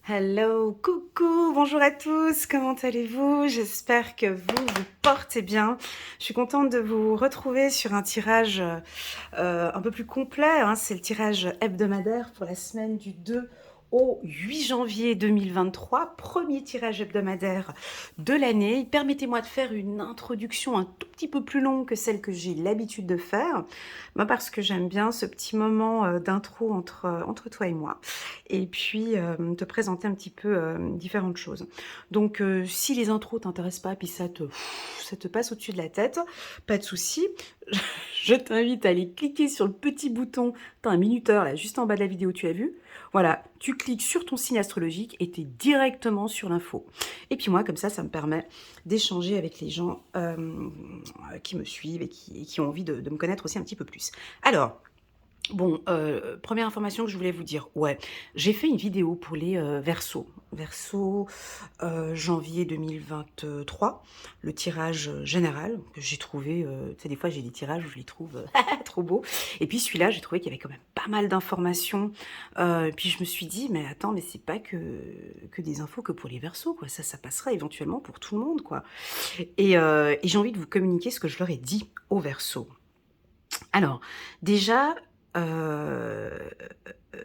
Hello, coucou, bonjour à tous, comment allez-vous? J'espère que vous vous portez bien. Je suis contente de vous retrouver sur un tirage un peu plus complet, hein. C'est le tirage hebdomadaire pour la semaine du 2 au 8 janvier 2023, premier tirage hebdomadaire de l'année. Permettez-moi de faire une introduction un tout petit peu plus longue que celle que j'ai l'habitude de faire, parce que j'aime bien ce petit moment d'intro entre toi et moi, et puis te présenter un petit peu différentes choses. Donc si les intros t'intéressent pas, puis ça te passe au-dessus de la tête, pas de souci. Je t'invite à aller cliquer sur le petit bouton, t'as un minuteur là, juste en bas de la vidéo, tu as vu? Voilà, tu cliques sur ton signe astrologique et tu es directement sur l'info. Et puis moi, comme ça me permet d'échanger avec les gens qui me suivent et qui ont envie de me connaître aussi un petit peu plus. Alors, bon, première information que je voulais vous dire, ouais, j'ai fait une vidéo pour les Verseaux. Verseaux, janvier 2023, le tirage général que j'ai trouvé, tu sais, des fois j'ai des tirages où je les trouve trop beaux. Et puis celui-là, j'ai trouvé qu'il y avait quand même pas mal d'informations. Puis je me suis dit, mais attends, mais c'est pas que des infos que pour les Verseaux, quoi. Ça passerait éventuellement pour tout le monde, quoi. Et j'ai envie de vous communiquer ce que je leur ai dit aux Verseaux. Alors, déjà,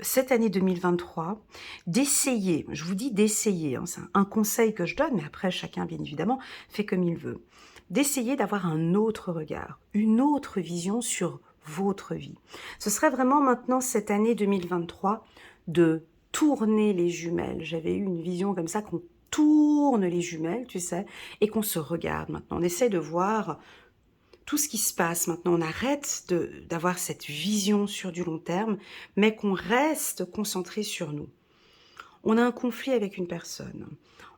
cette année 2023, d'essayer, je vous dis d'essayer, hein, c'est un conseil que je donne, mais après chacun, bien évidemment, fait comme il veut. D'essayer d'avoir un autre regard, une autre vision sur votre vie. Ce serait vraiment maintenant, cette année 2023, de tourner les jumelles. J'avais eu une vision comme ça, qu'on tourne les jumelles, tu sais, et qu'on se regarde maintenant. On essaie de voir tout ce qui se passe maintenant. On arrête d'avoir cette vision sur du long terme, mais qu'on reste concentré sur nous. On a un conflit avec une personne,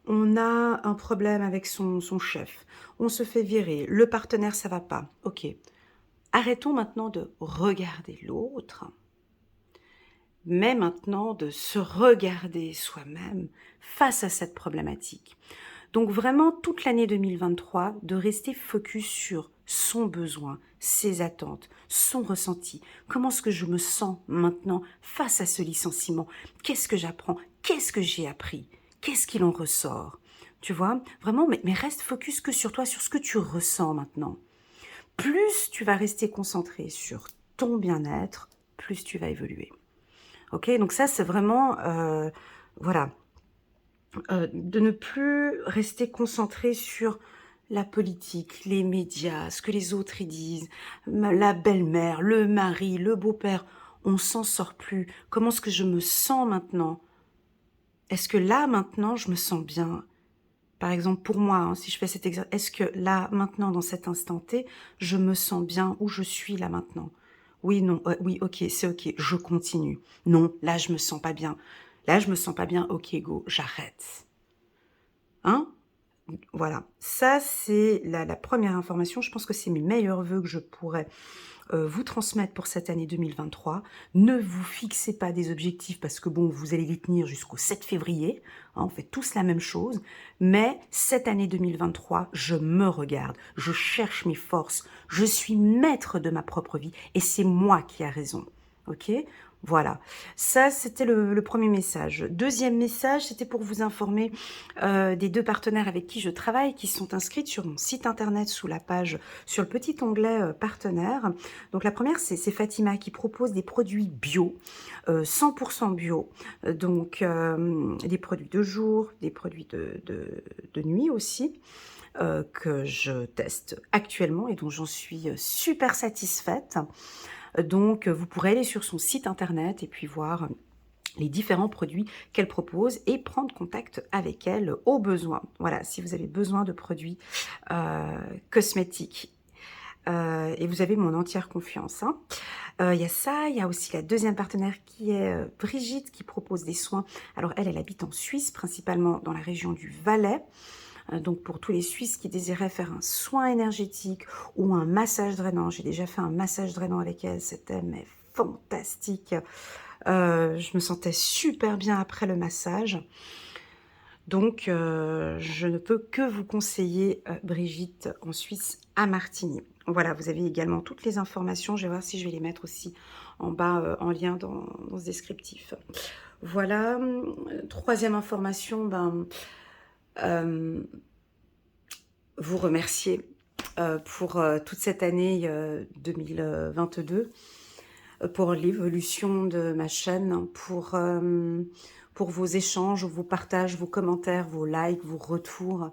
on a un problème avec son chef, on se fait virer, le partenaire ça va pas, ok. Arrêtons maintenant de regarder l'autre, mais maintenant de se regarder soi-même face à cette problématique. Donc vraiment, toute l'année 2023, de rester focus sur son besoin, ses attentes, son ressenti. Comment est-ce que je me sens maintenant face à ce licenciement? Qu'est-ce que j'apprends? Qu'est-ce que j'ai appris? Qu'est-ce qu'il en ressort? Tu vois, vraiment, mais reste focus que sur toi, sur ce que tu ressens maintenant. Plus tu vas rester concentré sur ton bien-être, plus tu vas évoluer. Ok, donc ça, c'est vraiment, voilà, de ne plus rester concentré sur la politique, les médias, ce que les autres y disent, la belle-mère, le mari, le beau-père. On s'en sort plus. Comment est-ce que je me sens maintenant? Est-ce que là, maintenant, je me sens bien? Par exemple, pour moi, hein, si je fais cet exercice, est-ce que là, maintenant, dans cet instant T, je me sens bien où je suis là maintenant? Oui, non, oui, ok, c'est ok, je continue. Non, là, je me sens pas bien. Là, je me sens pas bien, ok, go, j'arrête. Hein? Voilà, ça c'est la première information. Je pense que c'est mes meilleurs vœux que je pourrais vous transmettre pour cette année 2023. Ne vous fixez pas des objectifs parce que bon, vous allez les tenir jusqu'au 7 février. Hein, on fait tous la même chose. Mais cette année 2023, je me regarde, je cherche mes forces, je suis maître de ma propre vie et c'est moi qui ai raison. Ok? Voilà, ça c'était le premier message. Deuxième message, c'était pour vous informer des deux partenaires avec qui je travaille, qui sont inscrites sur mon site internet sous la page, sur le petit onglet partenaires. Donc la première, c'est Fatima qui propose des produits bio, 100% bio, donc des produits de jour, des produits de nuit aussi, que je teste actuellement et dont j'en suis super satisfaite. Donc vous pourrez aller sur son site internet et puis voir les différents produits qu'elle propose et prendre contact avec elle au besoin. Voilà, si vous avez besoin de produits cosmétiques. Et vous avez mon entière confiance. Hein. Il y a ça, il y a aussi la deuxième partenaire qui est Brigitte, qui propose des soins. Alors elle habite en Suisse, principalement dans la région du Valais. Donc pour tous les Suisses qui désiraient faire un soin énergétique ou un massage drainant, j'ai déjà fait un massage drainant avec elle, c'était mais fantastique. Je me sentais super bien après le massage. Donc, je ne peux que vous conseiller Brigitte en Suisse à Martigny. Voilà, vous avez également toutes les informations. Je vais voir si je vais les mettre aussi en bas en lien dans ce descriptif. Voilà, troisième information, vous remercier pour toute cette année 2022, pour l'évolution de ma chaîne, pour vos échanges, vos partages, vos commentaires, vos likes, vos retours,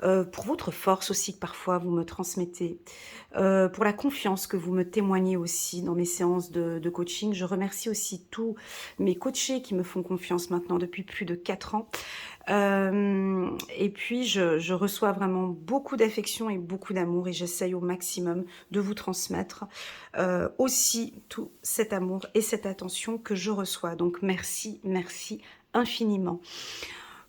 pour votre force aussi que parfois vous me transmettez, pour la confiance que vous me témoignez aussi dans mes séances de coaching. Je remercie aussi tous mes coachés qui me font confiance maintenant depuis plus de 4 ans. Et puis je reçois vraiment beaucoup d'affection et beaucoup d'amour et j'essaye au maximum de vous transmettre aussi tout cet amour et cette attention que je reçois. Donc merci, merci infiniment.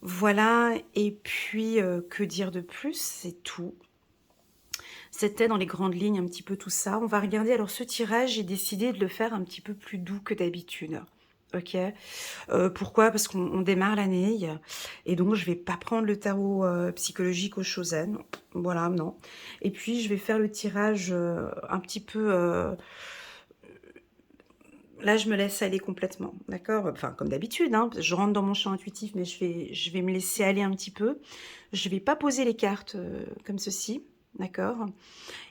Voilà, et puis que dire de plus? C'est tout. C'était dans les grandes lignes un petit peu tout ça. On va regarder, alors ce tirage, j'ai décidé de le faire un petit peu plus doux que d'habitude. Ok, pourquoi? Parce qu'on démarre l'année et donc je vais pas prendre le tarot psychologique au Chosen, voilà, non. Et puis je vais faire le tirage un petit peu... là, je me laisse aller complètement, d'accord? Enfin, comme d'habitude, hein, je rentre dans mon champ intuitif, mais je vais me laisser aller un petit peu. Je vais pas poser les cartes comme ceci, d'accord?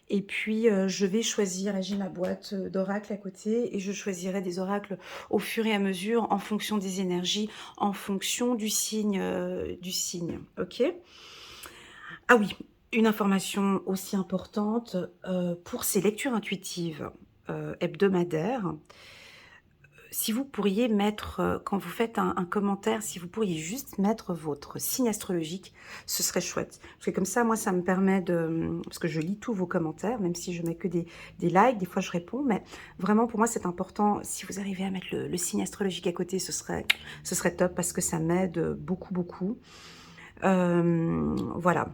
Et puis, je vais choisir, là j'ai ma boîte d'oracles à côté, et je choisirai des oracles au fur et à mesure, en fonction des énergies, en fonction du signe, ok? Ah oui, une information aussi importante, pour ces lectures intuitives hebdomadaires, si vous pourriez mettre, quand vous faites un commentaire, si vous pourriez juste mettre votre signe astrologique, ce serait chouette. Parce que comme ça, moi, ça me permet de... Parce que je lis tous vos commentaires, même si je mets que des likes, des fois je réponds, mais vraiment pour moi c'est important, si vous arrivez à mettre le signe astrologique à côté, ce serait top, parce que ça m'aide beaucoup, beaucoup. Voilà.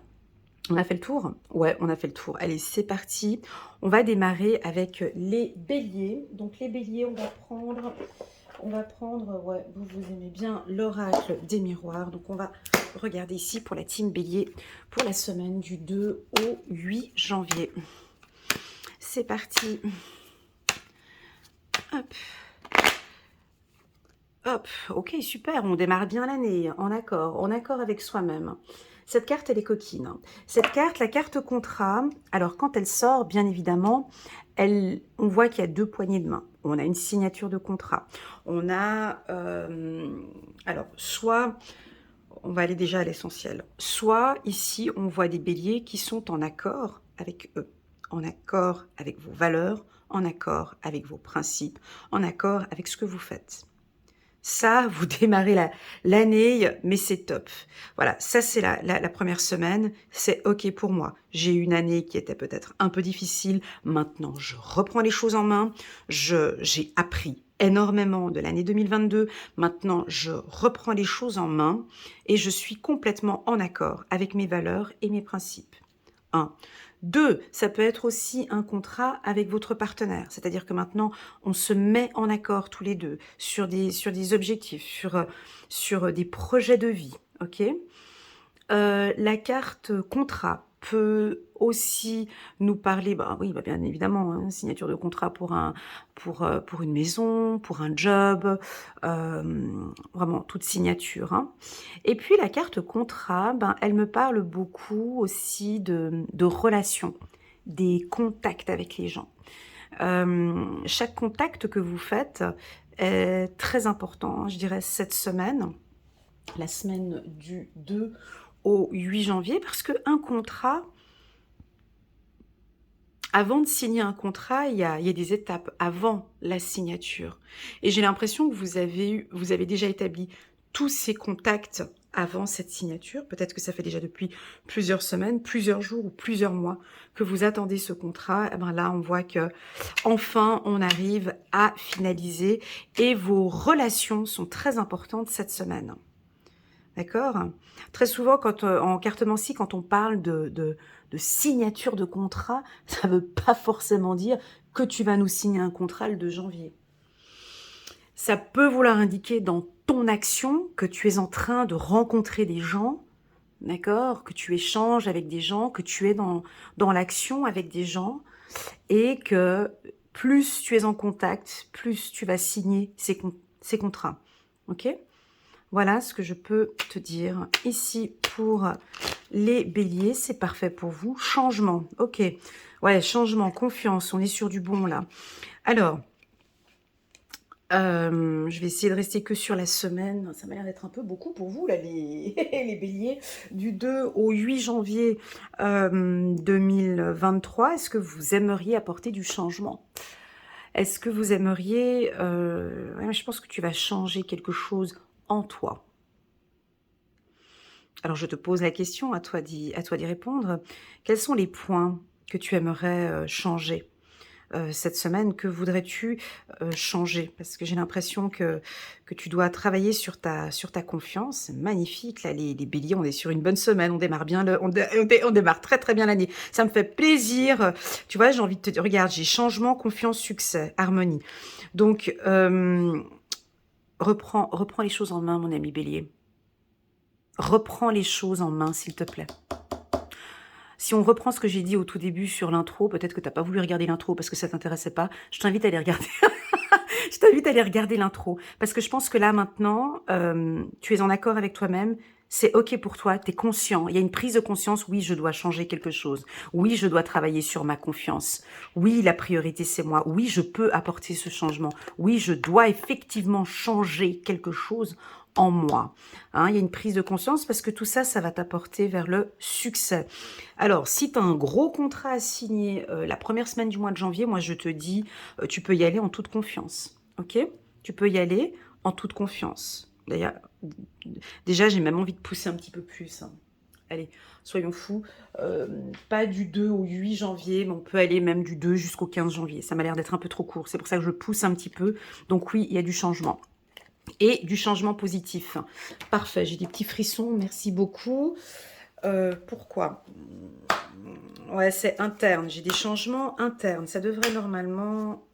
On a fait le tour? Ouais, on a fait le tour. Allez, c'est parti. On va démarrer avec les béliers. Donc les béliers, on va prendre, ouais, vous aimez bien l'oracle des miroirs. Donc on va regarder ici pour la team bélier pour la semaine du 2 au 8 janvier. C'est parti. Hop. Hop, ok, super, on démarre bien l'année, en accord avec soi-même. Cette carte, elle est coquine. Cette carte, la carte contrat, alors quand elle sort, bien évidemment, on voit qu'il y a 2 poignées de main. On a une signature de contrat. On a, alors, soit, on va aller déjà à l'essentiel, soit ici, on voit des béliers qui sont en accord avec eux, en accord avec vos valeurs, en accord avec vos principes, en accord avec ce que vous faites. Ça, vous démarrez l'année, mais c'est top. Voilà, ça c'est la première semaine, c'est ok pour moi. J'ai eu une année qui était peut-être un peu difficile, maintenant je reprends les choses en main, j'ai appris énormément de l'année 2022, maintenant je reprends les choses en main et je suis complètement en accord avec mes valeurs et mes principes. 1. 2, ça peut être aussi un contrat avec votre partenaire. C'est-à-dire que maintenant, on se met en accord tous les deux sur des objectifs, sur des projets de vie. Ok, la carte contrat peut aussi nous parler, oui, bien évidemment, hein, signature de contrat pour une maison, pour un job, vraiment toute signature. Hein. Et puis la carte contrat, elle me parle beaucoup aussi de relations, des contacts avec les gens. Chaque contact que vous faites est très important, hein, je dirais cette semaine, la semaine du 2 au 8 janvier, parce qu'un contrat, avant de signer un contrat, il y a des étapes avant la signature. Et j'ai l'impression que vous avez déjà établi tous ces contacts avant cette signature. Peut-être que ça fait déjà depuis plusieurs semaines, plusieurs jours ou plusieurs mois que vous attendez ce contrat. Et là, on voit que enfin, on arrive à finaliser et vos relations sont très importantes cette semaine. D'accord? Très souvent, en cartomancie, quand on parle de signature de contrat, ça ne veut pas forcément dire que tu vas nous signer un contrat le 2 janvier. Ça peut vouloir indiquer dans ton action que tu es en train de rencontrer des gens, d'accord? Que tu échanges avec des gens, que tu es dans l'action avec des gens et que plus tu es en contact, plus tu vas signer ces contrats. Ok? Voilà ce que je peux te dire ici pour les béliers. C'est parfait pour vous. Changement. Ok. Ouais, changement, confiance. On est sur du bon là. Alors, je vais essayer de rester que sur la semaine. Ça m'a l'air d'être un peu beaucoup pour vous, là, les, les béliers. Du 2 au 8 janvier 2023, est-ce que vous aimeriez apporter du changement? Est-ce que vous aimeriez... ouais, je pense que tu vas changer quelque chose en toi. Alors, je te pose la question, à toi d'y répondre. Quels sont les points que tu aimerais changer cette semaine? Que voudrais-tu changer? Parce que j'ai l'impression que tu dois travailler sur ta confiance. C'est magnifique, là, les béliers, on est sur une bonne semaine, on démarre bien, on démarre très très bien l'année. Ça me fait plaisir. Tu vois, j'ai envie de te dire, regarde, j'ai changement, confiance, succès, harmonie. Donc, reprends les choses en main, mon ami bélier. Reprends les choses en main, s'il te plaît. Si on reprend ce que j'ai dit au tout début sur l'intro, peut-être que tu n'as pas voulu regarder l'intro parce que ça ne t'intéressait pas, je t'invite à aller regarder. Je t'invite à aller regarder l'intro. Parce que je pense que là, maintenant, tu es en accord avec toi-même. C'est OK pour toi, tu es conscient. Il y a une prise de conscience. Oui, je dois changer quelque chose. Oui, je dois travailler sur ma confiance. Oui, la priorité, c'est moi. Oui, je peux apporter ce changement. Oui, je dois effectivement changer quelque chose en moi. Hein, il y a une prise de conscience parce que tout ça, ça va t'apporter vers le succès. Alors, si tu as un gros contrat à signer la première semaine du mois de janvier, moi, je te dis, tu peux y aller en toute confiance. Ok? Tu peux y aller en toute confiance. D'ailleurs, déjà, j'ai même envie de pousser un petit peu plus. Hein. Allez, soyons fous. Pas du 2 au 8 janvier, mais on peut aller même du 2 jusqu'au 15 janvier. Ça m'a l'air d'être un peu trop court. C'est pour ça que je pousse un petit peu. Donc oui, il y a du changement. Et du changement positif. Parfait, j'ai des petits frissons. Merci beaucoup. Pourquoi? Ouais, c'est interne. J'ai des changements internes. Ça devrait normalement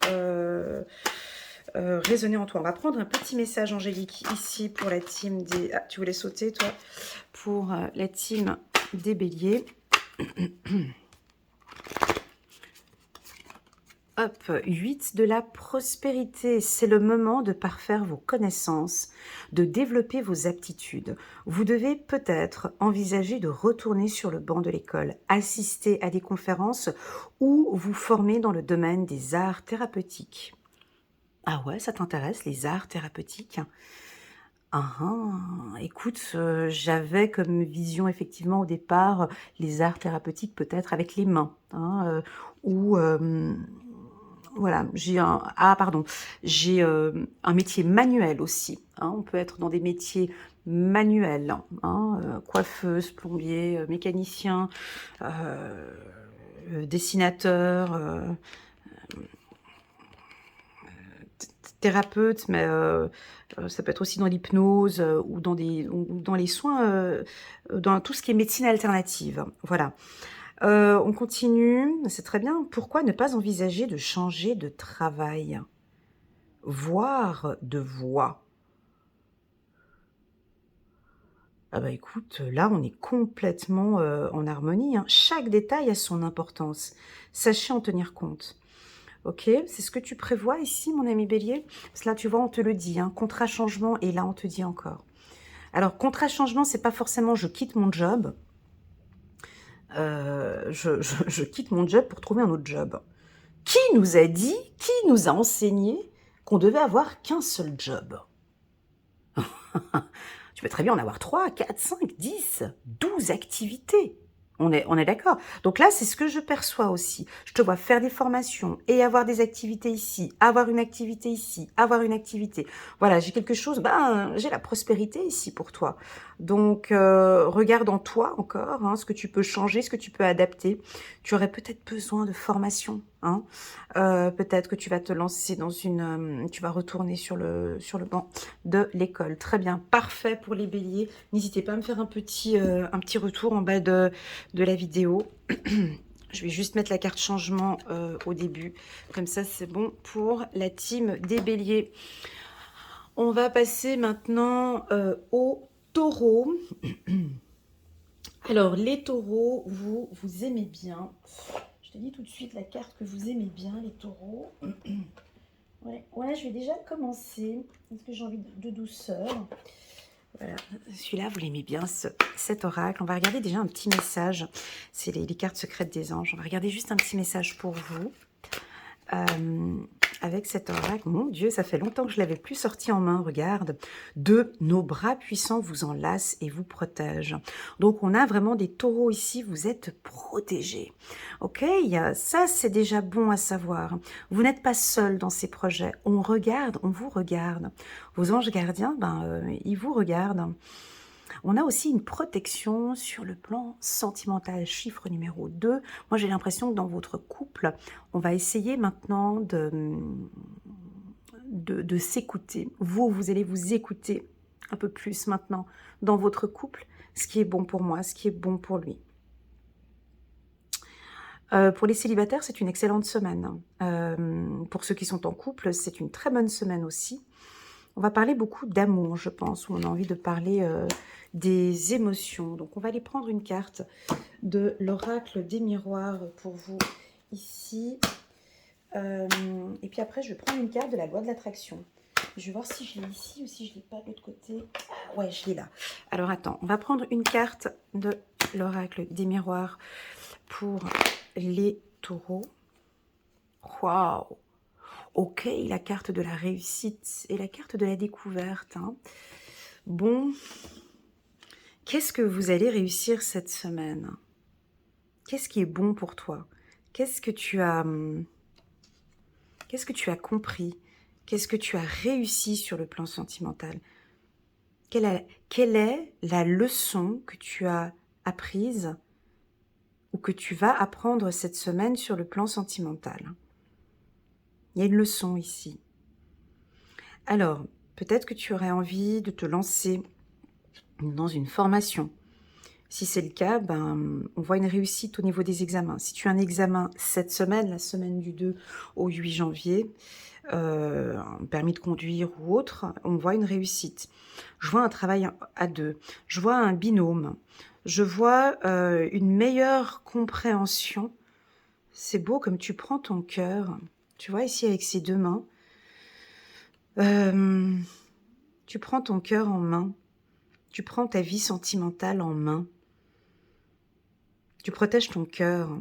résonner en toi. On va prendre un petit message angélique ici pour la team des... Ah, tu voulais sauter, toi? Pour la team des béliers. Hop, 8 de la prospérité. C'est le moment de parfaire vos connaissances, de développer vos aptitudes. Vous devez peut-être envisager de retourner sur le banc de l'école, assister à des conférences ou vous former dans le domaine des arts thérapeutiques. Ah ouais, ça t'intéresse, les arts thérapeutiques? Écoute, j'avais comme vision effectivement au départ les arts thérapeutiques peut-être avec les mains, hein, ou voilà, j'ai un métier manuel aussi, hein. On peut être dans des métiers manuels, hein, coiffeuse, plombier, mécanicien, dessinateur, thérapeute, mais ça peut être aussi dans l'hypnose ou dans les soins, dans tout ce qui est médecine alternative. Voilà. On continue, c'est très bien. Pourquoi ne pas envisager de changer de travail, voire de voie? Ah bah écoute, là on est complètement en harmonie, hein. Chaque détail a son importance. Sachez en tenir compte. Ok, c'est ce que tu prévois ici, mon ami Bélier? Parce que là, tu vois, on te le dit, hein, contrat changement, et là, on te dit encore. Alors, contrat changement, c'est pas forcément je quitte mon job. Je quitte mon job pour trouver un autre job. Qui nous a dit, qui nous a enseigné qu'on devait avoir qu'un seul job? Tu peux très bien en avoir 3, 4, 5, 10, 12 activités. On est d'accord. Donc là, c'est ce que je perçois aussi. Je te vois faire des formations et avoir des activités ici, avoir une activité ici, avoir une activité. Voilà, j'ai quelque chose, j'ai la prospérité ici pour toi. Donc, regarde en toi encore, hein, ce que tu peux changer, ce que tu peux adapter. Tu aurais peut-être besoin de formation, hein. Peut-être que tu vas te lancer dans tu vas retourner sur le banc de l'école. Très bien, parfait pour les béliers. N'hésitez pas à me faire un petit retour en bas de la vidéo. Je vais juste mettre la carte changement au début. Comme ça, c'est bon pour la team des béliers. On va passer maintenant aux taureaux. Alors, les taureaux, vous aimez bien. Je te dis tout de suite la carte que vous aimez bien, les taureaux. Ouais, je vais déjà commencer, parce que j'ai envie de douceur. Voilà, celui-là, vous l'aimez bien, cet oracle. On va regarder déjà un petit message. C'est les cartes secrètes des anges. On va regarder juste un petit message pour vous. Avec cet oracle, mon Dieu, ça fait longtemps que je ne l'avais plus sorti en main, regarde. Nos bras puissants vous enlacent et vous protègent. Donc, on a vraiment des taureaux ici, vous êtes protégés. Ok, ça, c'est déjà bon à savoir. Vous n'êtes pas seul dans ces projets. On vous regarde. Vos anges gardiens, ils vous regardent. On a aussi une protection sur le plan sentimental, chiffre numéro 2. Moi, j'ai l'impression que dans votre couple, on va essayer maintenant de s'écouter. Vous allez vous écouter un peu plus maintenant dans votre couple, ce qui est bon pour moi, ce qui est bon pour lui. Pour les célibataires, c'est une excellente semaine. Pour ceux qui sont en couple, c'est une très bonne semaine aussi. On va parler beaucoup d'amour, je pense, où on a envie de parler des émotions. Donc, on va aller prendre une carte de l'oracle des miroirs pour vous ici. Et puis après, je vais prendre une carte de la loi de l'attraction. Je vais voir si je l'ai ici ou si je ne l'ai pas de l'autre côté. Ah, ouais, je l'ai là. Alors, attends, on va prendre une carte de l'oracle des miroirs pour les taureaux. Waouh! Ok, la carte de la réussite et la carte de la découverte. Hein. Bon, qu'est-ce que vous allez réussir cette semaine? Qu'est-ce qui est bon pour toi? Qu'est-ce que tu as compris? Qu'est-ce que tu as réussi sur le plan sentimental? Quelle est la leçon que tu as apprise ou que tu vas apprendre cette semaine sur le plan sentimental? Il y a une leçon ici. Alors, peut-être que tu aurais envie de te lancer dans une formation. Si c'est le cas, on voit une réussite au niveau des examens. Si tu as un examen cette semaine, la semaine du 2 au 8 janvier, un permis de conduire ou autre, on voit une réussite. Je vois un travail à deux. Je vois un binôme. Je vois une meilleure compréhension. C'est beau comme tu prends ton cœur. Tu vois ici avec ces deux mains. Tu prends ton cœur en main. Tu prends ta vie sentimentale en main. Tu protèges ton cœur.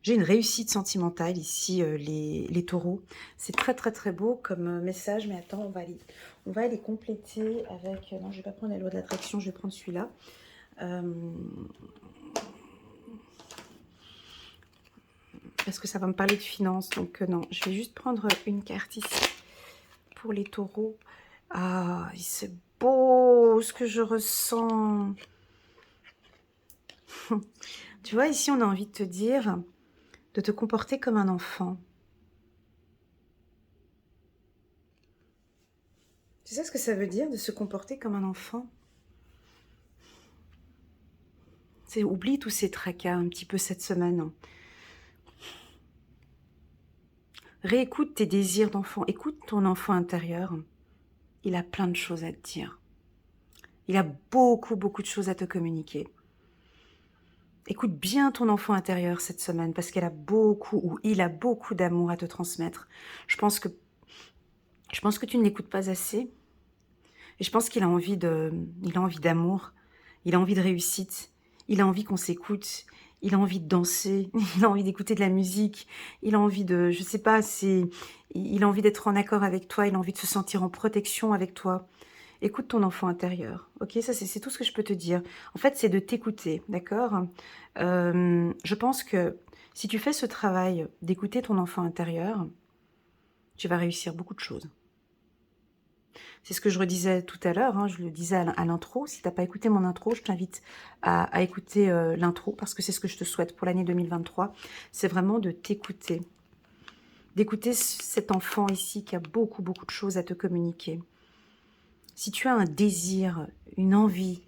J'ai une réussite sentimentale ici, les taureaux. C'est très très très beau comme message, mais attends, on va aller compléter avec... non, je ne vais pas prendre la loi de l'attraction, je vais prendre celui-là. Parce que ça va me parler de finances, donc non, je vais juste prendre une carte ici pour les taureaux. Ah, c'est beau ce que je ressens. Tu vois, ici, on a envie de te dire de te comporter comme un enfant. Tu sais ce que ça veut dire de se comporter comme un enfant? Oublie tous ces tracas un petit peu cette semaine. Réécoute tes désirs d'enfant. Écoute ton enfant intérieur. Il a plein de choses à te dire. Il a beaucoup, beaucoup de choses à te communiquer. Écoute bien ton enfant intérieur cette semaine parce qu'elle a beaucoup ou il a beaucoup d'amour à te transmettre. Je pense que tu ne l'écoutes pas assez. Et je pense qu'il a envie d'amour. Il a envie de réussite. Il a envie qu'on s'écoute. Il a envie de danser. Il a envie d'écouter de la musique. Il a envie de, je sais pas, il a envie d'être en accord avec toi. Il a envie de se sentir en protection avec toi. Écoute ton enfant intérieur, ok? Ça, c'est tout ce que je peux te dire. En fait, c'est de t'écouter, d'accord? Je pense que si tu fais ce travail d'écouter ton enfant intérieur, tu vas réussir beaucoup de choses. C'est ce que je redisais tout à l'heure, hein, je le disais à l'intro. Si tu n'as pas écouté mon intro, je t'invite à écouter l'intro parce que c'est ce que je te souhaite pour l'année 2023. C'est vraiment de t'écouter, d'écouter cet enfant ici qui a beaucoup, beaucoup de choses à te communiquer. Si tu as un désir, une envie,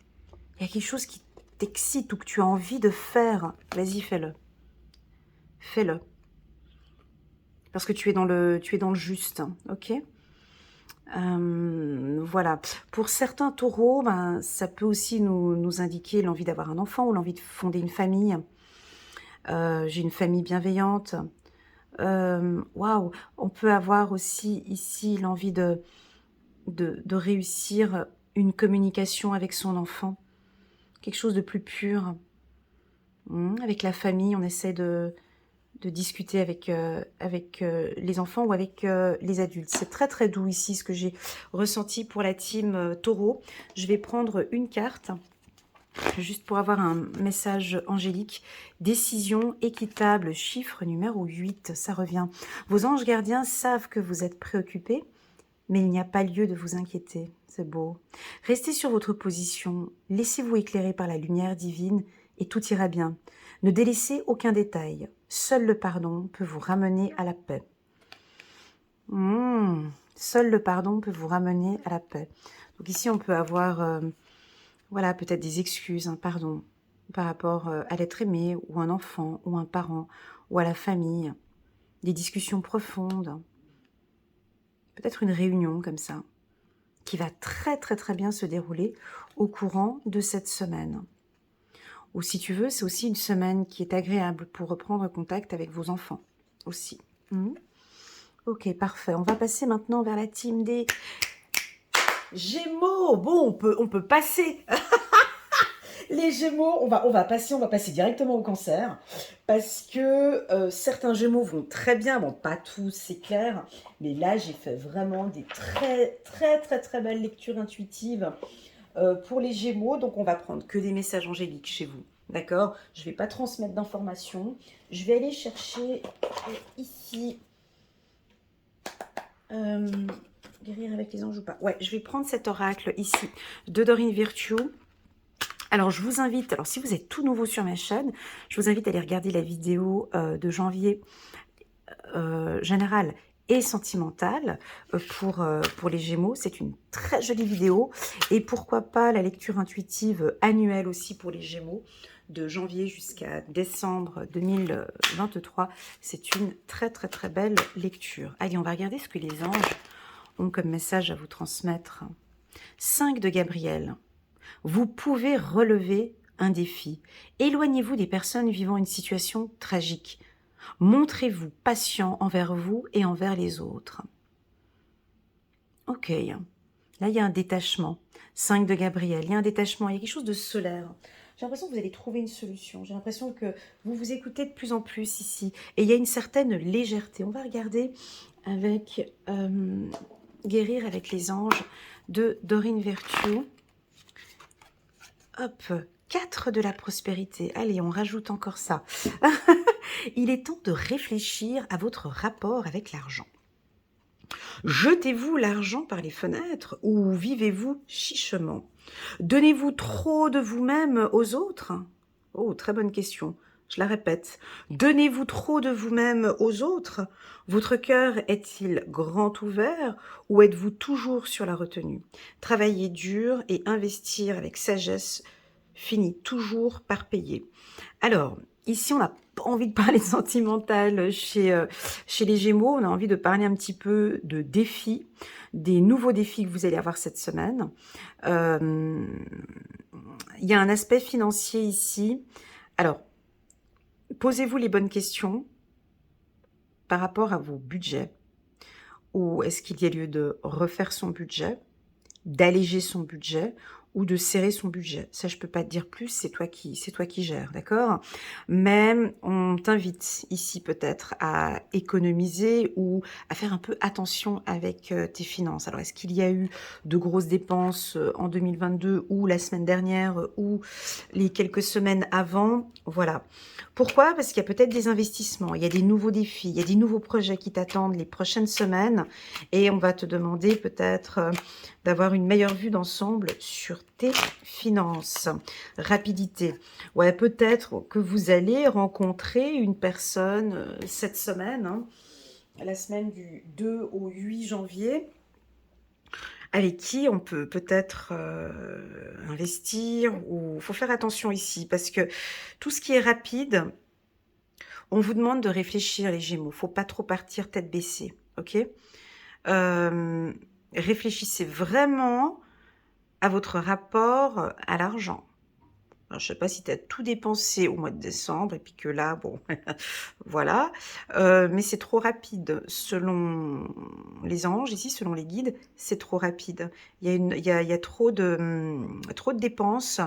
il y a quelque chose qui t'excite ou que tu as envie de faire, vas-y, fais-le. Fais-le. Parce que tu es dans le juste, ok? voilà. Pour certains taureaux, ben, ça peut aussi nous indiquer l'envie d'avoir un enfant ou l'envie de fonder une famille. J'ai une famille bienveillante. Waouh! On peut avoir aussi ici l'envie de réussir une communication avec son enfant. Quelque chose de plus pur. Avec la famille, on essaie de discuter avec les enfants ou avec les adultes. C'est très très doux ici ce que j'ai ressenti pour la team taureau. Je vais prendre une carte juste pour avoir un message angélique. Décision équitable, chiffre numéro 8, ça revient. Vos anges gardiens savent que vous êtes préoccupés, mais il n'y a pas lieu de vous inquiéter. C'est beau. Restez sur votre position, laissez-vous éclairer par la lumière divine et tout ira bien. Ne délaissez aucun détail. Seul le pardon peut vous ramener à la paix. Seul le pardon peut vous ramener à la paix. Donc ici, on peut avoir, voilà, peut-être des excuses, un pardon, par rapport à l'être aimé, ou un enfant, ou un parent, ou à la famille. Des discussions profondes. Peut-être une réunion comme ça, qui va très très très bien se dérouler au courant de cette semaine. Ou si tu veux, c'est aussi une semaine qui est agréable pour reprendre contact avec vos enfants aussi. Ok, parfait. On va passer maintenant vers la team des Gémeaux. Bon, on peut passer. Les Gémeaux, on va passer directement au Cancer. Parce que certains Gémeaux vont très bien. Bon, pas tous, c'est clair. Mais là, j'ai fait vraiment des très très très très belles lectures intuitives pour les Gémeaux. Donc, on va prendre que des messages angéliques chez vous. D'accord? Je ne vais pas transmettre d'informations. Je vais aller chercher ici... guérir avec les anges ou pas? Ouais, je vais prendre cet oracle ici de Dorine Virtue. Alors, je vous invite, alors si vous êtes tout nouveau sur ma chaîne, je vous invite à aller regarder la vidéo de janvier générale et sentimentale pour les Gémeaux. C'est une très jolie vidéo. Et pourquoi pas la lecture intuitive annuelle aussi pour les Gémeaux, de janvier jusqu'à décembre 2023. C'est une très très très belle lecture. Allez, on va regarder ce que les anges ont comme message à vous transmettre. 5 de Gabriel. Vous pouvez relever un défi. Éloignez-vous des personnes vivant une situation tragique. Montrez-vous patient envers vous et envers les autres. Ok, là il y a un détachement. 5 de Gabriel, il y a un détachement, il y a quelque chose de solaire. J'ai l'impression que vous allez trouver une solution. J'ai l'impression que vous vous écoutez de plus en plus ici. Et il y a une certaine légèreté. On va regarder avec Guérir avec les anges de Dorine Virtue. Hop, 4 de la prospérité. Allez, on rajoute encore ça. Il est temps de réfléchir à votre rapport avec l'argent. Jetez-vous l'argent par les fenêtres ou vivez-vous chichement? Donnez-vous trop de vous-même aux autres? Oh, très bonne question. Je la répète. Donnez-vous trop de vous-même aux autres? Votre cœur est-il grand ouvert ou êtes-vous toujours sur la retenue? Travailler dur et investir avec sagesse finit toujours par payer. Alors, ici, on n'a pas envie de parler de sentimental chez les Gémeaux. On a envie de parler un petit peu de défis, des nouveaux défis que vous allez avoir cette semaine. Il y a un aspect financier ici. Alors, posez-vous les bonnes questions par rapport à vos budgets. Ou est-ce qu'il y a lieu de refaire son budget, d'alléger son budget ou de serrer son budget? Ça, je peux pas te dire plus, c'est toi qui gères, d'accord? Mais on t'invite ici peut-être à économiser ou à faire un peu attention avec tes finances. Alors, est-ce qu'il y a eu de grosses dépenses en 2022 ou la semaine dernière ou les quelques semaines avant? Voilà. Pourquoi? Parce qu'il y a peut-être des investissements, il y a des nouveaux défis, il y a des nouveaux projets qui t'attendent les prochaines semaines et on va te demander peut-être d'avoir une meilleure vue d'ensemble sur tes finances. Rapidité. Ouais, peut-être que vous allez rencontrer une personne cette semaine, hein, la semaine du 2 au 8 janvier, avec qui on peut peut-être investir, ou faut faire attention ici, parce que tout ce qui est rapide, on vous demande de réfléchir les Gémeaux, faut pas trop partir tête baissée, ok? Réfléchissez vraiment à votre rapport à l'argent. Alors, je ne sais pas si tu as tout dépensé au mois de décembre et puis que là, bon, voilà. Mais c'est trop rapide. Selon les anges, ici, selon les guides, c'est trop rapide. Il y a trop de dépenses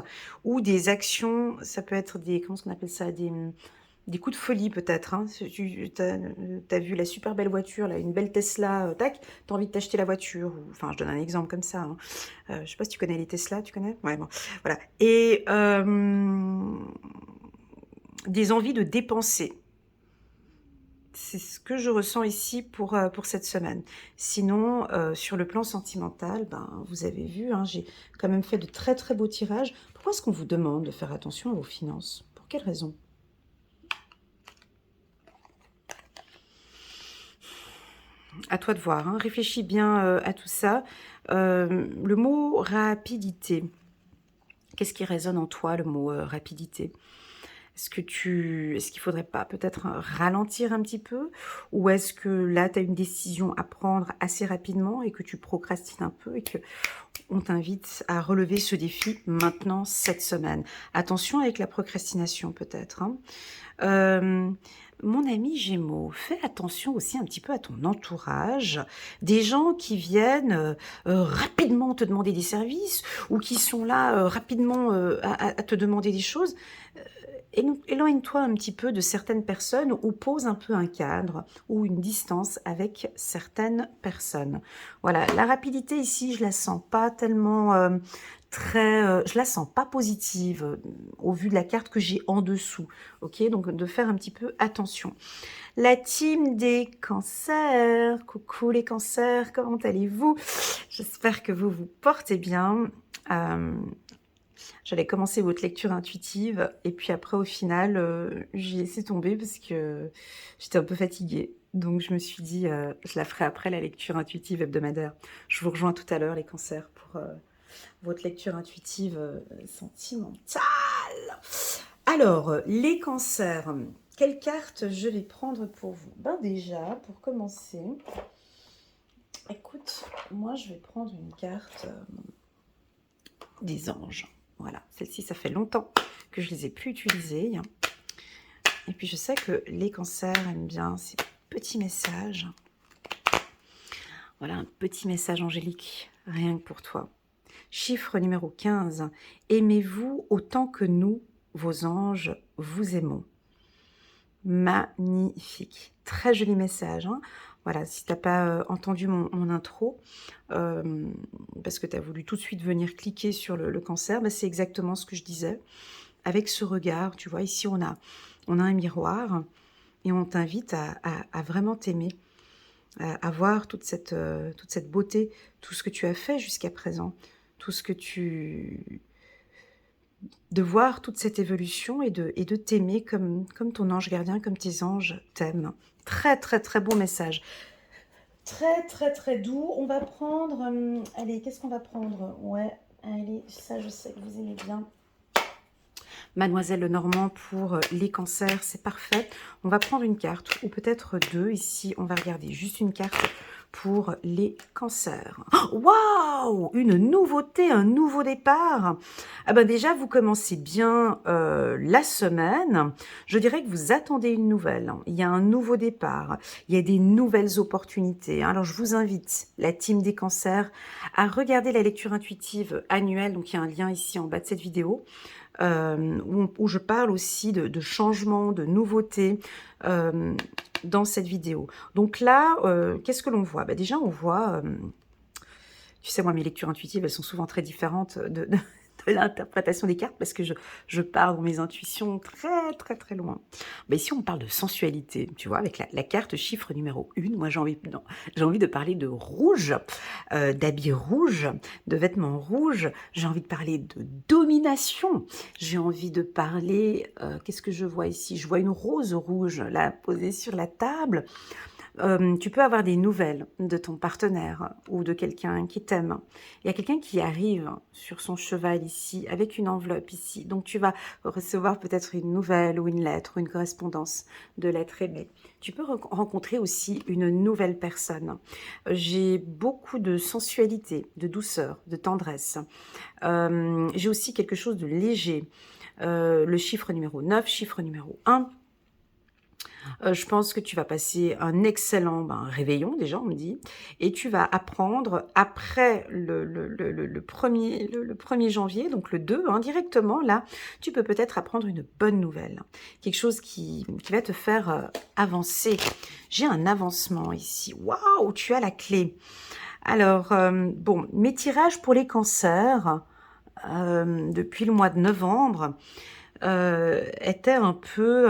ou des actions, ça peut être des, comment est-ce qu'on appelle ça, des coups de folie peut-être. Hein. Si tu as vu la super belle voiture, là, une belle Tesla, tac, tu as envie de t'acheter la voiture. Enfin, je donne un exemple comme ça. Hein. Je sais pas si tu connais les Tesla, tu connais? Ouais, bon, voilà. Et des envies de dépenser. C'est ce que je ressens ici pour cette semaine. Sinon, sur le plan sentimental, ben, vous avez vu, hein, j'ai quand même fait de très très beaux tirages. Pourquoi est-ce qu'on vous demande de faire attention à vos finances? Pour quelle raison? À toi de voir, hein. Réfléchis bien à tout ça. Le mot rapidité, qu'est-ce qui résonne en toi, le mot rapidité? Est-ce qu'il faudrait pas peut-être ralentir un petit peu? Ou est-ce que là, tu as une décision à prendre assez rapidement et que tu procrastines un peu et que on t'invite à relever ce défi maintenant, cette semaine? Attention avec la procrastination peut-être, hein. Mon ami Gémeaux, fais attention aussi un petit peu à ton entourage, des gens qui viennent rapidement te demander des services ou qui sont là rapidement à te demander des choses. Éloigne-toi un petit peu de certaines personnes ou pose un peu un cadre ou une distance avec certaines personnes. Voilà, la rapidité ici, je la sens pas tellement je la sens pas positive au vu de la carte que j'ai en dessous. Ok, donc de faire un petit peu attention. La team des cancers, coucou les cancers, comment allez-vous? J'espère que vous vous portez bien. J'allais commencer votre lecture intuitive et puis après au final j'ai laissé tomber parce que j'étais un peu fatiguée. Donc je me suis dit je la ferai après la lecture intuitive hebdomadaire. Je vous rejoins tout à l'heure les cancers pour votre lecture intuitive sentimentale. Alors les cancers, quelle carte je vais prendre pour vous? Ben déjà pour commencer, écoute, moi je vais prendre une carte des anges. Voilà, celle-ci, ça fait longtemps que je ne les ai plus utilisées. Et puis, je sais que les cancers aiment bien ces petits messages. Voilà, un petit message angélique, rien que pour toi. Chiffre numéro 15. Aimez-vous autant que nous, vos anges, vous aimons. Magnifique. Très joli message. Hein. Voilà, si tu n'as pas entendu mon intro, parce que tu as voulu tout de suite venir cliquer sur le cancer, bah, c'est exactement ce que je disais. Avec ce regard, tu vois, ici on a un miroir et on t'invite à vraiment t'aimer, à voir toute cette beauté, tout ce que tu as fait jusqu'à présent, tout ce que de voir toute cette évolution et de t'aimer comme ton ange gardien, comme tes anges t'aiment. Très, très, très beau message. Très, très, très doux. On va prendre... allez, qu'est-ce qu'on va prendre? Ouais, allez, ça, je sais que vous aimez bien. Mademoiselle Lenormand pour les cancers, c'est parfait. On va prendre une carte, ou peut-être deux. Ici, on va regarder juste une carte pour les cancers. Waouh! Une nouveauté, un nouveau départ. Ah ben déjà, vous commencez bien la semaine. Je dirais que vous attendez une nouvelle. Il y a un nouveau départ. Il y a des nouvelles opportunités. Alors, je vous invite, la team des cancers, à regarder la lecture intuitive annuelle. Donc, il y a un lien ici en bas de cette vidéo. Où je parle aussi de changements, de nouveautés dans cette vidéo. Donc là, qu'est-ce que l'on voit? Bah déjà, on voit, tu sais, moi, mes lectures intuitives, elles sont souvent très différentes de l'interprétation des cartes parce que je pars dans mes intuitions très, très, très loin. Mais ici, on parle de sensualité, tu vois, avec la carte chiffre numéro 1. Moi, j'ai envie de parler de rouge, d'habits rouges, de vêtements rouges. J'ai envie de parler de domination. J'ai envie de parler... qu'est-ce que je vois ici? Je vois une rose rouge, là, posée sur la table. Tu peux avoir des nouvelles de ton partenaire ou de quelqu'un qui t'aime. Il y a quelqu'un qui arrive sur son cheval ici, avec une enveloppe ici. Donc tu vas recevoir peut-être une nouvelle ou une lettre ou une correspondance de l'être aimé. Tu peux rencontrer aussi une nouvelle personne. J'ai beaucoup de sensualité, de douceur, de tendresse. J'ai aussi quelque chose de léger. Le chiffre numéro 9, chiffre numéro 1. Je pense que tu vas passer un excellent réveillon, déjà, on me dit, et tu vas apprendre après le 1er janvier, donc le 2, hein, directement, là, tu peux peut-être apprendre une bonne nouvelle, quelque chose qui va te faire avancer. J'ai un avancement ici. Waouh, tu as la clé. Alors, bon, mes tirages pour les cancers, depuis le mois de novembre, étaient un peu...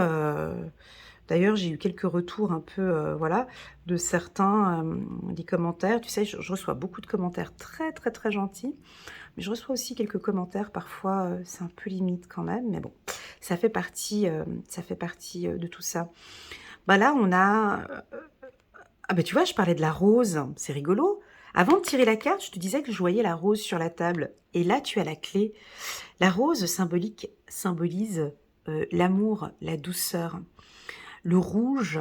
D'ailleurs, j'ai eu quelques retours un peu, voilà, de certains, des commentaires. Tu sais, je reçois beaucoup de commentaires très, très, très gentils, mais je reçois aussi quelques commentaires, parfois, c'est un peu limite quand même, mais bon, ça fait partie, de tout ça. Bah là, on a, ah bah tu vois, je parlais de la rose, c'est rigolo. Avant de tirer la carte, je te disais que je voyais la rose sur la table, et là, tu as la clé. La rose symbolise l'amour, la douceur. Le rouge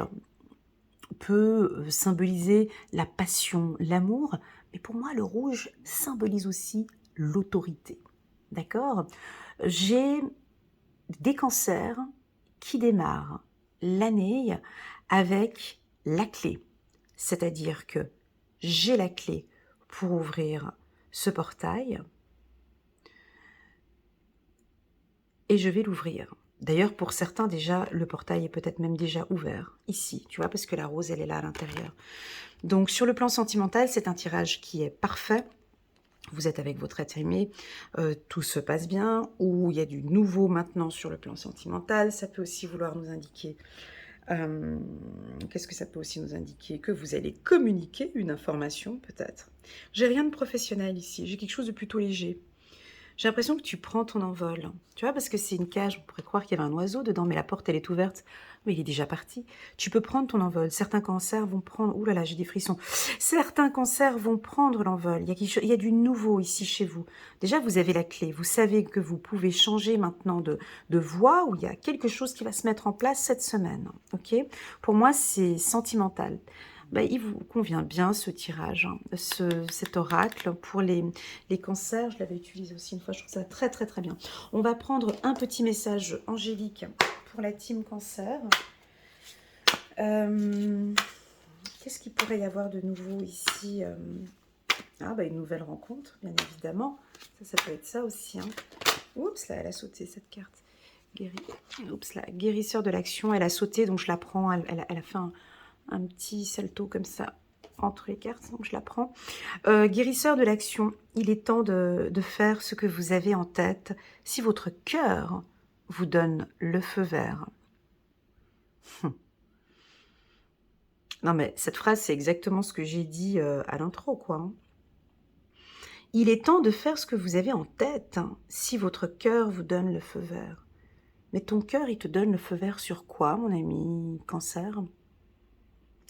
peut symboliser la passion, l'amour, mais pour moi, le rouge symbolise aussi l'autorité. D'accord? J'ai des cancers qui démarrent l'année avec la clé. C'est-à-dire que j'ai la clé pour ouvrir ce portail et je vais l'ouvrir. D'ailleurs, pour certains, déjà, le portail est peut-être même déjà ouvert, ici, tu vois, parce que la rose, elle est là à l'intérieur. Donc, sur le plan sentimental, c'est un tirage qui est parfait. Vous êtes avec votre être aimé, tout se passe bien, ou il y a du nouveau maintenant sur le plan sentimental. Ça peut aussi vouloir nous indiquer... qu'est-ce que ça peut aussi nous indiquer? Que vous allez communiquer une information, peut-être. J'ai rien de professionnel ici, j'ai quelque chose de plutôt léger. J'ai l'impression que tu prends ton envol. Tu vois, parce que c'est une cage, on pourrait croire qu'il y avait un oiseau dedans, mais la porte, elle est ouverte. Mais il est déjà parti. Tu peux prendre ton envol. Certains cancers vont prendre... Ouh là là, j'ai des frissons. Certains cancers vont prendre l'envol. Il y a du nouveau ici chez vous. Déjà, vous avez la clé. Vous savez que vous pouvez changer maintenant de voie, où il y a quelque chose qui va se mettre en place cette semaine. Ok? Pour moi, c'est sentimental. Bah, il vous convient bien ce tirage, hein, cet oracle pour les cancers. Je l'avais utilisé aussi une fois, je trouve ça très très très bien. On va prendre un petit message angélique pour la team cancer. Qu'est-ce qu'il pourrait y avoir de nouveau ici? Ah bah une nouvelle rencontre, bien évidemment. Ça peut être ça aussi. Hein. Oups, là elle a sauté cette carte. Oups là, guérisseur de l'action, elle a sauté, donc je la prends. Elle a fait un petit salto comme ça entre les cartes, donc je la prends. Guérisseur de l'action, il est temps de faire ce que vous avez en tête si votre cœur vous donne le feu vert. Non mais cette phrase, c'est exactement ce que j'ai dit à l'intro, quoi. Hein. Il est temps de faire ce que vous avez en tête si votre cœur vous donne le feu vert. Mais ton cœur, il te donne le feu vert sur quoi, mon ami cancer?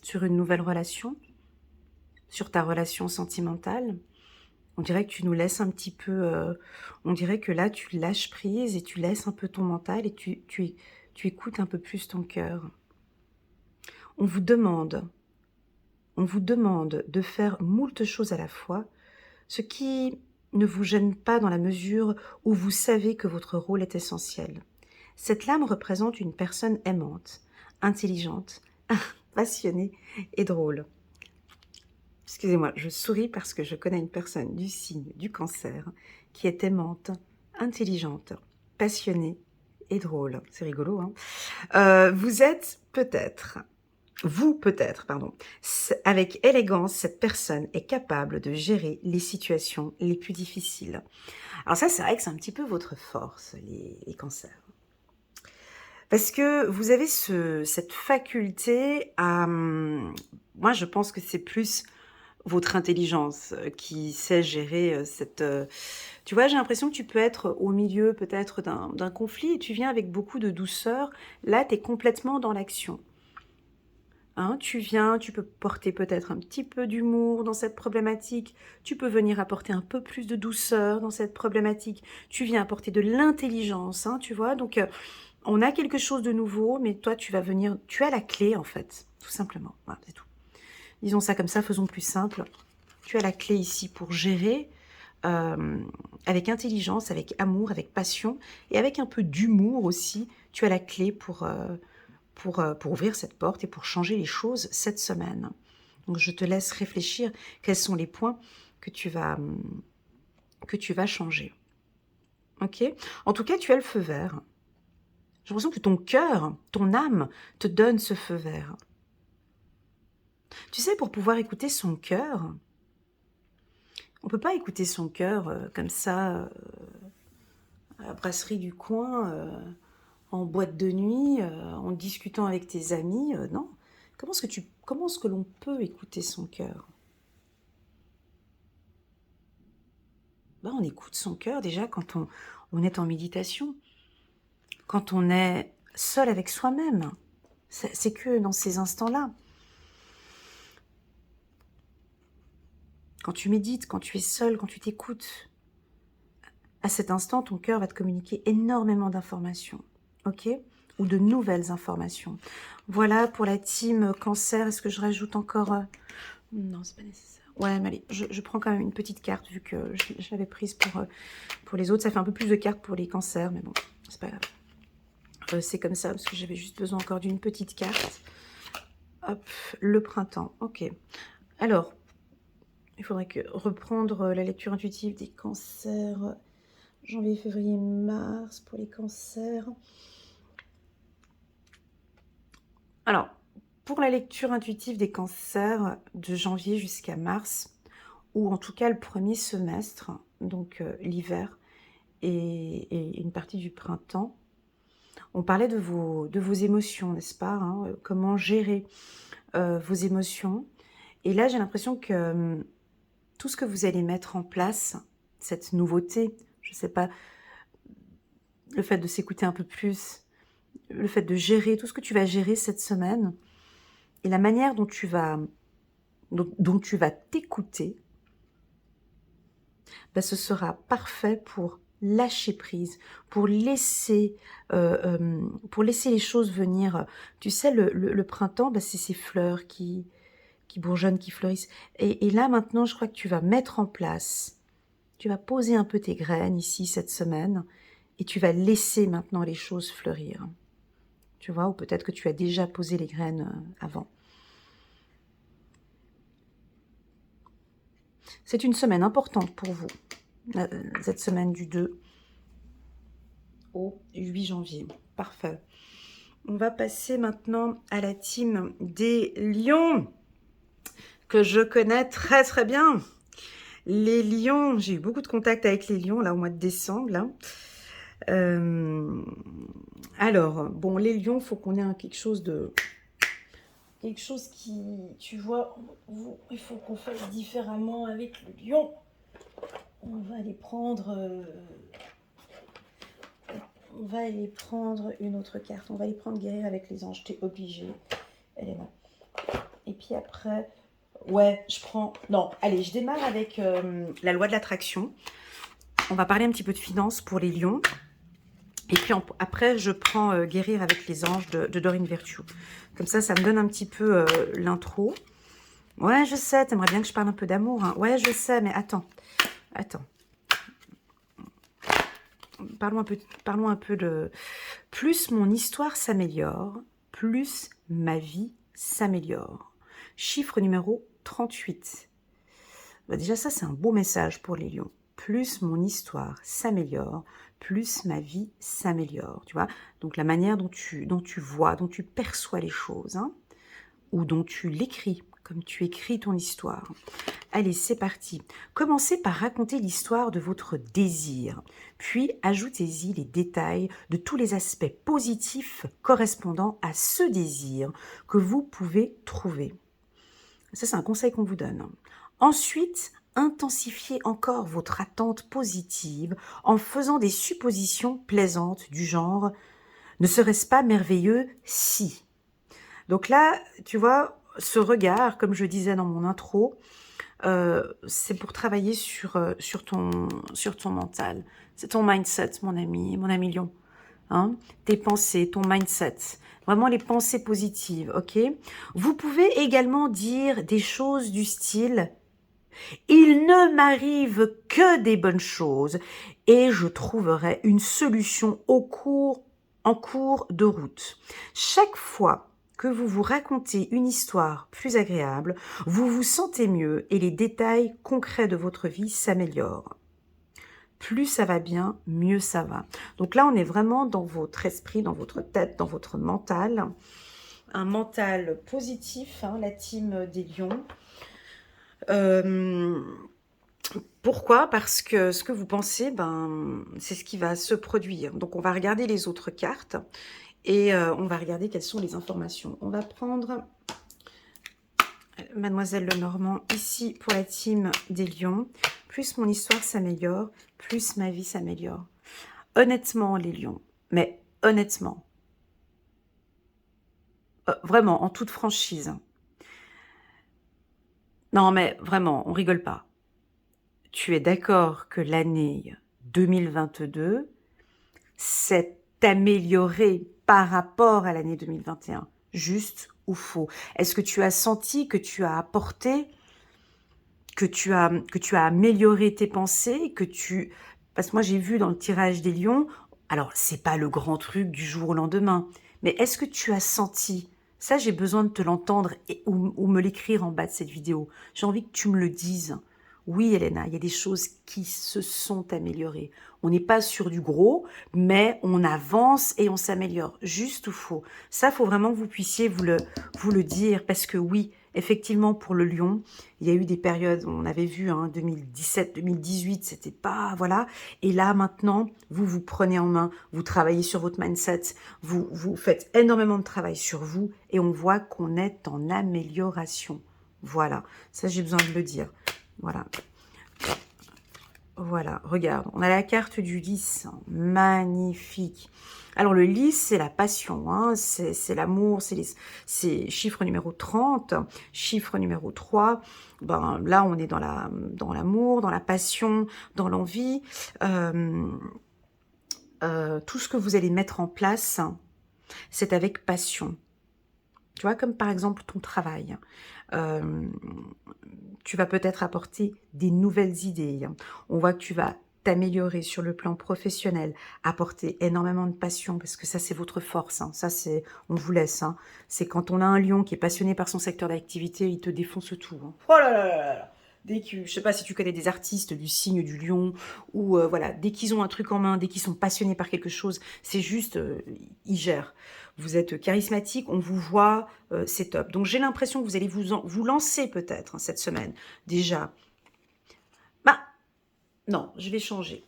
Sur une nouvelle relation? Sur ta relation sentimentale? On dirait que tu nous laisses un petit peu... on dirait que là, tu lâches prise et tu laisses un peu ton mental et tu écoutes un peu plus ton cœur. On vous demande de faire moult choses à la fois, ce qui ne vous gêne pas dans la mesure où vous savez que votre rôle est essentiel. Cette lame représente une personne aimante, intelligente, passionnée et drôle. Excusez-moi, je souris parce que je connais une personne du signe du cancer qui est aimante, intelligente, passionnée et drôle. C'est rigolo, hein? Vous êtes peut-être, avec élégance, cette personne est capable de gérer les situations les plus difficiles. Alors ça, c'est vrai que c'est un petit peu votre force, les cancers. Parce que vous avez cette faculté à... Moi, je pense que c'est plus votre intelligence qui sait gérer cette... Tu vois, j'ai l'impression que tu peux être au milieu peut-être d'un conflit et tu viens avec beaucoup de douceur. Là, tu es complètement dans l'action. Hein, tu viens, tu peux porter peut-être un petit peu d'humour dans cette problématique, tu peux venir apporter un peu plus de douceur dans cette problématique, tu viens apporter de l'intelligence, hein, tu vois? Donc, on a quelque chose de nouveau, mais toi, tu vas venir, tu as la clé, en fait, tout simplement. Voilà, c'est tout. Disons ça comme ça, faisons plus simple. Tu as la clé ici pour gérer avec intelligence, avec amour, avec passion et avec un peu d'humour aussi. Tu as la clé pour ouvrir cette porte et pour changer les choses cette semaine. Donc, je te laisse réfléchir quels sont les points que tu vas changer. Ok? En tout cas, tu as le feu vert. J'ai l'impression que ton cœur, ton âme te donne ce feu vert. Tu sais, pour pouvoir écouter son cœur, on ne peut pas écouter son cœur comme ça, à la brasserie du coin, en boîte de nuit, en discutant avec tes amis, non. Comment est-ce que l'on peut écouter son cœur? Ben, on écoute son cœur déjà quand on est en méditation, quand on est seul avec soi-même. C'est que dans ces instants-là. Quand tu médites, quand tu es seul, quand tu t'écoutes, à cet instant, ton cœur va te communiquer énormément d'informations, ok? Ou de nouvelles informations. Voilà pour la team cancer. Est-ce que je rajoute encore Non, c'est pas nécessaire. Ouais, mais allez, je prends quand même une petite carte vu que je l'avais prise pour les autres. Ça fait un peu plus de cartes pour les cancers, mais bon, c'est pas grave. C'est comme ça parce que j'avais juste besoin encore d'une petite carte. Hop, le printemps, ok. Alors, il faudrait reprendre la lecture intuitive des cancers. Janvier, février, mars pour les cancers. Alors, pour la lecture intuitive des cancers de janvier jusqu'à mars, ou en tout cas le premier semestre, donc l'hiver et une partie du printemps, on parlait de vos émotions, n'est-ce pas, hein, comment gérer vos émotions. Et là, j'ai l'impression que tout ce que vous allez mettre en place, cette nouveauté, je ne sais pas, le fait de s'écouter un peu plus, le fait de gérer tout ce que tu vas gérer cette semaine, et la manière dont tu vas t'écouter, ben, ce sera parfait pour lâcher prise, pour laisser les choses venir. Tu sais, le printemps, ben, c'est ces fleurs qui bourgeonnent, qui fleurissent. Et là, maintenant, je crois que tu vas mettre en place, tu vas poser un peu tes graines ici cette semaine, et tu vas laisser maintenant les choses fleurir. Tu vois, ou peut-être que tu as déjà posé les graines avant. C'est une semaine importante pour vous, cette semaine du 2 au 8 janvier. Parfait. On va passer maintenant à la team des lions, que je connais très très bien. Les lions, j'ai eu beaucoup de contacts avec les lions là au mois de décembre. Là. Alors, bon, les lions, il faut qu'on ait quelque chose qui, tu vois, il faut qu'on fasse différemment avec le lion. On va aller prendre une autre carte. On va aller prendre guérir avec les anges. T'es obligée. Elle est là. Et puis après, ouais, je prends... Non, allez, je démarre avec la loi de l'attraction. On va parler un petit peu de finances pour les lions. Et puis après, je prends guérir avec les anges de Doreen Virtue. Comme ça me donne un petit peu l'intro. Ouais, je sais, t'aimerais bien que je parle un peu d'amour. Hein. Ouais, je sais, mais attends. Parlons un peu de... Plus mon histoire s'améliore, plus ma vie s'améliore. Chiffre numéro 38. Bah déjà, ça, c'est un beau message pour les lions. Plus mon histoire s'améliore, plus ma vie s'améliore. Tu vois, donc la manière dont tu vois, dont tu perçois les choses, hein, ou dont tu l'écris, comme tu écris ton histoire. Allez, c'est parti. Commencez par raconter l'histoire de votre désir, puis ajoutez-y les détails de tous les aspects positifs correspondant à ce désir que vous pouvez trouver. Ça, c'est un conseil qu'on vous donne. Ensuite, intensifiez encore votre attente positive en faisant des suppositions plaisantes du genre « Ne serait-ce pas merveilleux si ?» Donc là, tu vois, ce regard, comme je disais dans mon intro, c'est pour travailler sur ton mental. C'est ton mindset, mon ami lion. Hein, tes pensées, ton mindset, vraiment les pensées positives, ok? Vous pouvez également dire des choses du style il ne m'arrive que des bonnes choses et je trouverai une solution en cours de route. Chaque fois que vous vous racontez une histoire plus agréable, vous vous sentez mieux et les détails concrets de votre vie s'améliorent. Plus ça va bien, mieux ça va. Donc là, on est vraiment dans votre esprit, dans votre tête, dans votre mental. Un mental positif, hein, la team des lions. Euh, Pourquoi? Parce que ce que vous pensez, ben, c'est ce qui va se produire. Donc, on va regarder les autres cartes et on va regarder quelles sont les informations. On va prendre Mademoiselle Lenormand ici pour la team des lions. Plus mon histoire s'améliore, plus ma vie s'améliore. Honnêtement, les lions, mais honnêtement, vraiment, en toute franchise. Non, mais vraiment, on rigole pas. Tu es d'accord que l'année 2022 s'est améliorée par rapport à l'année 2021? Juste ou faux? Est-ce que tu as senti que tu as apporté, que tu as amélioré tes pensées, parce que moi j'ai vu dans le tirage des lions, alors c'est pas le grand truc du jour au lendemain, mais est-ce que tu as senti, ça j'ai besoin de te l'entendre ou me l'écrire en bas de cette vidéo, j'ai envie que tu me le dises. Oui, Elena, il y a des choses qui se sont améliorées. On n'est pas sur du gros, mais on avance et on s'améliore. Juste ou faux? Ça, faut vraiment que vous puissiez vous le dire, parce que oui, effectivement, pour le lion, il y a eu des périodes, on avait vu, hein, 2017, 2018, c'était pas, voilà. Et là, maintenant, vous vous prenez en main, vous travaillez sur votre mindset, vous faites énormément de travail sur vous et on voit qu'on est en amélioration. Voilà, ça j'ai besoin de le dire. Voilà. Voilà, regarde, on a la carte du lys, magnifique. Alors le lys, c'est la passion, hein, c'est l'amour, c'est chiffre numéro 30, chiffre numéro 3. Ben, là, on est dans l'amour, dans la passion, dans l'envie. Tout ce que vous allez mettre en place, c'est avec passion. Tu vois, comme par exemple ton travail. Tu vas peut-être apporter des nouvelles idées. On voit que tu vas t'améliorer sur le plan professionnel, apporter énormément de passion, parce que ça, c'est votre force. Hein. Ça, c'est, on vous laisse. Hein. C'est quand on a un lion qui est passionné par son secteur d'activité, il te défonce tout. Hein. Oh là là là là. Dès que, je sais pas si tu connais des artistes du signe du lion, ou voilà, dès qu'ils ont un truc en main, dès qu'ils sont passionnés par quelque chose, c'est juste, ils gèrent. Vous êtes charismatique, on vous voit, c'est top. Donc j'ai l'impression que vous allez vous lancer peut-être hein, cette semaine. Déjà, bah non, je vais changer.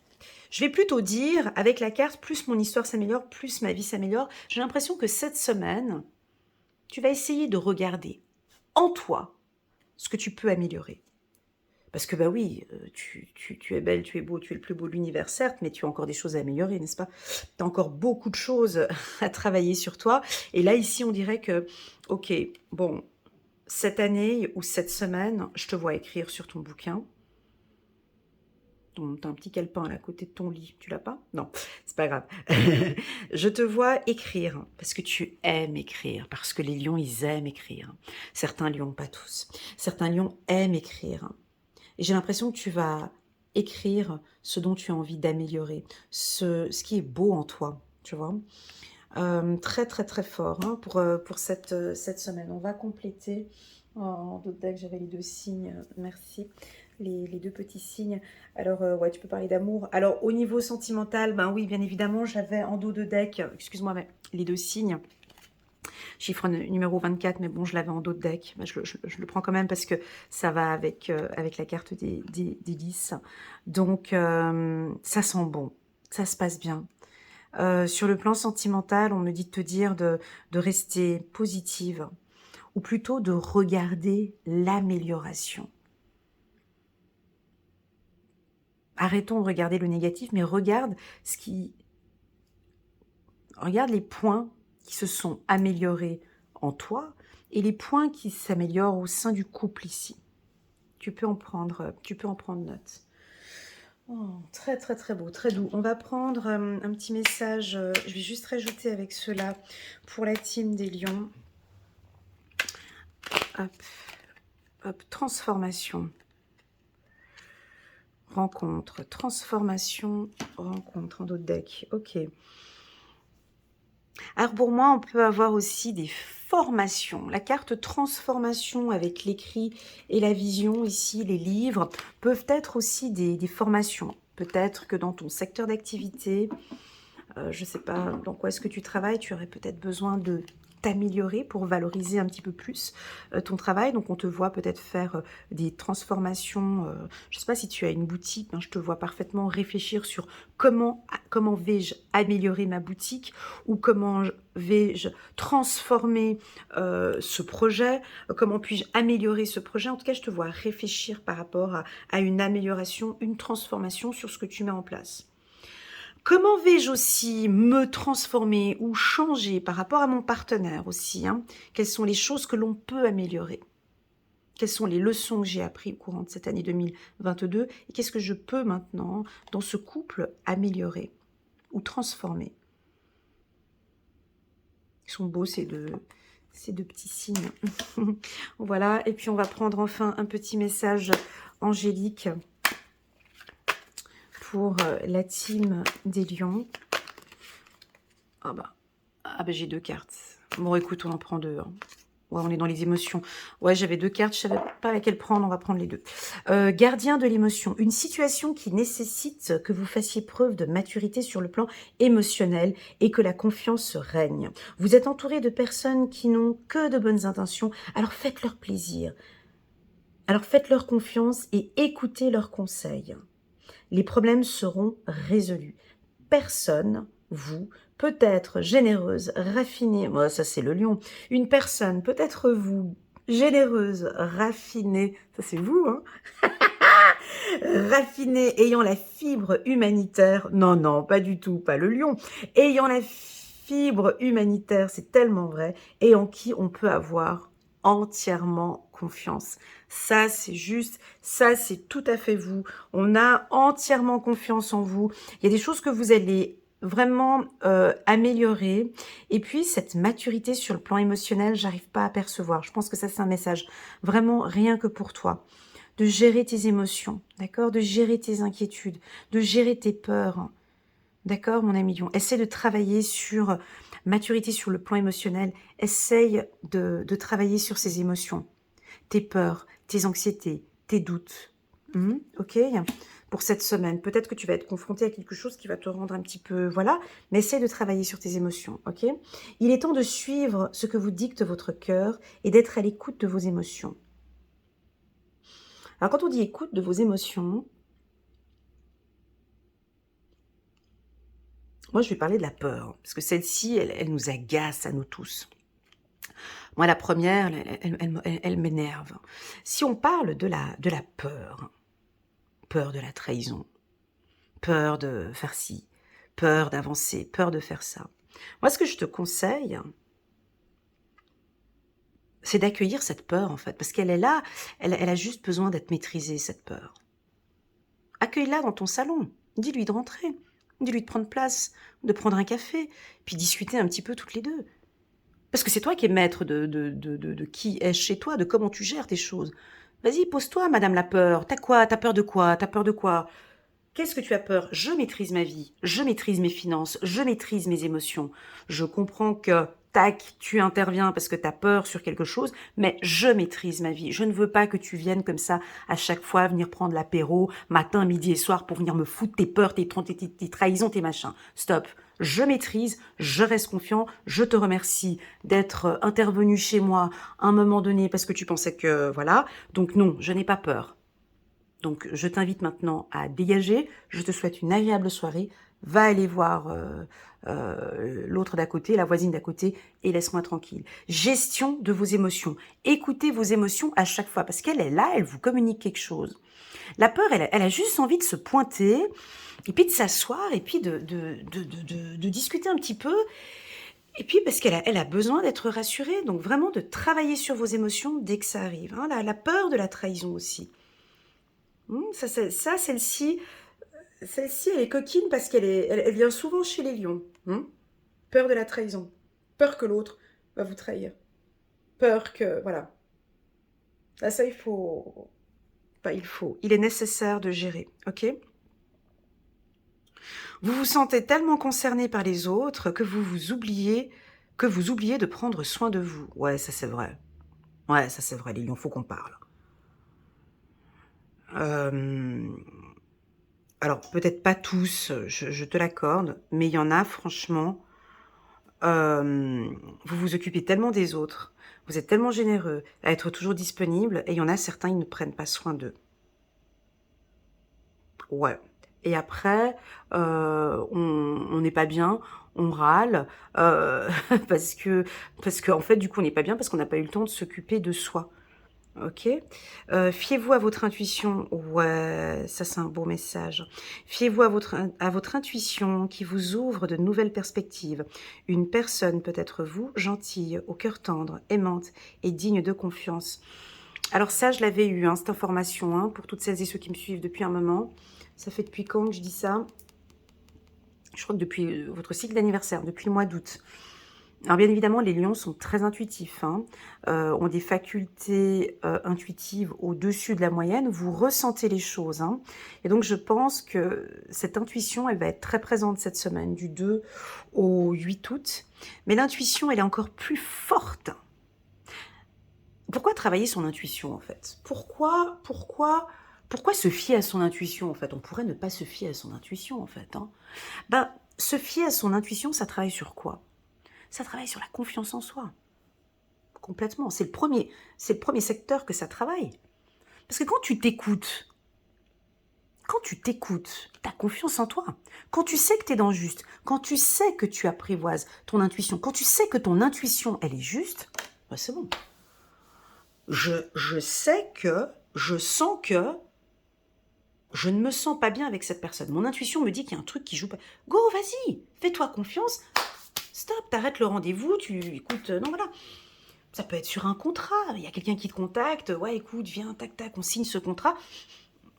Je vais plutôt dire, avec la carte, plus mon histoire s'améliore, plus ma vie s'améliore. J'ai l'impression que cette semaine, tu vas essayer de regarder en toi ce que tu peux améliorer. Parce que bah oui, tu es belle, tu es beau, tu es le plus beau de l'univers, certes, mais tu as encore des choses à améliorer, n'est-ce pas? Tu as encore beaucoup de choses à travailler sur toi. Et là, ici, on dirait que, ok, bon, cette année ou cette semaine, je te vois écrire sur ton bouquin. T'as un petit calepin à côté de ton lit, tu l'as pas? Non, c'est pas grave. Je te vois écrire, parce que tu aimes écrire, parce que les lions, ils aiment écrire. Certains lions, pas tous. Certains lions aiment écrire. Et j'ai l'impression que tu vas écrire ce dont tu as envie d'améliorer, ce qui est beau en toi, tu vois. Très, très, très fort hein, pour cette semaine. On va compléter. Oh, en d'autres decks, j'avais les deux signes. Merci. Les deux petits signes. Alors, ouais, tu peux parler d'amour. Alors, au niveau sentimental, ben oui, bien évidemment, j'avais en dos de deck, excuse-moi, mais les deux signes. Chiffre numéro 24, mais bon, je l'avais en dos de deck. Ben, je le prends quand même parce que ça va avec la carte des 10. Donc, ça sent bon. Ça se passe bien. Sur le plan sentimental, on me dit de te dire de rester positive, ou plutôt de regarder l'amélioration. Arrêtons de regarder le négatif, mais regarde regarde les points qui se sont améliorés en toi et les points qui s'améliorent au sein du couple ici. Tu peux en prendre note. Oh, très très très beau, très doux. On va prendre un petit message, je vais juste rajouter avec cela pour la team des lions. Hop, hop, transformation, rencontre, transformation, rencontre en d'autres decks. Ok. Alors pour moi, on peut avoir aussi des formations. La carte transformation avec l'écrit et la vision ici, les livres, peuvent être aussi des formations. Peut-être que dans ton secteur d'activité, je ne sais pas dans quoi est-ce que tu travailles, tu aurais peut-être besoin de t'améliorer pour valoriser un petit peu plus ton travail. Donc on te voit peut-être faire des transformations. Je ne sais pas si tu as une boutique, hein, je te vois parfaitement réfléchir sur comment vais-je améliorer ma boutique ou comment vais-je transformer ce projet, comment puis-je améliorer ce projet. En tout cas, je te vois réfléchir par rapport à une amélioration, une transformation sur ce que tu mets en place. Comment vais-je aussi me transformer ou changer par rapport à mon partenaire aussi, hein? Quelles sont les choses que l'on peut améliorer? Quelles sont les leçons que j'ai apprises au courant de cette année 2022? Et qu'est-ce que je peux maintenant, dans ce couple, améliorer ou transformer? Ils sont beaux ces deux petits signes. Voilà, et puis on va prendre enfin un petit message angélique pour la team des lions. Ah bah j'ai deux cartes. Bon écoute, on en prend deux. Hein. Ouais, on est dans les émotions. Ouais, j'avais deux cartes, je savais pas laquelle prendre, on va prendre les deux. Gardien de l'émotion. Une situation qui nécessite que vous fassiez preuve de maturité sur le plan émotionnel et que la confiance règne. Vous êtes entouré de personnes qui n'ont que de bonnes intentions, alors faites-leur plaisir. Alors faites-leur confiance et écoutez leurs conseils. Les problèmes seront résolus. Personne, vous, peut être généreuse, raffinée, moi ça c'est le lion, une personne, peut-être vous, généreuse, raffinée, ça c'est vous, hein, raffinée, ayant la fibre humanitaire, non, non, pas du tout, pas le lion, ayant la fibre humanitaire, c'est tellement vrai, et en qui on peut avoir entièrement confiance. Ça, c'est juste, ça, c'est tout à fait vous. On a entièrement confiance en vous. Il y a des choses que vous allez vraiment améliorer. Et puis, cette maturité sur le plan émotionnel, j'arrive pas à percevoir. Je pense que ça, c'est un message vraiment rien que pour toi. De gérer tes émotions, d'accord? De gérer tes inquiétudes, de gérer tes peurs. D'accord, mon ami lion? Essaie de travailler sur maturité sur le plan émotionnel. Essaye de travailler sur ces émotions. Tes peurs, tes anxiétés, tes doutes. Ok? Pour cette semaine, peut-être que tu vas être confronté à quelque chose qui va te rendre un petit peu... Voilà, mais essaie de travailler sur tes émotions, ok? Il est temps de suivre ce que vous dicte votre cœur et d'être à l'écoute de vos émotions. Alors, quand on dit écoute de vos émotions, moi, je vais parler de la peur, parce que celle-ci, elle nous agace à nous tous. Moi, la première, elle m'énerve. Si on parle de la peur, peur de la trahison, peur de faire ci, peur d'avancer, peur de faire ça. Moi, ce que je te conseille, c'est d'accueillir cette peur, en fait, parce qu'elle est là, elle a juste besoin d'être maîtrisée, cette peur. Accueille-la dans ton salon, dis-lui de rentrer, dis-lui de prendre place, de prendre un café, puis discuter un petit peu toutes les deux. Parce que c'est toi qui es maître de qui est chez toi, de comment tu gères tes choses. Vas-y, pose-toi, madame la peur. T'as quoi? T'as peur de quoi? T'as peur de quoi? Qu'est-ce que tu as peur? Je maîtrise ma vie, je maîtrise mes finances, je maîtrise mes émotions. Je comprends que, tac, tu interviens parce que tu as peur sur quelque chose, mais je maîtrise ma vie. Je ne veux pas que tu viennes comme ça à chaque fois venir prendre l'apéro, matin, midi et soir, pour venir me foutre tes peurs, tes trahisons, tes machins. Stop. Je maîtrise, je reste confiant, je te remercie d'être intervenu chez moi à un moment donné parce que tu pensais que, voilà. Donc non, je n'ai pas peur. Donc, je t'invite maintenant à dégager. Je te souhaite une agréable soirée. Va aller voir l'autre d'à côté, la voisine d'à côté, et laisse-moi tranquille. Gestion de vos émotions. Écoutez vos émotions à chaque fois, parce qu'elle est là, elle vous communique quelque chose. La peur, elle a juste envie de se pointer, et puis de s'asseoir, et puis de discuter un petit peu. Et puis parce qu'elle a besoin d'être rassurée, donc vraiment de travailler sur vos émotions dès que ça arrive, hein. La peur de la trahison aussi. Celle-ci, elle est coquine parce elle vient souvent chez les lions. Peur de la trahison. Peur que l'autre va vous trahir. Peur que... Voilà. Là, ça, il faut... Pas il faut. Il est nécessaire de gérer, ok? Vous vous sentez tellement concerné par les autres que vous oubliez de prendre soin de vous. Ouais, ça c'est vrai. Ouais, ça c'est vrai, les lions, faut qu'on parle. Alors, peut-être pas tous, je te l'accorde, mais il y en a, franchement, vous vous occupez tellement des autres, vous êtes tellement généreux à être toujours disponible, et il y en a certains, ils ne prennent pas soin d'eux. Ouais. Et après, on n'est pas bien, on râle, parce que en fait, du coup, on n'est pas bien parce qu'on n'a pas eu le temps de s'occuper de soi. OK? Fiez-vous à votre intuition. Ouais, ça, c'est un beau message. Fiez-vous à votre intuition qui vous ouvre de nouvelles perspectives. Une personne peut être vous, gentille, au cœur tendre, aimante et digne de confiance. Alors ça, je l'avais eu, hein, cette information, hein, pour toutes celles et ceux qui me suivent depuis un moment. Ça fait depuis quand que je dis ça? Je crois que depuis votre cycle d'anniversaire, depuis le mois d'août. Alors bien évidemment, les lions sont très intuitifs, hein, ont des facultés intuitives au-dessus de la moyenne. Vous ressentez les choses, hein. Et donc je pense que cette intuition, elle va être très présente cette semaine, du 2 au 8 août. Mais l'intuition, elle est encore plus forte. Pourquoi travailler son intuition, en fait? Pourquoi se fier à son intuition, en fait? On pourrait ne pas se fier à son intuition, en fait, hein. Ben, se fier à son intuition, ça travaille sur quoi? Ça travaille sur la confiance en soi. Complètement. C'est le premier secteur que ça travaille. Parce que quand tu t'écoutes, tu as confiance en toi. Quand tu sais que tu es dans le juste, quand tu sais que tu apprivoises ton intuition, quand tu sais que ton intuition, elle est juste, ben c'est bon. Je sais que, je sens que, je ne me sens pas bien avec cette personne. Mon intuition me dit qu'il y a un truc qui joue pas. Go, vas-y, fais-toi confiance. Stop, t'arrêtes le rendez-vous, écoute, non, voilà. Ça peut être sur un contrat. Il y a quelqu'un qui te contacte. Ouais, écoute, viens, tac, tac, on signe ce contrat.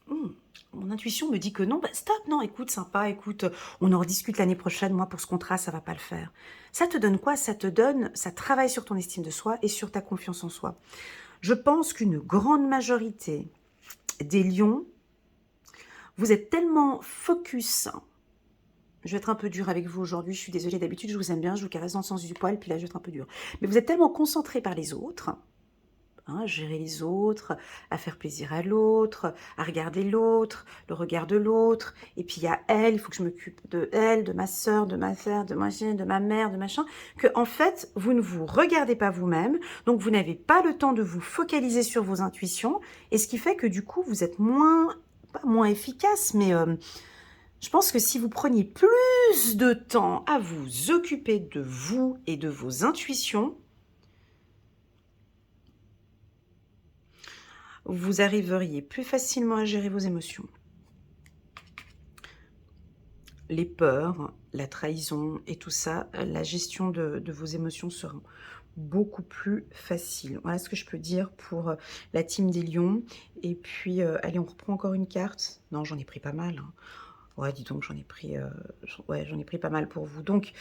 Mon intuition me dit que non. Bah, stop, non, écoute, sympa, écoute, on en rediscute l'année prochaine. Moi, pour ce contrat, ça va pas le faire. Ça te donne quoi? Ça travaille sur ton estime de soi et sur ta confiance en soi. Je pense qu'une grande majorité des lions, vous êtes tellement focus. Je vais être un peu dure avec vous aujourd'hui, je suis désolée, d'habitude je vous aime bien, je vous caresse dans le sens du poil, puis là je vais être un peu dure. Mais vous êtes tellement concentré par les autres, hein, à gérer les autres, à faire plaisir à l'autre, à regarder l'autre, le regard de l'autre, et puis il y a elle, il faut que je m'occupe de elle, de ma sœur, de ma frère, de ma mère, de machin, que en fait vous ne vous regardez pas vous-même, donc vous n'avez pas le temps de vous focaliser sur vos intuitions, et ce qui fait que du coup vous êtes pas moins efficace, mais... je pense que si vous preniez plus de temps à vous occuper de vous et de vos intuitions, vous arriveriez plus facilement à gérer vos émotions. Les peurs, la trahison et tout ça, la gestion de vos émotions sera beaucoup plus facile. Voilà ce que je peux dire pour la team des lions. Et puis, allez, on reprend encore une carte. Non, j'en ai pris pas mal, hein. Ouais, dis donc, j'en ai pris pas mal pour vous. Donc,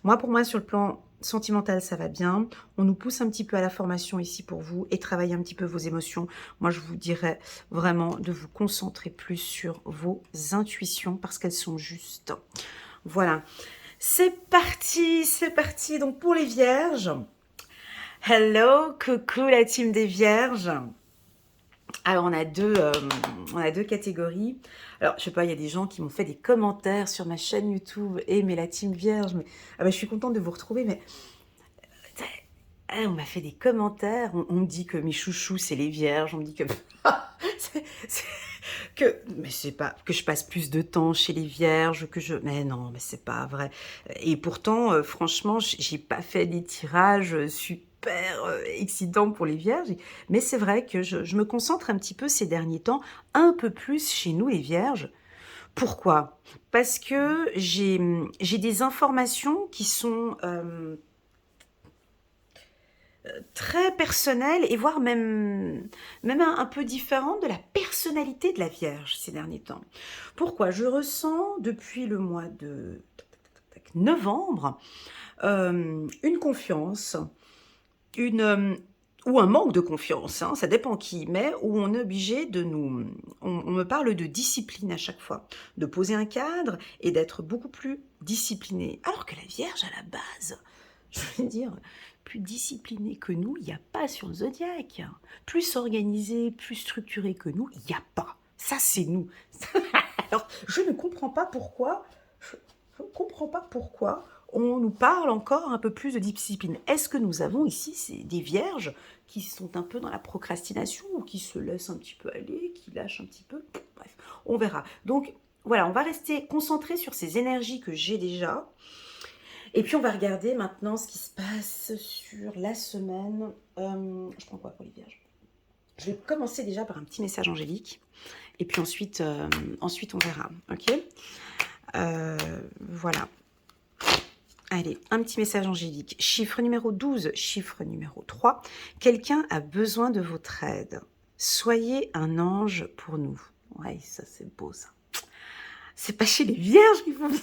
pour moi, sur le plan sentimental, ça va bien. On nous pousse un petit peu à la formation ici pour vous et travailler un petit peu vos émotions. Moi, je vous dirais vraiment de vous concentrer plus sur vos intuitions parce qu'elles sont justes. Voilà. C'est parti, c'est parti. Donc, pour les vierges, hello, coucou la team des vierges. Alors, on a deux catégories. Alors, je sais pas, il y a des gens qui m'ont fait des commentaires sur ma chaîne YouTube. Mais la team vierge, je suis contente de vous retrouver, mais on m'a fait des commentaires. On me dit que mes chouchous, c'est les vierges. On me dit que... mais c'est pas que je passe plus de temps chez les vierges, mais non, mais c'est pas vrai. Et pourtant, franchement, j'ai pas fait des tirages super excitants pour les vierges, mais c'est vrai que je me concentre un petit peu ces derniers temps, un peu plus chez nous les vierges. Pourquoi? Parce que j'ai des informations qui sont très personnelle et voire même un peu différente de la personnalité de la Vierge ces derniers temps. Pourquoi? Je ressens depuis le mois de novembre une confiance, une, ou un manque de confiance, hein, ça dépend qui, mais où on est obligé de nous... On me parle de discipline à chaque fois, de poser un cadre et d'être beaucoup plus discipliné. Alors que la Vierge, à la base, je veux dire, plus disciplinée que nous, il n'y a pas sur le zodiaque. Plus organisé, plus structuré que nous, il n'y a pas. Ça, c'est nous. Alors, je ne comprends pas pourquoi, je ne comprends pas pourquoi on nous parle encore un peu plus de discipline. Est-ce que nous avons ici des vierges qui sont un peu dans la procrastination ou qui se laissent un petit peu aller, qui lâchent un petit peu? Bref, on verra. Donc, voilà, on va rester concentré sur ces énergies que j'ai déjà. Et puis, on va regarder maintenant ce qui se passe sur la semaine. Je prends quoi pour les vierges? Je vais commencer déjà par un petit message angélique. Et puis ensuite, on verra. Ok? Voilà. Allez, un petit message angélique. Chiffre numéro 12, chiffre numéro 3. Quelqu'un a besoin de votre aide. Soyez un ange pour nous. Ouais, ça c'est beau ça. C'est pas chez les vierges qu'il faut venir.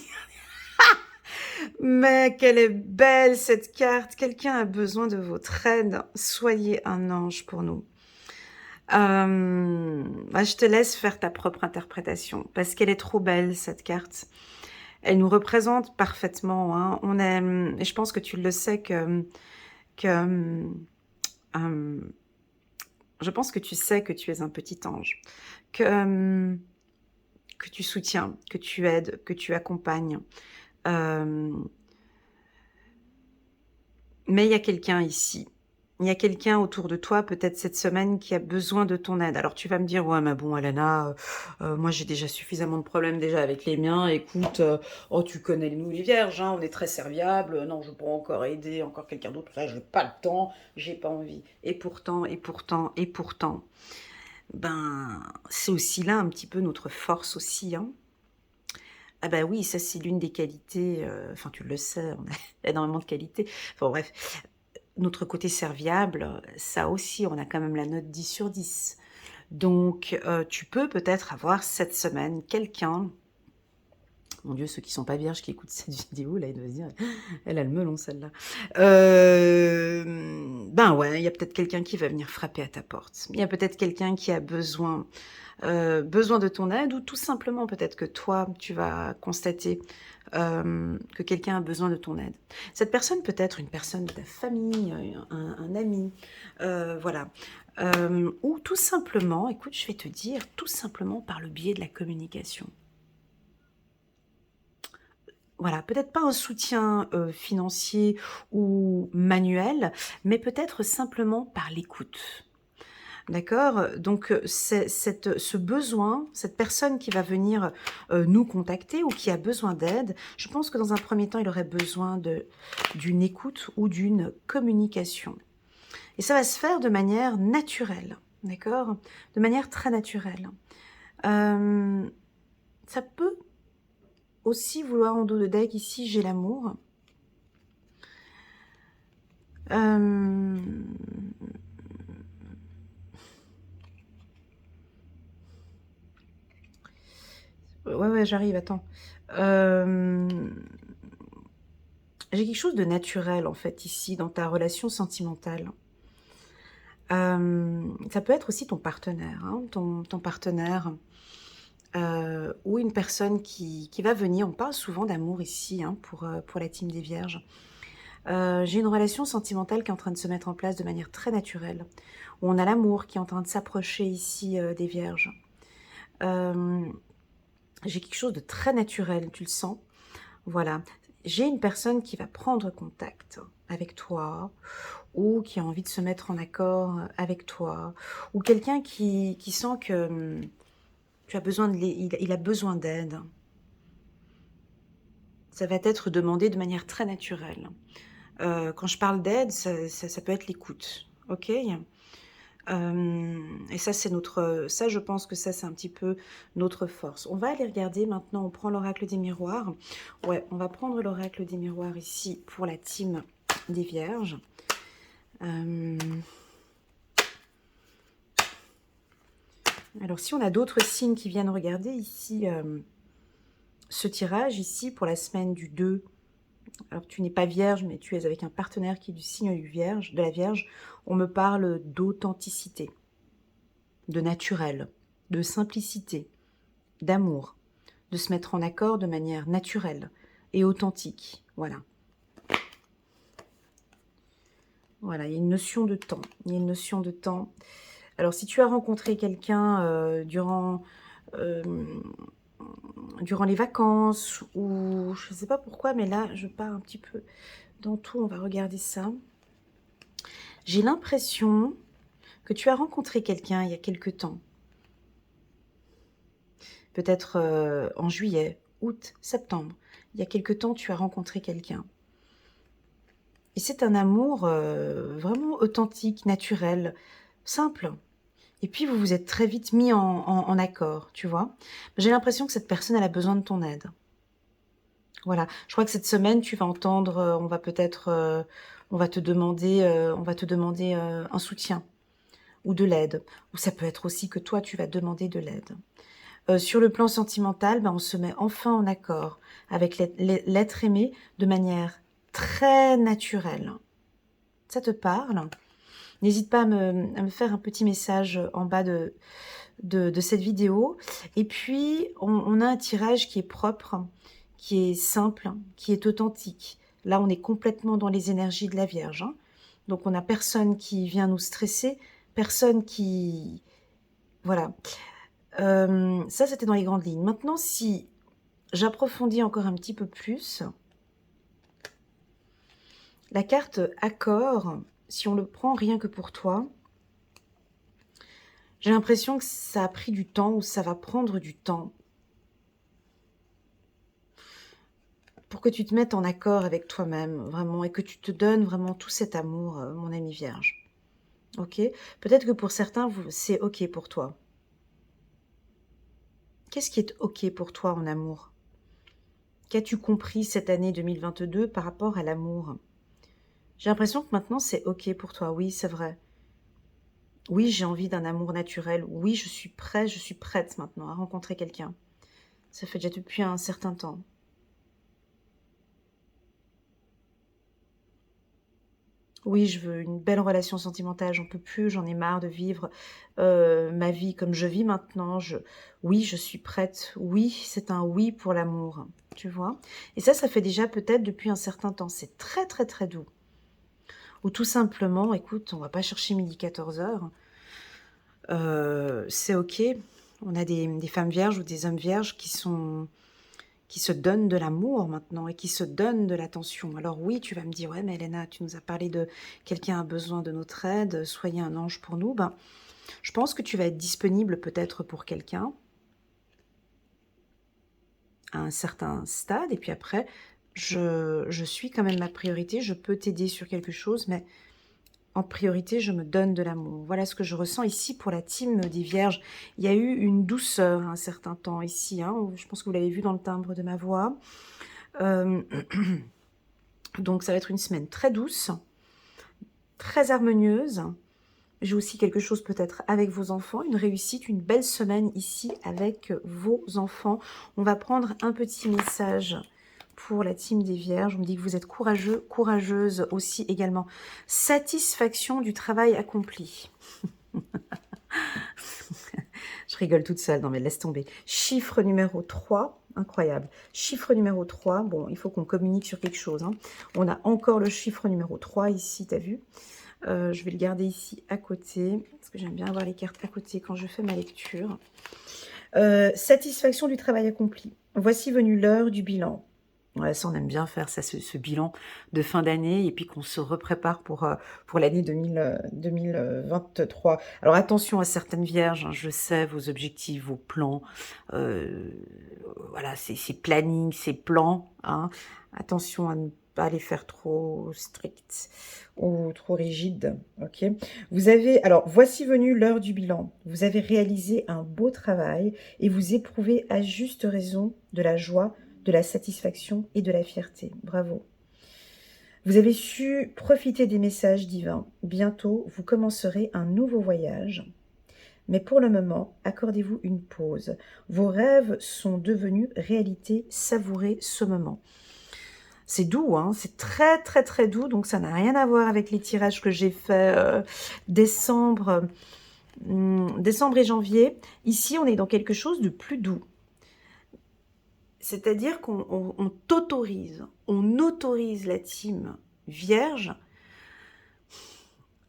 Mais quelle est belle cette carte. Quelqu'un a besoin de votre aide. Soyez un ange pour nous. Je te laisse faire ta propre interprétation parce qu'elle est trop belle cette carte. Elle nous représente parfaitement. Hein. Et je pense que tu le sais je pense que tu sais que tu es un petit ange, que tu soutiens, que tu aides, que tu accompagnes. Mais il y a quelqu'un ici. Il y a quelqu'un autour de toi, peut-être cette semaine, qui a besoin de ton aide. Alors tu vas me dire, ouais, mais bon, Alana, moi j'ai déjà suffisamment de problèmes déjà avec les miens. Écoute, oh, tu connais nous les vierges, hein, on est très serviables. Non, je peux encore aider encore quelqu'un d'autre. Là, j'ai pas le temps, j'ai pas envie. Et pourtant, ben, c'est aussi là un petit peu notre force aussi, hein. Ah bah oui, ça c'est l'une des qualités, enfin tu le sais, on a énormément de qualités. Enfin bref, notre côté serviable, ça aussi, on a quand même la note 10 sur 10. Donc, tu peux peut-être avoir cette semaine quelqu'un... Mon Dieu, ceux qui sont pas vierges qui écoutent cette vidéo, là, ils doivent se dire, elle a le melon, celle-là. Ben ouais, il y a peut-être quelqu'un qui va venir frapper à ta porte. Il y a peut-être quelqu'un qui a besoin de ton aide, ou tout simplement peut-être que toi, tu vas constater que quelqu'un a besoin de ton aide. Cette personne peut être une personne de ta famille, un ami, voilà. Ou tout simplement, écoute, je vais te dire, tout simplement par le biais de la communication. Voilà, peut-être pas un soutien financier ou manuel, mais peut-être simplement par l'écoute. D'accord? Donc, ce besoin, cette personne qui va venir nous contacter ou qui a besoin d'aide, je pense que dans un premier temps, il aurait besoin d'une écoute ou d'une communication. Et ça va se faire de manière naturelle, d'accord? De manière très naturelle. Ça peut aussi vouloir en dos de deck, ici, j'ai l'amour. Ouais, j'arrive, attends. J'ai quelque chose de naturel, en fait, ici, dans ta relation sentimentale. Ça peut être aussi ton partenaire, hein, ton partenaire, ou une personne qui va venir. On parle souvent d'amour ici, hein, pour la team des Vierges. J'ai une relation sentimentale qui est en train de se mettre en place de manière très naturelle, où on a l'amour qui est en train de s'approcher ici des Vierges. J'ai quelque chose de très naturel, tu le sens. Voilà. J'ai une personne qui va prendre contact avec toi, ou qui a envie de se mettre en accord avec toi, ou quelqu'un qui sent que tu as besoin il a besoin d'aide. Ça va être demandé de manière très naturelle. Quand je parle d'aide, ça peut être l'écoute, ok? Et ça, ça, je pense que ça, c'est un petit peu notre force. On va aller regarder maintenant, on prend l'oracle des miroirs. Ouais, on va prendre l'oracle des miroirs ici pour la team des Vierges. Euh, Alors, si on a d'autres signes qui viennent regarder ici, ce tirage ici pour la semaine du 2, alors tu n'es pas vierge, mais tu es avec un partenaire qui est du signe de la Vierge, on me parle d'authenticité, de naturel, de simplicité, d'amour, de se mettre en accord de manière naturelle et authentique. Voilà. Voilà, il y a une notion de temps. Il y a une notion de temps. Alors, si tu as rencontré quelqu'un durant les vacances, ou je ne sais pas pourquoi, mais là, je pars un petit peu dans tout, on va regarder ça. J'ai l'impression que tu as rencontré quelqu'un il y a quelque temps. Peut-être en juillet, août, septembre. Il y a quelque temps, tu as rencontré quelqu'un. Et c'est un amour vraiment authentique, naturel, simple. Et puis, vous vous êtes très vite mis en accord, tu vois. J'ai l'impression que cette personne, elle a besoin de ton aide. Voilà. Je crois que cette semaine, tu vas entendre, on va te demander un soutien ou de l'aide. Ou ça peut être aussi que toi, tu vas demander de l'aide. Sur le plan sentimental, ben, on se met enfin en accord avec l'être aimé de manière très naturelle. Ça te parle? N'hésite pas à me faire un petit message en bas de cette vidéo. Et puis, on a un tirage qui est propre, qui est simple, qui est authentique. Là, on est complètement dans les énergies de la Vierge. Hein. Donc, on n'a personne qui vient nous stresser, personne qui... Voilà. Ça, c'était dans les grandes lignes. Maintenant, si j'approfondis encore un petit peu plus, la carte accord, si on le prend rien que pour toi, j'ai l'impression que ça a pris du temps ou ça va prendre du temps pour que tu te mettes en accord avec toi-même, vraiment, et que tu te donnes vraiment tout cet amour, mon ami Vierge. Ok? Peut-être que pour certains, c'est ok pour toi. Qu'est-ce qui est ok pour toi en amour? Qu'as-tu compris cette année 2022 par rapport à l'amour? J'ai l'impression que maintenant, c'est ok pour toi. Oui, c'est vrai. Oui, j'ai envie d'un amour naturel. Oui, je suis prête maintenant à rencontrer quelqu'un. Ça fait déjà depuis un certain temps. Oui, je veux une belle relation sentimentale, j'en peux plus, j'en ai marre de vivre ma vie comme je vis maintenant. Oui, je suis prête. Oui, c'est un oui pour l'amour, tu vois. Et ça fait déjà peut-être depuis un certain temps. C'est très, très, très doux. Ou tout simplement, écoute, on va pas chercher midi 14 heures. C'est ok. On a des femmes vierges ou des hommes vierges qui se donnent de l'amour maintenant et qui se donnent de l'attention. Alors oui, tu vas me dire, ouais, mais Elena, tu nous as parlé de quelqu'un a besoin de notre aide, soyez un ange pour nous. Ben, je pense que tu vas être disponible peut-être pour quelqu'un à un certain stade, et puis après, je suis quand même ma priorité, je peux t'aider sur quelque chose, mais en priorité, je me donne de l'amour. Voilà ce que je ressens ici pour la team des Vierges. Il y a eu une douceur à un certain temps ici, hein, je pense que vous l'avez vu dans le timbre de ma voix. Donc ça va être une semaine très douce, très harmonieuse. J'ai aussi quelque chose peut-être avec vos enfants, une réussite, une belle semaine ici avec vos enfants. On va prendre un petit message pour la team des Vierges. On me dit que vous êtes courageux, courageuse aussi également. Satisfaction du travail accompli. Je rigole toute seule, non mais laisse tomber. Chiffre numéro 3, incroyable. Chiffre numéro 3, bon, il faut qu'on communique sur quelque chose. Hein. On a encore le chiffre numéro 3 ici, t'as vu? Je vais le garder ici à côté, parce que j'aime bien avoir les cartes à côté quand je fais ma lecture. Satisfaction du travail accompli. Voici venue l'heure du bilan. Ouais, ça, on aime bien faire ça, ce bilan de fin d'année, et puis qu'on se reprépare pour l'année 2023. Alors attention à certaines vierges, hein, je sais, vos objectifs, vos plans, voilà, ces plannings, ces plans, hein, attention à ne pas les faire trop stricts ou trop rigides, ok. Vous avez, alors voici venue l'heure du bilan. Vous avez réalisé un beau travail et vous éprouvez à juste raison de la joie, de la satisfaction et de la fierté. Bravo. Vous avez su profiter des messages divins. Bientôt, vous commencerez un nouveau voyage. Mais pour le moment, accordez-vous une pause. Vos rêves sont devenus réalité. Savourez ce moment. C'est doux, hein, c'est très très très doux, donc ça n'a rien à voir avec les tirages que j'ai fait décembre, décembre et janvier. Ici, on est dans quelque chose de plus doux. C'est-à-dire qu'on t'autorise, on autorise la team vierge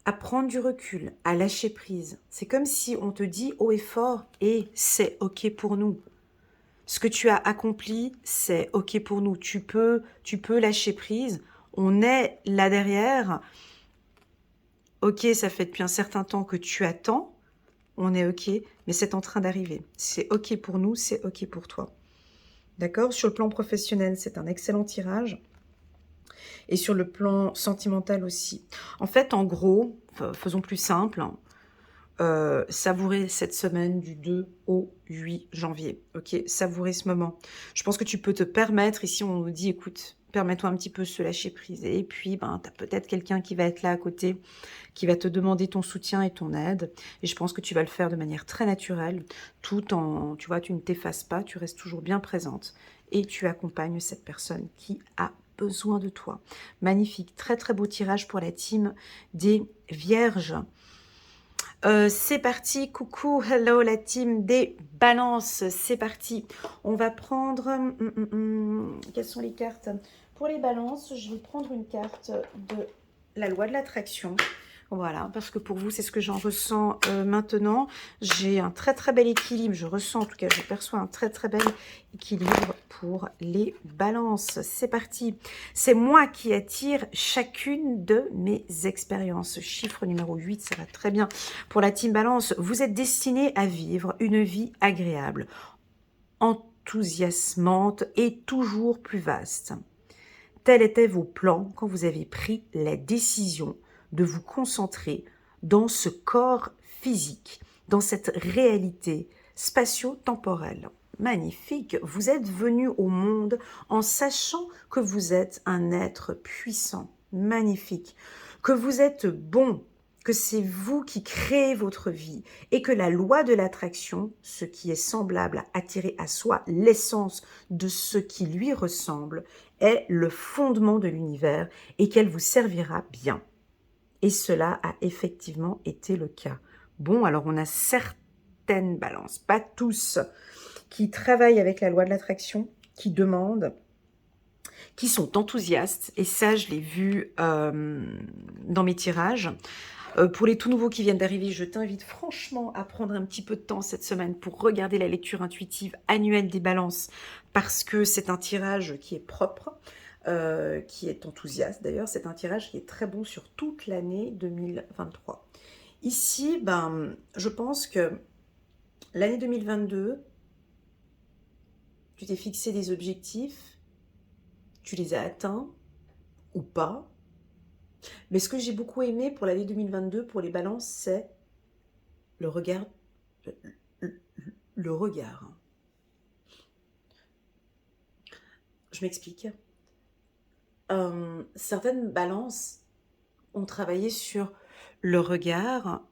à prendre du recul, à lâcher prise. C'est comme si on te dit haut et fort, et c'est ok pour nous. Ce que tu as accompli, c'est ok pour nous. Tu peux lâcher prise. On est là derrière. Ok, ça fait depuis un certain temps que tu attends. On est ok, mais c'est en train d'arriver. C'est ok pour nous, c'est ok pour toi. D'accord? Sur le plan professionnel, c'est un excellent tirage. Et sur le plan sentimental aussi. En fait, en gros, faisons plus simple, savourer cette semaine du 2 au 8 janvier. Ok, savourer ce moment. Je pense que tu peux te permettre, ici on nous dit, écoute, permets-toi un petit peu de se lâcher prise. Et puis, ben, tu as peut-être quelqu'un qui va être là à côté, qui va te demander ton soutien et ton aide. Et je pense que tu vas le faire de manière très naturelle, tout en, tu vois, tu ne t'effaces pas, tu restes toujours bien présente. Et tu accompagnes cette personne qui a besoin de toi. Magnifique, très très beau tirage pour la team des Vierges. C'est parti, coucou, hello la team des balances, c'est parti. On va prendre, quelles sont les cartes? Pour les balances, je vais prendre une carte de la loi de l'attraction. Voilà, parce que pour vous, c'est ce que j'en ressens maintenant. J'ai un très très bel équilibre, je ressens, en tout cas, je perçois un très très bel équilibre pour les balances. C'est parti. C'est moi qui attire chacune de mes expériences. Chiffre numéro 8, ça va très bien. Pour la team balance, vous êtes destiné à vivre une vie agréable, enthousiasmante et toujours plus vaste. Tels étaient vos plans quand vous avez pris la décision de vous concentrer dans ce corps physique, dans cette réalité spatio-temporelle. Magnifique, vous êtes venu au monde en sachant que vous êtes un être puissant, magnifique, que vous êtes bon, que c'est vous qui créez votre vie et que la loi de l'attraction, ce qui est semblable à attirer à soi l'essence de ce qui lui ressemble, est le fondement de l'univers et qu'elle vous servira bien. Et cela a effectivement été le cas. Bon, alors on a certaines balances, pas tous, qui travaillent avec la loi de l'attraction, qui demandent, qui sont enthousiastes, et ça je l'ai vu dans mes tirages. Pour les tout nouveaux qui viennent d'arriver, je t'invite franchement à prendre un petit peu de temps cette semaine pour regarder la lecture intuitive annuelle des balances, parce que c'est un tirage qui est propre, qui est enthousiaste d'ailleurs. C'est un tirage qui est très bon sur toute l'année 2023. Ici, ben, je pense que l'année 2022, tu t'es fixé des objectifs, tu les as atteints ou pas. Mais ce que j'ai beaucoup aimé pour l'année 2022, pour les balances, c'est le regard. Le regard. Je m'explique. Certaines balances ont travaillé sur le regard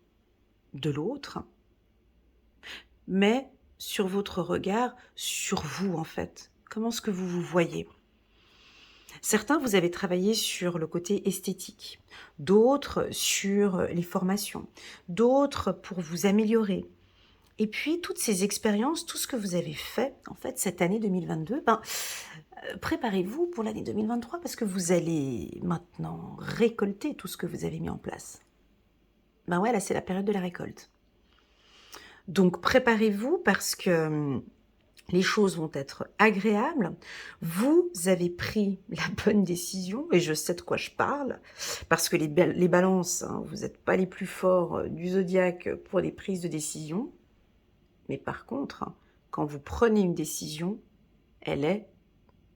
de l'autre, mais sur votre regard, sur vous en fait. Comment est-ce que vous vous voyez? Certains, vous avez travaillé sur le côté esthétique, d'autres sur les formations, d'autres pour vous améliorer. Et puis, toutes ces expériences, tout ce que vous avez fait, en fait, cette année 2022, ben, préparez-vous pour l'année 2023 parce que vous allez maintenant récolter tout ce que vous avez mis en place. Ben ouais, là, c'est la période de la récolte. Donc, préparez-vous parce que les choses vont être agréables. Vous avez pris la bonne décision, et je sais de quoi je parle, parce que les balances, hein, vous n'êtes pas les plus forts du zodiaque pour les prises de décision. Mais par contre, quand vous prenez une décision, elle est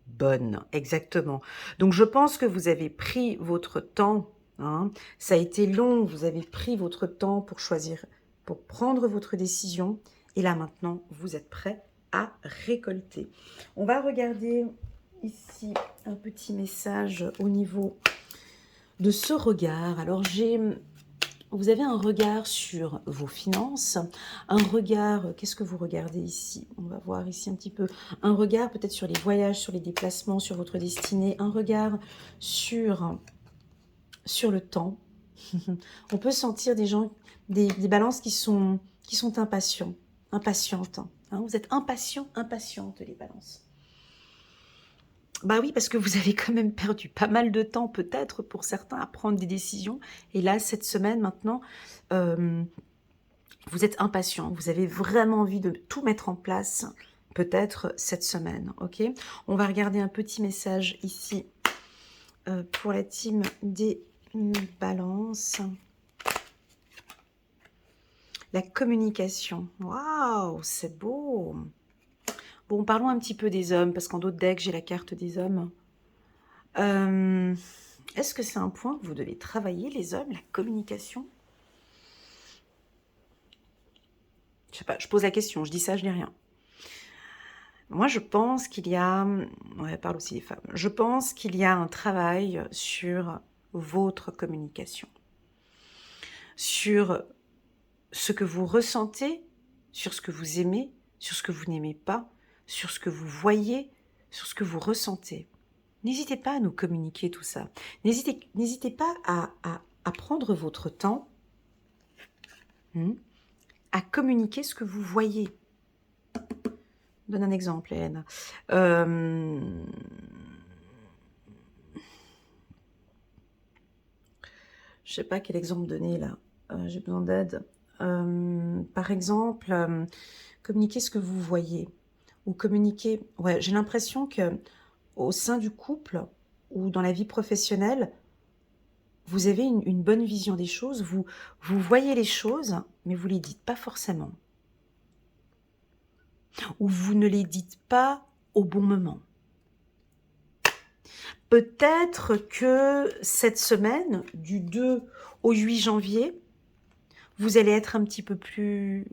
bonne, exactement. Donc je pense que vous avez pris votre temps, hein, ça a été long, vous avez pris votre temps pour choisir, pour prendre votre décision, et là maintenant, vous êtes prêt à récolter. On va regarder ici un petit message au niveau de ce regard. Alors, vous avez un regard sur vos finances, un regard, qu'est-ce que vous regardez ici? On va voir ici un petit peu, un regard peut-être sur les voyages, sur les déplacements, sur votre destinée, un regard sur le temps. On peut sentir des gens, des balances qui sont impatients, impatientes. Hein. Vous êtes impatients, impatientes les balances. Bah oui, parce que vous avez quand même perdu pas mal de temps peut-être pour certains à prendre des décisions. Et là, cette semaine maintenant, vous êtes impatient. Vous avez vraiment envie de tout mettre en place peut-être cette semaine. Ok. On va regarder un petit message ici pour la team des balances. La communication. Waouh, c'est beau. Bon, parlons un petit peu des hommes, parce qu'en d'autres decks, j'ai la carte des hommes. Est-ce que c'est un point que vous devez travailler, les hommes, la communication? Je sais pas, je pose la question, je dis ça, je dis rien. Moi, je pense qu'il y a... Ouais, parle aussi des femmes. Je pense qu'il y a un travail sur votre communication. Sur ce que vous ressentez, sur ce que vous aimez, sur ce que vous n'aimez pas, sur ce que vous voyez, sur ce que vous ressentez. N'hésitez pas à nous communiquer tout ça. N'hésitez pas à prendre votre temps à communiquer ce que vous voyez. Je donne un exemple, Hélène. Je sais pas quel exemple donner là. J'ai besoin d'aide. Par exemple, communiquer ce que vous voyez. Ou communiquer... Ouais, j'ai l'impression que au sein du couple ou dans la vie professionnelle, vous avez une bonne vision des choses, vous voyez les choses, mais vous ne les dites pas forcément. Ou vous ne les dites pas au bon moment. Peut-être que cette semaine, du 2 au 8 janvier, vous allez être un petit peu plus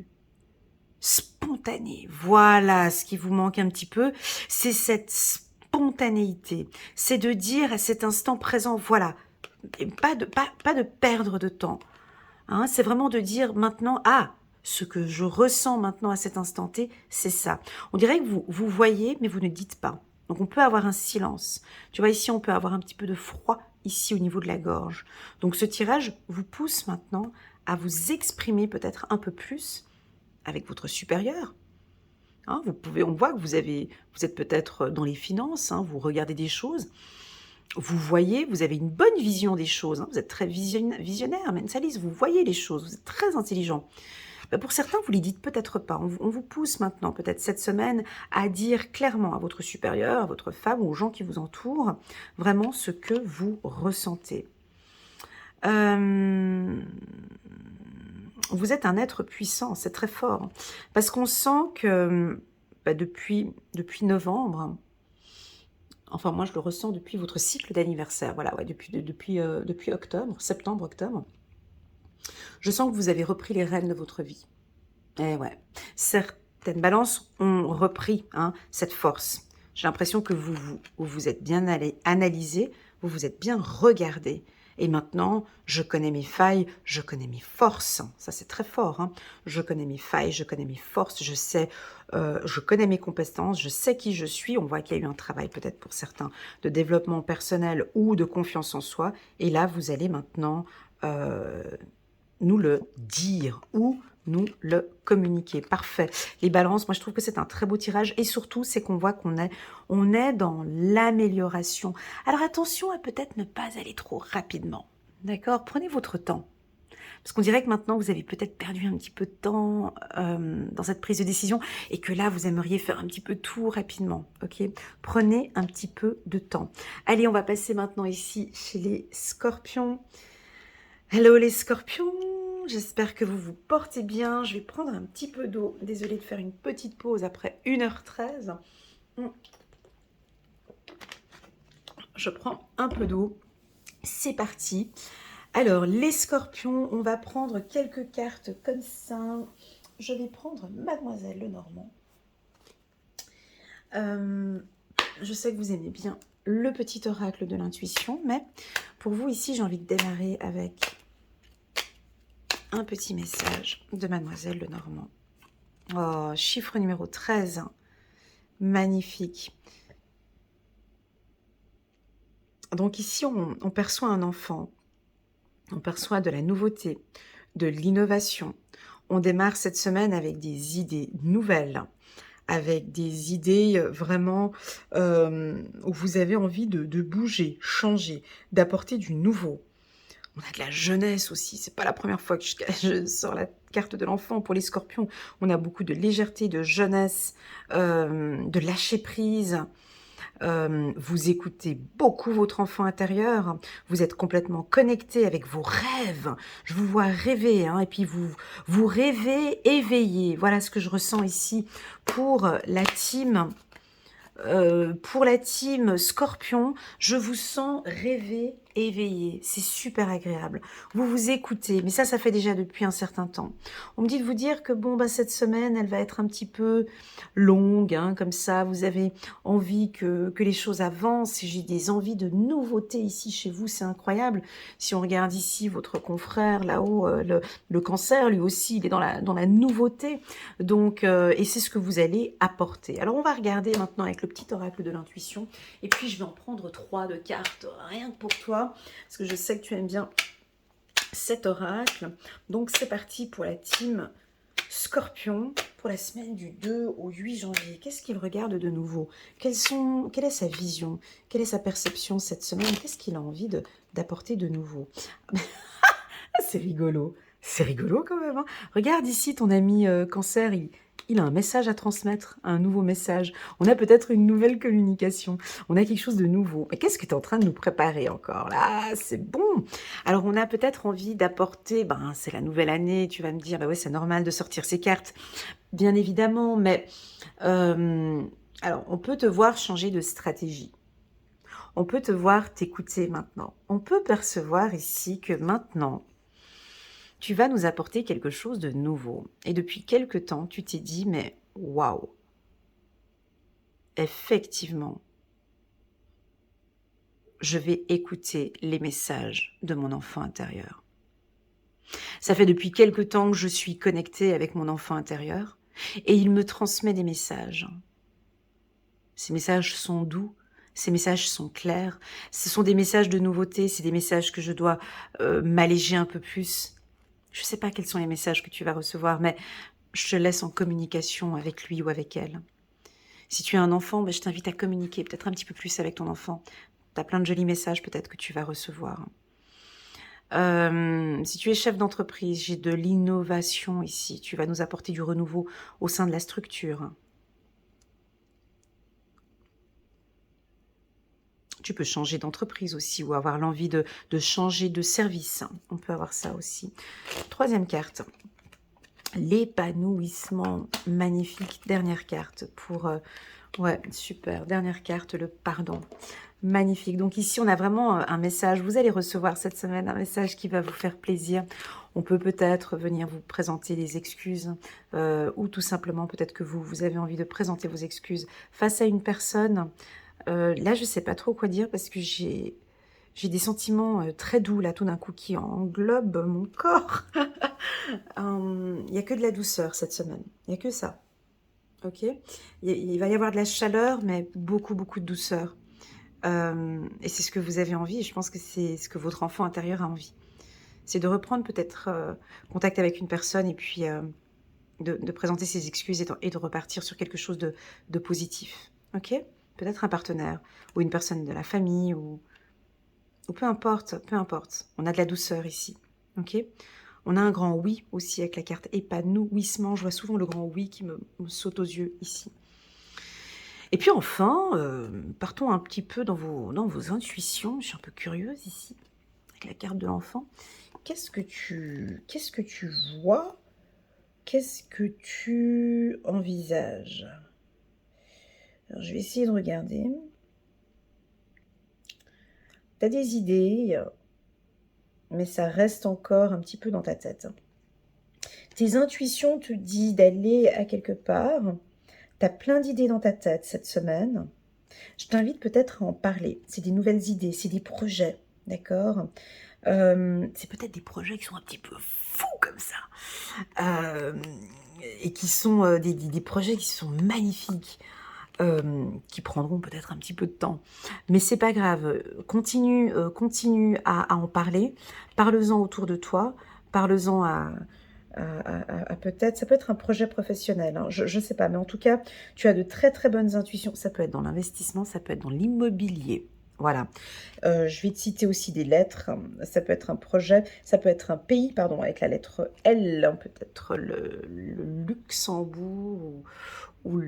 spontané. Voilà ce qui vous manque un petit peu, c'est cette spontanéité. C'est de dire à cet instant présent, voilà, et pas de perdre de temps. Hein, c'est vraiment de dire maintenant, ah, ce que je ressens maintenant à cet instant T, c'est ça. On dirait que vous voyez, mais vous ne dites pas. Donc on peut avoir un silence. Tu vois, ici, on peut avoir un petit peu de froid ici au niveau de la gorge. Donc ce tirage vous pousse maintenant à vous exprimer peut-être un peu plus avec votre supérieur. Hein, on voit que vous êtes peut-être dans les finances, hein, vous regardez des choses, vous voyez, vous avez une bonne vision des choses, hein, vous êtes très visionnaire, Mensalis, vous voyez les choses, vous êtes très intelligent. Pour certains, vous ne les dites peut-être pas. On vous pousse maintenant, peut-être cette semaine, à dire clairement à votre supérieur, à votre femme ou aux gens qui vous entourent, vraiment ce que vous ressentez. Vous êtes un être puissant, c'est très fort. Parce qu'on sent que depuis novembre, enfin moi je le ressens depuis votre cycle d'anniversaire, voilà, ouais, depuis octobre, septembre-octobre, je sens que vous avez repris les rênes de votre vie. Eh ouais, certaines balances ont repris cette force. J'ai l'impression que vous êtes bien allé analyser, vous vous êtes bien regardé. Et maintenant, je connais mes failles, je connais mes forces. Ça, c'est très fort. Hein. Je connais mes failles, je connais mes forces, je connais mes compétences, je sais qui je suis. On voit qu'il y a eu un travail peut-être pour certains de développement personnel ou de confiance en soi. Et là, vous allez maintenant nous le dire ou nous le communiquer. Parfait. Les balances, moi je trouve que c'est un très beau tirage et surtout c'est qu'on voit qu'on est dans l'amélioration. Alors attention à peut-être ne pas aller trop rapidement. D'accord? Prenez votre temps. Parce qu'on dirait que maintenant vous avez peut-être perdu un petit peu de temps dans cette prise de décision et que là vous aimeriez faire un petit peu tout rapidement. Ok? Prenez un petit peu de temps. Allez, on va passer maintenant ici chez les scorpions. Hello les scorpions, j'espère que vous vous portez bien. Je vais prendre un petit peu d'eau. Désolée de faire une petite pause après 1h13. Je prends un peu d'eau. C'est parti. Alors, les scorpions, on va prendre quelques cartes comme ça. Je vais prendre Mademoiselle Lenormand. je sais que vous aimez bien le petit oracle de l'intuition, mais pour vous ici, j'ai envie de démarrer avec un petit message de Mademoiselle Lenormand. Oh, chiffre numéro 13, magnifique. Donc ici, on perçoit un enfant, on perçoit de la nouveauté, de l'innovation. On démarre cette semaine avec des idées nouvelles, avec des idées vraiment où vous avez envie de bouger, changer, d'apporter du nouveau. On a de la jeunesse aussi, c'est pas la première fois que je sors la carte de l'enfant pour les scorpions. On a beaucoup de légèreté, de jeunesse, de lâcher prise. Vous écoutez beaucoup votre enfant intérieur, vous êtes complètement connecté avec vos rêves. Je vous vois rêver, hein, et puis vous rêvez éveillé. Voilà ce que je ressens ici pour la team. Pour la team Scorpion, je vous sens rêver, éveillé. C'est super agréable. Vous vous écoutez, mais ça fait déjà depuis un certain temps. On me dit de vous dire que bon, bah, cette semaine, elle va être un petit peu longue, hein, comme ça. Vous avez envie que les choses avancent. J'ai des envies de nouveautés ici chez vous, c'est incroyable. Si on regarde ici votre confrère là-haut, le cancer, lui aussi, il est dans la nouveauté. Donc, et c'est ce que vous allez apporter. Alors, on va regarder maintenant avec le petit oracle de l'intuition. Et puis, je vais en prendre 3 de cartes, rien que pour toi, parce que je sais que tu aimes bien cet oracle. Donc, c'est parti pour la team Scorpion pour la semaine du 2 au 8 janvier. Qu'est-ce qu'il regarde de nouveau? Quelle est sa vision? Quelle est sa perception cette semaine? Qu'est-ce qu'il a envie d'apporter de nouveau? C'est rigolo. C'est rigolo quand même, hein. Regarde ici ton ami cancer, il a un message à transmettre, un nouveau message. On a peut-être une nouvelle communication. On a quelque chose de nouveau. Mais qu'est-ce que tu es en train de nous préparer encore là? C'est bon. Alors on a peut-être envie d'apporter, c'est la nouvelle année, tu vas me dire, ouais, c'est normal de sortir ces cartes. Bien évidemment, mais alors on peut te voir changer de stratégie. On peut te voir t'écouter maintenant. On peut percevoir ici que maintenant, tu vas nous apporter quelque chose de nouveau. Et depuis quelque temps, tu t'es dit, mais waouh, effectivement, je vais écouter les messages de mon enfant intérieur. Ça fait depuis quelque temps que je suis connectée avec mon enfant intérieur et il me transmet des messages. Ces messages sont doux, ces messages sont clairs, ce sont des messages de nouveauté, c'est des messages que je dois m'alléger un peu plus. Je ne sais pas quels sont les messages que tu vas recevoir, mais je te laisse en communication avec lui ou avec elle. Si tu as un enfant, je t'invite à communiquer peut-être un petit peu plus avec ton enfant. Tu as plein de jolis messages peut-être que tu vas recevoir. Si tu es chef d'entreprise, j'ai de l'innovation ici. Tu vas nous apporter du renouveau au sein de la structure. Tu peux changer d'entreprise aussi ou avoir l'envie de changer de service. On peut avoir ça aussi. Troisième carte. L'épanouissement. Magnifique. Dernière carte pour... ouais, super. Dernière carte, le pardon. Magnifique. Donc ici, on a vraiment un message. Vous allez recevoir cette semaine un message qui va vous faire plaisir. On peut peut-être venir vous présenter des excuses ou tout simplement peut-être que vous avez envie de présenter vos excuses face à une personne. Là, je ne sais pas trop quoi dire parce que j'ai des sentiments très doux là tout d'un coup qui englobent mon corps. Il n'y a que de la douceur cette semaine. Il n'y a que ça. Ok, il va y avoir de la chaleur, mais beaucoup, beaucoup de douceur. Et c'est ce que vous avez envie, et je pense que c'est ce que votre enfant intérieur a envie. C'est de reprendre peut-être contact avec une personne et puis de présenter ses excuses et de repartir sur quelque chose de positif. Ok, peut-être un partenaire ou une personne de la famille ou peu importe, peu importe. On a de la douceur ici. Ok, on a un grand oui aussi avec la carte épanouissement. Je vois souvent le grand oui qui me saute aux yeux ici. Et puis enfin, partons un petit peu dans vos intuitions. Je suis un peu curieuse ici, avec la carte de l'enfant. Qu'est-ce que tu vois? Qu'est-ce que tu envisages? Alors, je vais essayer de regarder. Tu as des idées, mais ça reste encore un petit peu dans ta tête. Tes intuitions te disent d'aller à quelque part. Tu as plein d'idées dans ta tête cette semaine. Je t'invite peut-être à en parler. C'est des nouvelles idées, c'est des projets, d'accord? C'est peut-être des projets qui sont un petit peu fous comme ça. Hem et qui sont, des projets qui sont magnifiques, qui prendront peut-être un petit peu de temps. Mais c'est pas grave, continue à en parler. Parle-en autour de toi, parle-en à peut-être ça peut être un projet professionnel, hein, je sais pas, mais en tout cas, tu as de très, très bonnes intuitions. Ça peut être dans l'investissement, ça peut être dans l'immobilier. Voilà. Je vais te citer aussi des lettres. Ça peut être un projet, ça peut être un pays, pardon, avec la lettre L, hein, peut-être le Luxembourg ou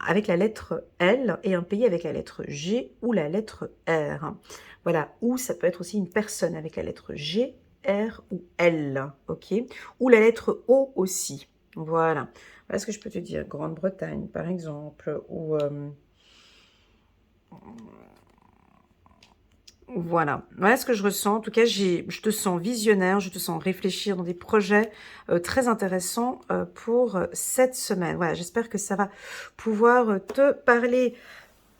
avec la lettre L et un pays avec la lettre G ou la lettre R. Voilà, ou ça peut être aussi une personne avec la lettre G, R ou L, ok? Ou la lettre O aussi. Voilà. Voilà ce que je peux te dire. Grande-Bretagne, par exemple, ou voilà. Voilà ce que je ressens. En tout cas, je te sens visionnaire, je te sens réfléchir dans des projets très intéressants pour cette semaine. Voilà, j'espère que ça va pouvoir te parler.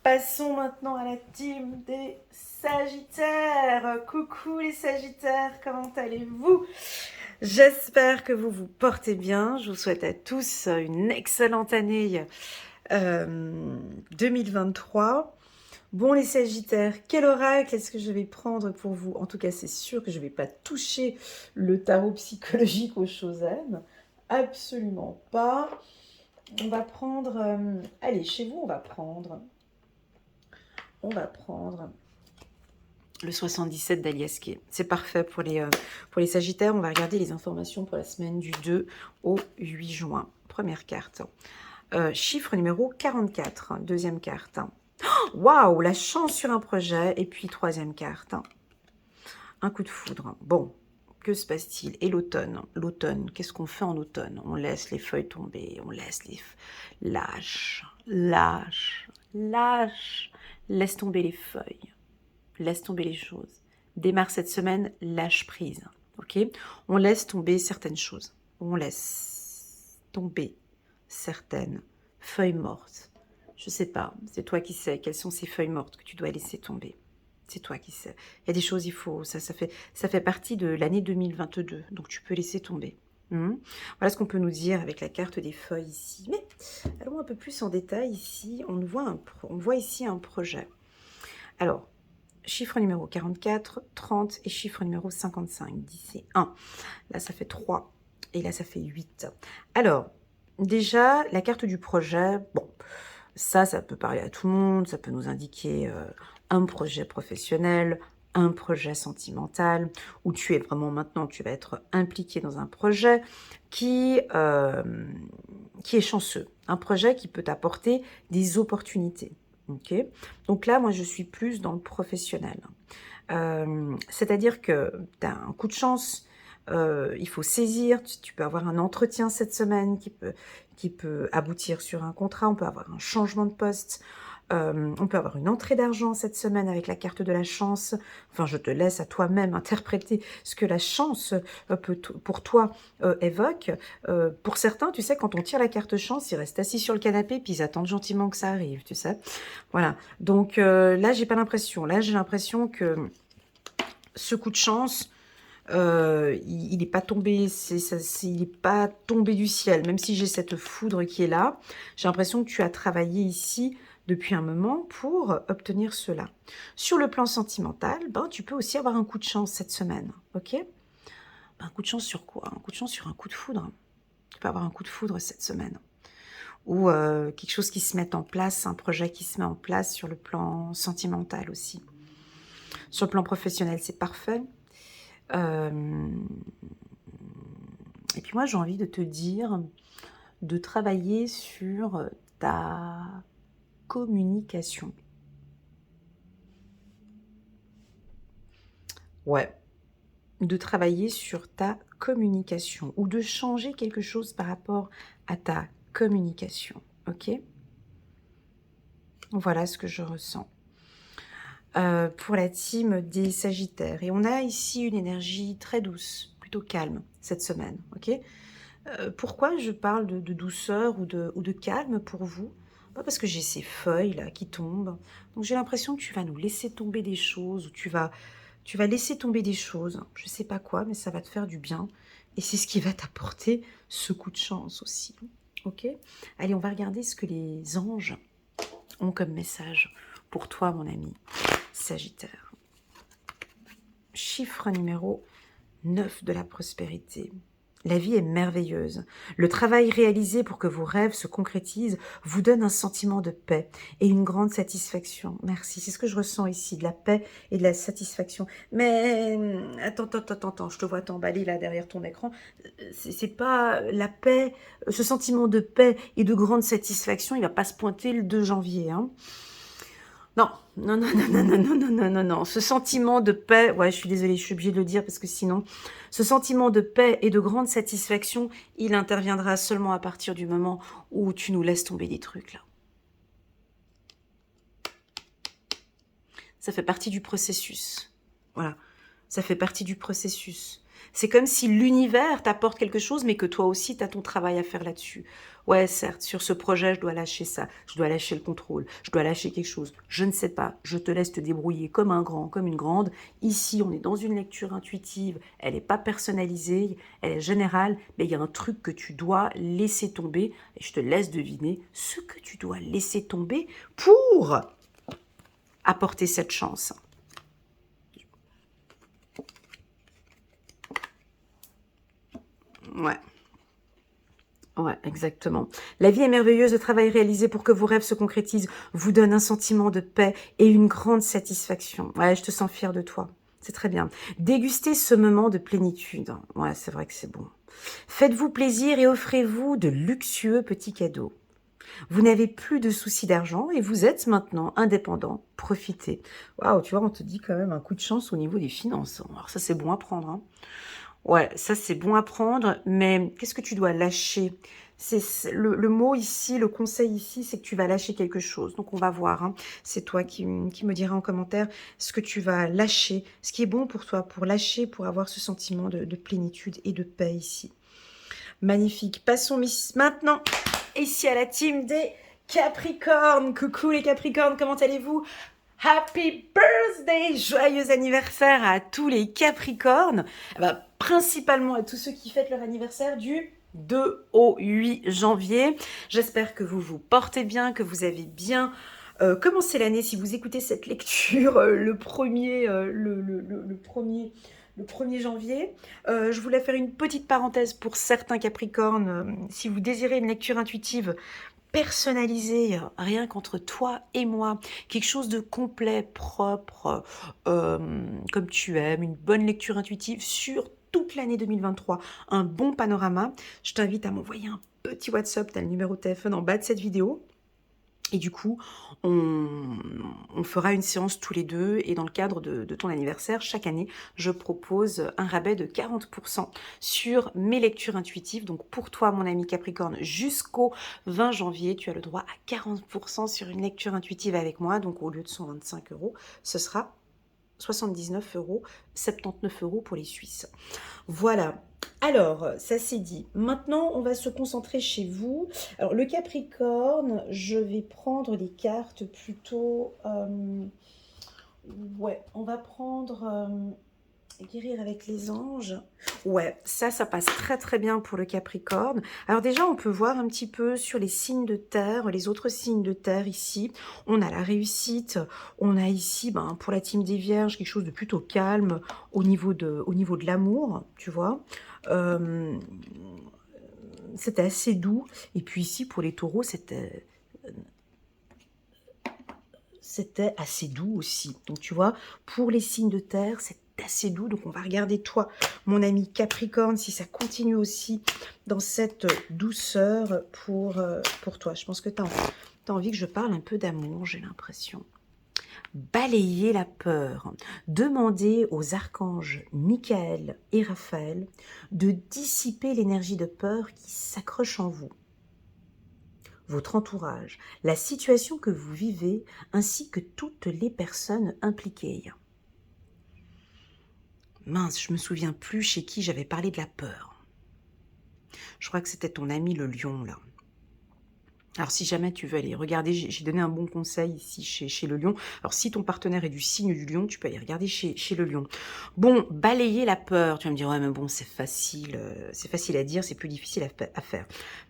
Passons maintenant à la team des Sagittaires. Coucou les Sagittaires, comment allez-vous? J'espère que vous vous portez bien. Je vous souhaite à tous une excellente année 2023. Bon les Sagittaires, quel oracle est-ce que je vais prendre pour vous? En tout cas, c'est sûr que je ne vais pas toucher le tarot psychologique aux choses âmes. Absolument pas. On va prendre... allez, chez vous, on va prendre le 77 d'Aliasqué. C'est parfait pour les Sagittaires. On va regarder les informations pour la semaine du 2 au 8 juin. Première carte. Chiffre numéro 44. Deuxième carte. Waouh, la chance sur un projet. Et puis, troisième carte. Un coup de foudre. Bon, que se passe-t-il? Et l'automne. L'automne, qu'est-ce qu'on fait en automne? On laisse les feuilles tomber. On laisse les... Lâche, lâche, lâche. Laisse tomber les feuilles. Laisse tomber les choses. Démarre cette semaine, lâche prise. Ok? On laisse tomber certaines choses. On laisse tomber certaines feuilles mortes. Je sais pas, c'est toi qui sais quelles sont ces feuilles mortes que tu dois laisser tomber. C'est toi qui sais. Il y a des choses, il faut, ça fait partie de l'année 2022, donc tu peux laisser tomber. Voilà ce qu'on peut nous dire avec la carte des feuilles ici. Mais allons un peu plus en détail ici. On voit ici un projet. Alors, chiffre numéro 44, 30 et chiffre numéro 55. 10 et 1. Là, ça fait 3 et là, ça fait 8. Alors, déjà, la carte du projet, bon, ça peut parler à tout le monde, ça peut nous indiquer un projet professionnel, un projet sentimental, où tu es vraiment maintenant, tu vas être impliqué dans un projet qui est chanceux, un projet qui peut t'apporter des opportunités. Ok, donc là, moi, je suis plus dans le professionnel. C'est-à-dire que tu as un coup de chance, il faut saisir, tu peux avoir un entretien cette semaine qui peut aboutir sur un contrat, on peut avoir un changement de poste, on peut avoir une entrée d'argent cette semaine avec la carte de la chance. Enfin, je te laisse à toi-même interpréter ce que la chance pour toi évoque. Pour certains, tu sais, quand on tire la carte chance, ils restent assis sur le canapé puis ils attendent gentiment que ça arrive, tu sais. Voilà. Donc là, j'ai pas l'impression. Là, j'ai l'impression que ce coup de chance, il n'est pas tombé, il n'est pas tombé du ciel. Même si j'ai cette foudre qui est là, j'ai l'impression que tu as travaillé ici depuis un moment pour obtenir cela. Sur le plan sentimental, ben, tu peux aussi avoir un coup de chance cette semaine, ok? Un coup de chance sur quoi? Un coup de chance sur un coup de foudre. Tu peux avoir un coup de foudre cette semaine. Ou quelque chose qui se met en place, un projet qui se met en place sur le plan sentimental aussi. Sur le plan professionnel, c'est parfait. Et puis moi, j'ai envie de te dire de travailler sur ta communication. Ouais, de travailler sur ta communication ou de changer quelque chose par rapport à ta communication, ok? Voilà ce que je ressens. Pour la team des Sagittaires. Et on a ici une énergie très douce, plutôt calme cette semaine, ok? Pourquoi je parle de douceur ou de calme pour vous? Pas parce que j'ai ces feuilles là qui tombent. Donc j'ai l'impression que tu vas nous laisser tomber des choses, ou tu vas laisser tomber des choses. Je sais pas quoi, mais ça va te faire du bien. Et c'est ce qui va t'apporter ce coup de chance aussi. Ok? Allez, on va regarder ce que les anges ont comme message pour toi, mon ami Sagittaire. Chiffre numéro 9 de la prospérité. La vie est merveilleuse. Le travail réalisé pour que vos rêves se concrétisent vous donne un sentiment de paix et une grande satisfaction. Merci, c'est ce que je ressens ici, de la paix et de la satisfaction. Mais attends, je te vois t'emballer là derrière ton écran. C'est pas la paix, ce sentiment de paix et de grande satisfaction, il va pas se pointer le 2 janvier, hein. Non, non. Ce sentiment de paix, ouais, je suis désolée, je suis obligée de le dire parce que sinon, ce sentiment de paix et de grande satisfaction, il interviendra seulement à partir du moment où tu nous laisses tomber des trucs, là. Ça fait partie du processus. Voilà, ça fait partie du processus. C'est comme si l'univers t'apporte quelque chose, mais que toi aussi, tu as ton travail à faire là-dessus. Ouais, certes, sur ce projet, je dois lâcher ça, je dois lâcher le contrôle, je dois lâcher quelque chose. Je ne sais pas, je te laisse te débrouiller comme un grand, comme une grande. Ici, on est dans une lecture intuitive, elle n'est pas personnalisée, elle est générale, mais il y a un truc que tu dois laisser tomber, et je te laisse deviner ce que tu dois laisser tomber pour apporter cette chance. Ouais. Ouais, exactement. La vie est merveilleuse, le travail réalisé pour que vos rêves se concrétisent vous donne un sentiment de paix et une grande satisfaction. Ouais, je te sens fière de toi. C'est très bien. Dégustez ce moment de plénitude. Ouais, c'est vrai que c'est bon. Faites-vous plaisir et offrez-vous de luxueux petits cadeaux. Vous n'avez plus de soucis d'argent et vous êtes maintenant indépendant. Profitez. Waouh, tu vois, on te dit quand même un coup de chance au niveau des finances. Alors ça, c'est bon à prendre, hein. Ouais, ça c'est bon à prendre, mais qu'est-ce que tu dois lâcher? Le mot ici, le conseil ici, c'est que tu vas lâcher quelque chose. Donc on va voir, hein. C'est toi qui me diras en commentaire ce que tu vas lâcher, ce qui est bon pour toi, pour lâcher, pour avoir ce sentiment de plénitude et de paix ici. Magnifique. Passons maintenant ici à la team des Capricornes. Coucou les Capricornes, comment allez-vous? Happy birthday! Joyeux anniversaire à tous les Capricornes, principalement à tous ceux qui fêtent leur anniversaire du 2 au 8 janvier. J'espère que vous vous portez bien, que vous avez bien commencé l'année. Si vous écoutez cette lecture le 1er, le 1er janvier. Je voulais faire une petite parenthèse pour certains Capricornes. Si vous désirez une lecture intuitive, personnalisé, rien qu'entre toi et moi, quelque chose de complet, propre, comme tu aimes, une bonne lecture intuitive sur toute l'année 2023, un bon panorama, je t'invite à m'envoyer un petit WhatsApp, tu as le numéro de téléphone en bas de cette vidéo. Et du coup, on fera une séance tous les deux. Et dans le cadre de ton anniversaire, chaque année, je propose un rabais de 40% sur mes lectures intuitives. Donc pour toi, mon ami Capricorne, jusqu'au 20 janvier, tu as le droit à 40% sur une lecture intuitive avec moi. Donc au lieu de 125 €, ce sera 79 €, 79 € pour les Suisses. Voilà. Alors, ça c'est dit. Maintenant, on va se concentrer chez vous. Alors, le Capricorne, je vais prendre les cartes plutôt... ouais, on va prendre... guérir avec les anges. Ouais, ça passe très très bien pour le Capricorne. Alors déjà, on peut voir un petit peu sur les signes de terre, les autres signes de terre ici. On a la réussite, on a ici, pour la team des Vierges, quelque chose de plutôt calme au niveau de l'amour, tu vois. C'était assez doux. Et puis ici, pour les taureaux, c'était assez doux aussi. Donc tu vois, pour les signes de terre, c'est assez doux. Donc on va regarder toi, mon ami Capricorne, si ça continue aussi dans cette douceur pour toi. Je pense que tu as envie que je parle un peu d'amour, j'ai l'impression. Balayer la peur. Demandez aux archanges Michael et Raphaël de dissiper l'énergie de peur qui s'accroche en vous, votre entourage, la situation que vous vivez, ainsi que toutes les personnes impliquées. Mince, je me souviens plus chez qui j'avais parlé de la peur. Je crois que c'était ton ami le lion, là. Alors, si jamais tu veux aller regarder, j'ai donné un bon conseil ici chez le lion. Alors, si ton partenaire est du signe du lion, tu peux aller regarder chez le lion. Bon, balayer la peur. Tu vas me dire, ouais, mais bon, c'est facile à dire, c'est plus difficile à faire.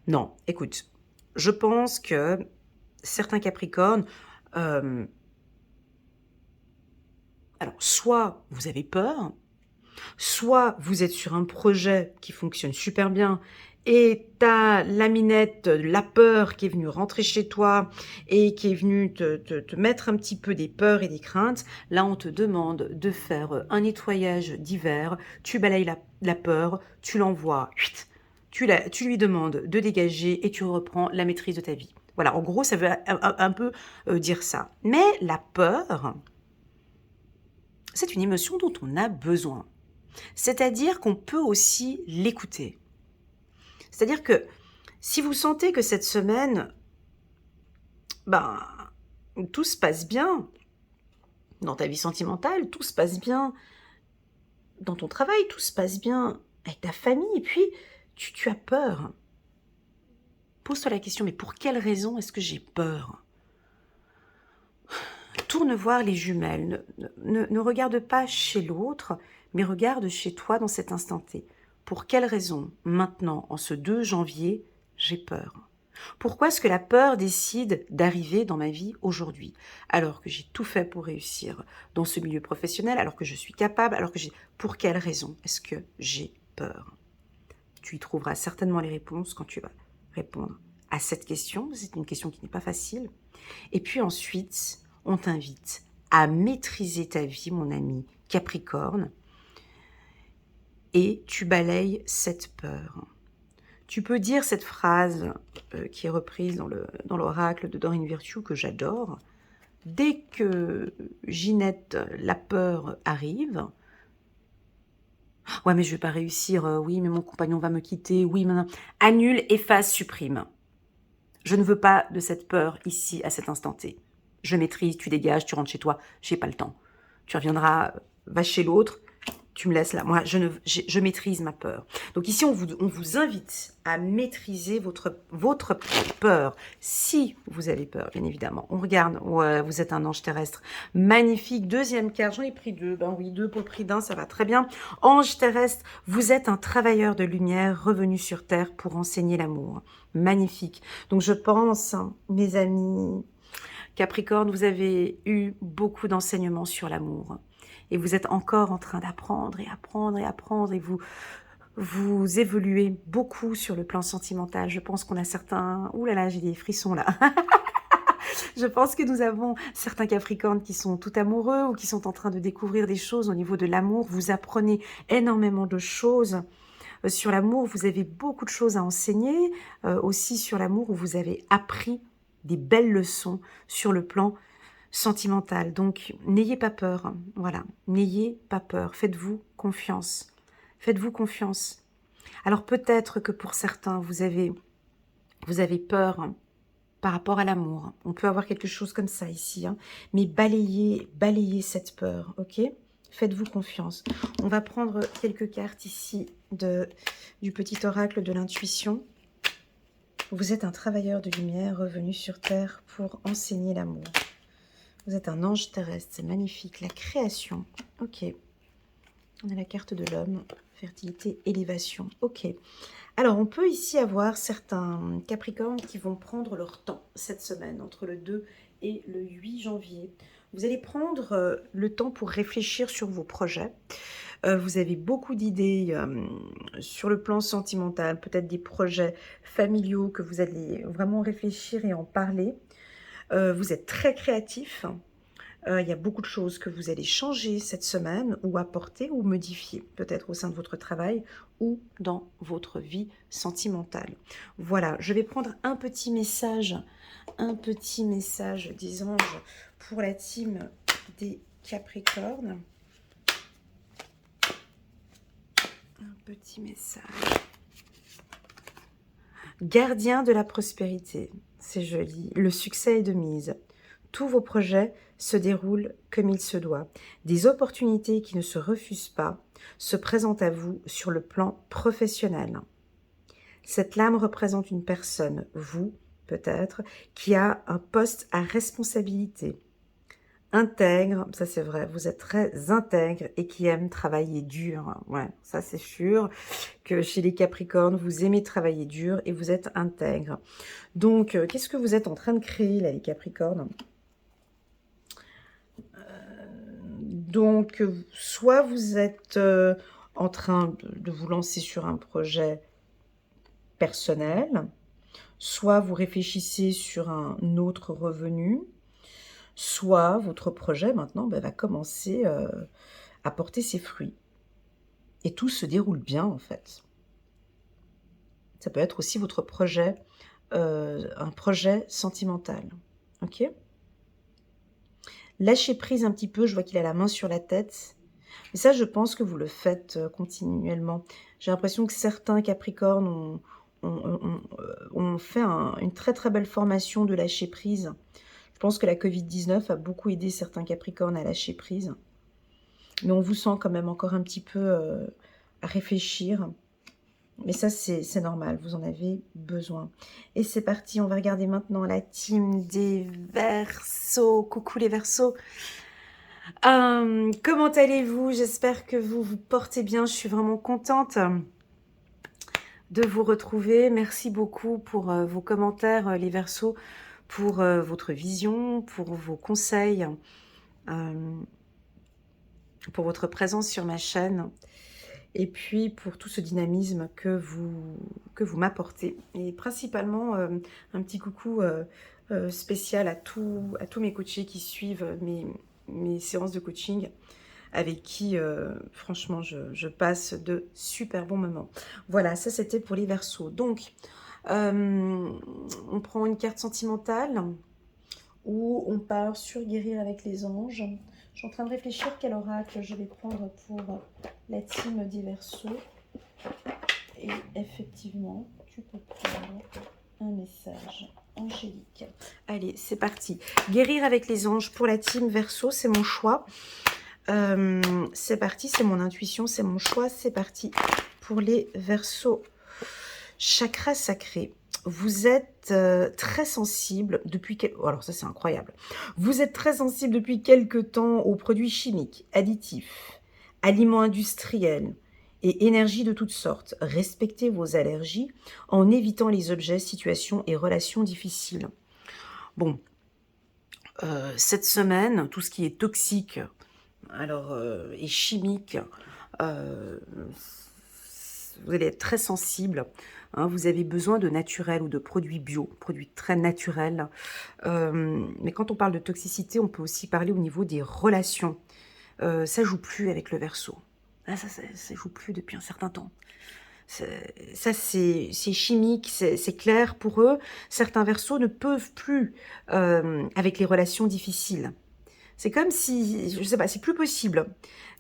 Non, écoute, je pense que certains Capricornes, alors, soit vous avez peur, soit vous êtes sur un projet qui fonctionne super bien et t'as la minette, la peur qui est venue rentrer chez toi et qui est venue te mettre un petit peu des peurs et des craintes. Là, on te demande de faire un nettoyage d'hiver, tu balayes la peur, tu l'envoies, tu lui demandes de dégager et tu reprends la maîtrise de ta vie. Voilà, en gros, ça veut un peu dire ça. Mais la peur, c'est une émotion dont on a besoin. C'est-à-dire qu'on peut aussi l'écouter. C'est-à-dire que si vous sentez que cette semaine, ben, tout se passe bien dans ta vie sentimentale, tout se passe bien dans ton travail, tout se passe bien avec ta famille, et puis tu as peur. Pose-toi la question, mais pour quelle raison est-ce que j'ai peur ? Tourne voir les jumelles. Ne regarde pas chez l'autre, mais regarde chez toi dans cet instant T. Pour quelle raison, maintenant, en ce 2 janvier, j'ai peur ? Pourquoi est-ce que la peur décide d'arriver dans ma vie aujourd'hui, alors que j'ai tout fait pour réussir dans ce milieu professionnel, alors que je suis capable, alors que j'ai... Pour quelle raison est-ce que j'ai peur ? Tu y trouveras certainement les réponses quand tu vas répondre à cette question. C'est une question qui n'est pas facile. Et puis ensuite, on t'invite à maîtriser ta vie, mon ami Capricorne, et tu balayes cette peur. Tu peux dire cette phrase qui est reprise dans l'oracle de Dorine Virtue que j'adore. Dès que Ginette, la peur arrive, ouais mais je vais pas réussir, oui mais mon compagnon va me quitter, oui maintenant, annule, efface, supprime. Je ne veux pas de cette peur ici à cet instant T. Je maîtrise, tu dégages, tu rentres chez toi, j'ai pas le temps. Tu reviendras, va chez l'autre, tu me laisses là. Moi, je maîtrise ma peur. Donc ici, on vous invite à maîtriser votre peur. Si vous avez peur, bien évidemment. On regarde, ouais, vous êtes un ange terrestre. Magnifique. Deuxième carte, j'en ai pris 2. Ben oui, 2 pour le prix d'un, ça va très bien. Ange terrestre, vous êtes un travailleur de lumière revenu sur Terre pour enseigner l'amour. Magnifique. Donc je pense, mes amis Capricorne, vous avez eu beaucoup d'enseignements sur l'amour. Et vous êtes encore en train d'apprendre et apprendre et apprendre. Et vous évoluez beaucoup sur le plan sentimental. Je pense qu'on a certains... Ouh là là, j'ai des frissons là. Je pense que nous avons certains Capricornes qui sont tout amoureux ou qui sont en train de découvrir des choses au niveau de l'amour. Vous apprenez énormément de choses sur l'amour. Vous avez beaucoup de choses à enseigner aussi sur l'amour où vous avez appris des belles leçons sur le plan sentimental. Donc, n'ayez pas peur. Voilà, n'ayez pas peur. Faites-vous confiance. Faites-vous confiance. Alors, peut-être que pour certains, vous avez peur par rapport à l'amour. On peut avoir quelque chose comme ça ici. Mais balayez cette peur, ok ? Faites-vous confiance. On va prendre quelques cartes ici du petit oracle de l'intuition. Vous êtes un travailleur de lumière revenu sur Terre pour enseigner l'amour. Vous êtes un ange terrestre, c'est magnifique. La création, ok. On a la carte de l'homme, fertilité, élévation, ok. Alors, on peut ici avoir certains Capricornes qui vont prendre leur temps cette semaine, entre le 2 et le 8 janvier. Vous allez prendre le temps pour réfléchir sur vos projets. Vous avez beaucoup d'idées sur le plan sentimental, peut-être des projets familiaux que vous allez vraiment réfléchir et en parler. Vous êtes très créatif. Il y a beaucoup de choses que vous allez changer cette semaine ou apporter ou modifier, peut-être au sein de votre travail ou dans votre vie sentimentale. Voilà, je vais prendre un petit message des anges pour la team des Capricornes. Un petit message. Gardien de la prospérité, c'est joli. Le succès est de mise. Tous vos projets se déroulent comme il se doit. Des opportunités qui ne se refusent pas se présentent à vous sur le plan professionnel. Cette lame représente une personne, vous peut-être, qui a un poste à responsabilité. Intègre, ça c'est vrai, vous êtes très intègre et qui aime travailler dur. Ouais, ça c'est sûr que chez les Capricornes, vous aimez travailler dur et vous êtes intègre. Donc, qu'est-ce que vous êtes en train de créer là, les Capricornes? Donc, soit vous êtes en train de vous lancer sur un projet personnel, soit vous réfléchissez sur un autre revenu, soit votre projet maintenant va commencer à porter ses fruits. Et tout se déroule bien en fait. Ça peut être aussi votre projet, un projet sentimental. Ok? Lâchez prise un petit peu, je vois qu'il a la main sur la tête. Et ça, je pense que vous le faites continuellement. J'ai l'impression que certains Capricornes ont fait une très très belle formation de lâcher prise. Je pense que la Covid-19 a beaucoup aidé certains Capricornes à lâcher prise. Mais on vous sent quand même encore un petit peu à réfléchir. Mais ça, c'est normal, vous en avez besoin. Et c'est parti, on va regarder maintenant la team des Verseaux. Coucou les Verseaux. Comment allez-vous? J'espère que vous vous portez bien. Je suis vraiment contente de vous retrouver. Merci beaucoup pour vos commentaires, les Verseaux, pour votre vision, pour vos conseils, pour votre présence sur ma chaîne. Et puis pour tout ce dynamisme que vous m'apportez. Et principalement, un petit coucou spécial à tous mes coachés qui suivent mes séances de coaching, avec qui, franchement, je passe de super bons moments. Voilà, ça c'était pour les Verseaux. Donc, on prend une carte sentimentale, où on part sur guérir avec les anges. Je suis en train de réfléchir quel oracle je vais prendre pour la team des Verseaux. Et effectivement, tu peux prendre un message angélique. Allez, c'est parti. Guérir avec les anges pour la team Verseaux, c'est mon choix. C'est parti, c'est mon intuition, c'est mon choix. C'est parti pour les Verseaux. Chakra sacré. Vous êtes très sensible depuis... Alors ça, c'est incroyable. Vous êtes très sensible depuis quelque temps aux produits chimiques, additifs, aliments industriels et énergies de toutes sortes. Respectez vos allergies en évitant les objets, situations et relations difficiles. Bon, cette semaine, tout ce qui est toxique et chimique, vous allez être très sensible. Hein, vous avez besoin de naturel ou de produits bio, produits très naturels. Mais quand on parle de toxicité, on peut aussi parler au niveau des relations. Ça joue plus avec le Verseau. Ah, ça joue plus depuis un certain temps. Ça, c'est chimique, c'est clair pour eux. Certains Verseaux ne peuvent plus avec les relations difficiles. C'est comme si, je sais pas, c'est plus possible.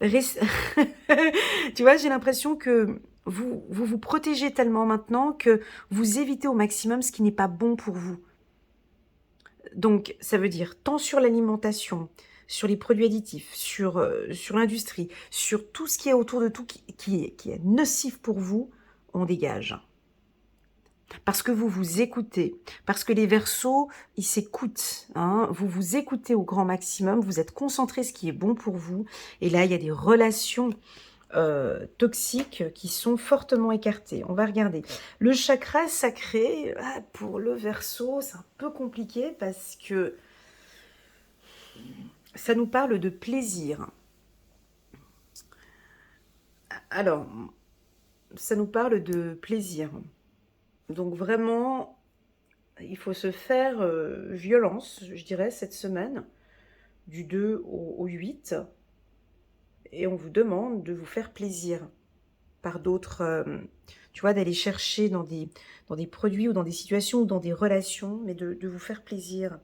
Tu vois, j'ai l'impression que vous protégez tellement maintenant que vous évitez au maximum ce qui n'est pas bon pour vous. Donc, ça veut dire tant sur l'alimentation, sur les produits additifs, sur l'industrie, sur tout ce qui est autour de tout qui est nocif pour vous, on dégage. Parce que vous vous écoutez, parce que les Verseaux, ils s'écoutent, hein, vous vous écoutez au grand maximum, vous êtes concentré ce qui est bon pour vous, et là, il y a des relations toxiques qui sont fortement écartées. On va regarder. Le chakra sacré, pour le Verseau, c'est un peu compliqué parce que ça nous parle de plaisir. Alors, ça nous parle de plaisir. Donc vraiment, il faut se faire violence, je dirais, cette semaine, du 2 au 8. Et on vous demande de vous faire plaisir par d'autres, tu vois, d'aller chercher dans des produits ou dans des situations ou dans des relations, mais de vous faire plaisir.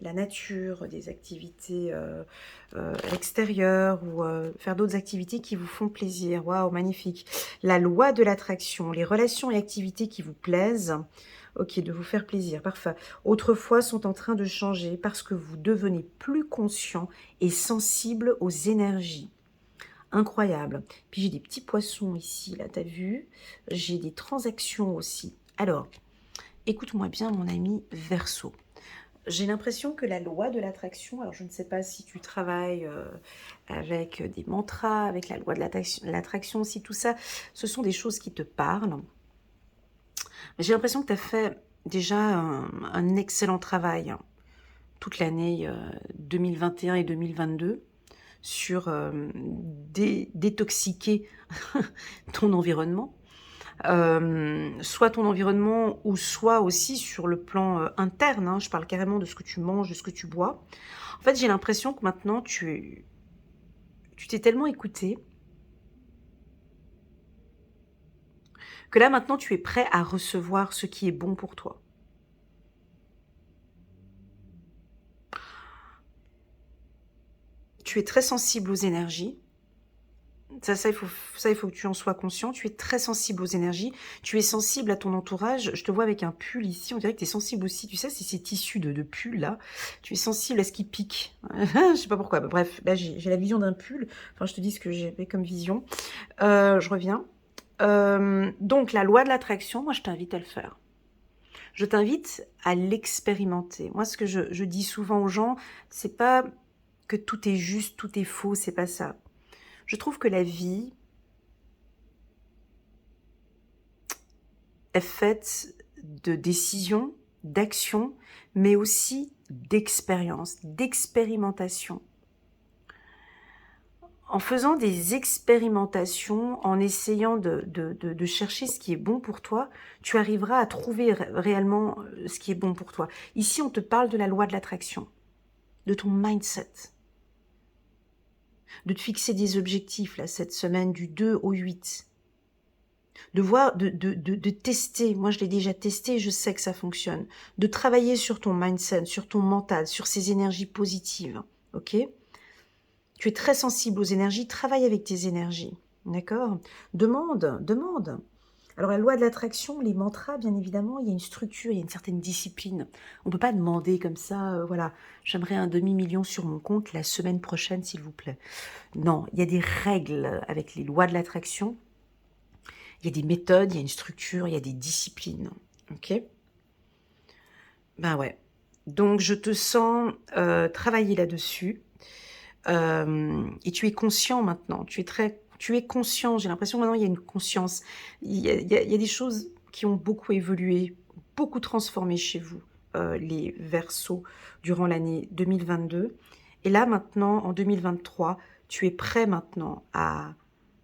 La nature, des activités à l'extérieur ou faire d'autres activités qui vous font plaisir. Waouh, magnifique. La loi de l'attraction, les relations et activités qui vous plaisent. Ok, de vous faire plaisir, parfait. Autrefois sont en train de changer parce que vous devenez plus conscient et sensible aux énergies. Incroyable. Puis j'ai des petits poissons ici, là, t'as vu? J'ai des transactions aussi. Alors, écoute-moi bien, mon ami Verseau. J'ai l'impression que la loi de l'attraction, alors je ne sais pas si tu travailles avec des mantras, avec la loi de l'attraction, si tout ça, ce sont des choses qui te parlent. J'ai l'impression que tu as fait déjà un excellent travail toute l'année 2021 et 2022 sur détoxiquer ton environnement. Soit ton environnement ou soit aussi sur le plan interne, hein, je parle carrément de ce que tu manges, de ce que tu bois. En fait, j'ai l'impression que maintenant tu t'es tellement écouté que là maintenant tu es prêt à recevoir ce qui est bon pour toi. Tu es très sensible aux énergies. Ça, il faut que tu en sois conscient. Tu es très sensible aux énergies. Tu es sensible à ton entourage. Je te vois avec un pull ici. On dirait que tu es sensible aussi. Tu sais, c'est ces tissus de pull là. Tu es sensible à ce qui pique. Je sais pas pourquoi. Bah, bref, là, j'ai la vision d'un pull. Enfin, je te dis ce que j'avais comme vision. Je reviens. Donc, la loi de l'attraction, moi, je t'invite à le faire. Je t'invite à l'expérimenter. Moi, ce que je dis souvent aux gens, c'est pas que tout est juste, tout est faux, c'est pas ça. Je trouve que la vie est faite de décisions, d'actions, mais aussi d'expériences, d'expérimentation. En faisant des expérimentations, en essayant de chercher ce qui est bon pour toi, tu arriveras à trouver réellement ce qui est bon pour toi. Ici, on te parle de la loi de l'attraction, de ton mindset, de te fixer des objectifs là, cette semaine du 2 au 8. De voir, de tester, moi je l'ai déjà testé, je sais que ça fonctionne, de travailler sur ton mindset, sur ton mental, sur ces énergies positives, ok? Tu es très sensible aux énergies, travaille avec tes énergies, d'accord? Demande. Alors la loi de l'attraction, les mantras, bien évidemment, il y a une structure, il y a une certaine discipline. On ne peut pas demander comme ça, voilà, j'aimerais un demi-million sur mon compte la semaine prochaine, s'il vous plaît. Non, il y a des règles avec les lois de l'attraction. Il y a des méthodes, il y a une structure, il y a des disciplines. Ok? Ben ouais. Donc, je te sens travailler là-dessus. Et tu es conscient maintenant. Tu es conscient. J'ai l'impression que maintenant, il y a une conscience. Il y a des choses qui ont beaucoup évolué, beaucoup transformé chez vous, les Verseaux, durant l'année 2022. Et là, maintenant, en 2023, tu es prêt maintenant à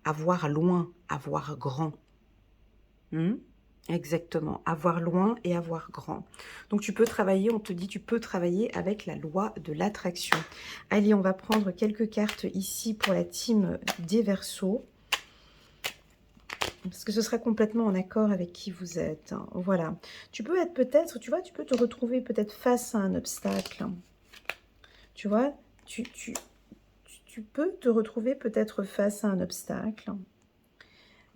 voir loin, à voir grand. Exactement, avoir loin et avoir grand. Donc tu peux travailler, on te dit tu peux travailler avec la loi de l'attraction. Allez, on va prendre quelques cartes ici pour la team des Verseaux. Parce que ce sera complètement en accord avec qui vous êtes. Hein. Voilà. Tu peux être peut-être, tu vois, tu peux te retrouver peut-être face à un obstacle. Tu vois, tu peux te retrouver peut-être face à un obstacle.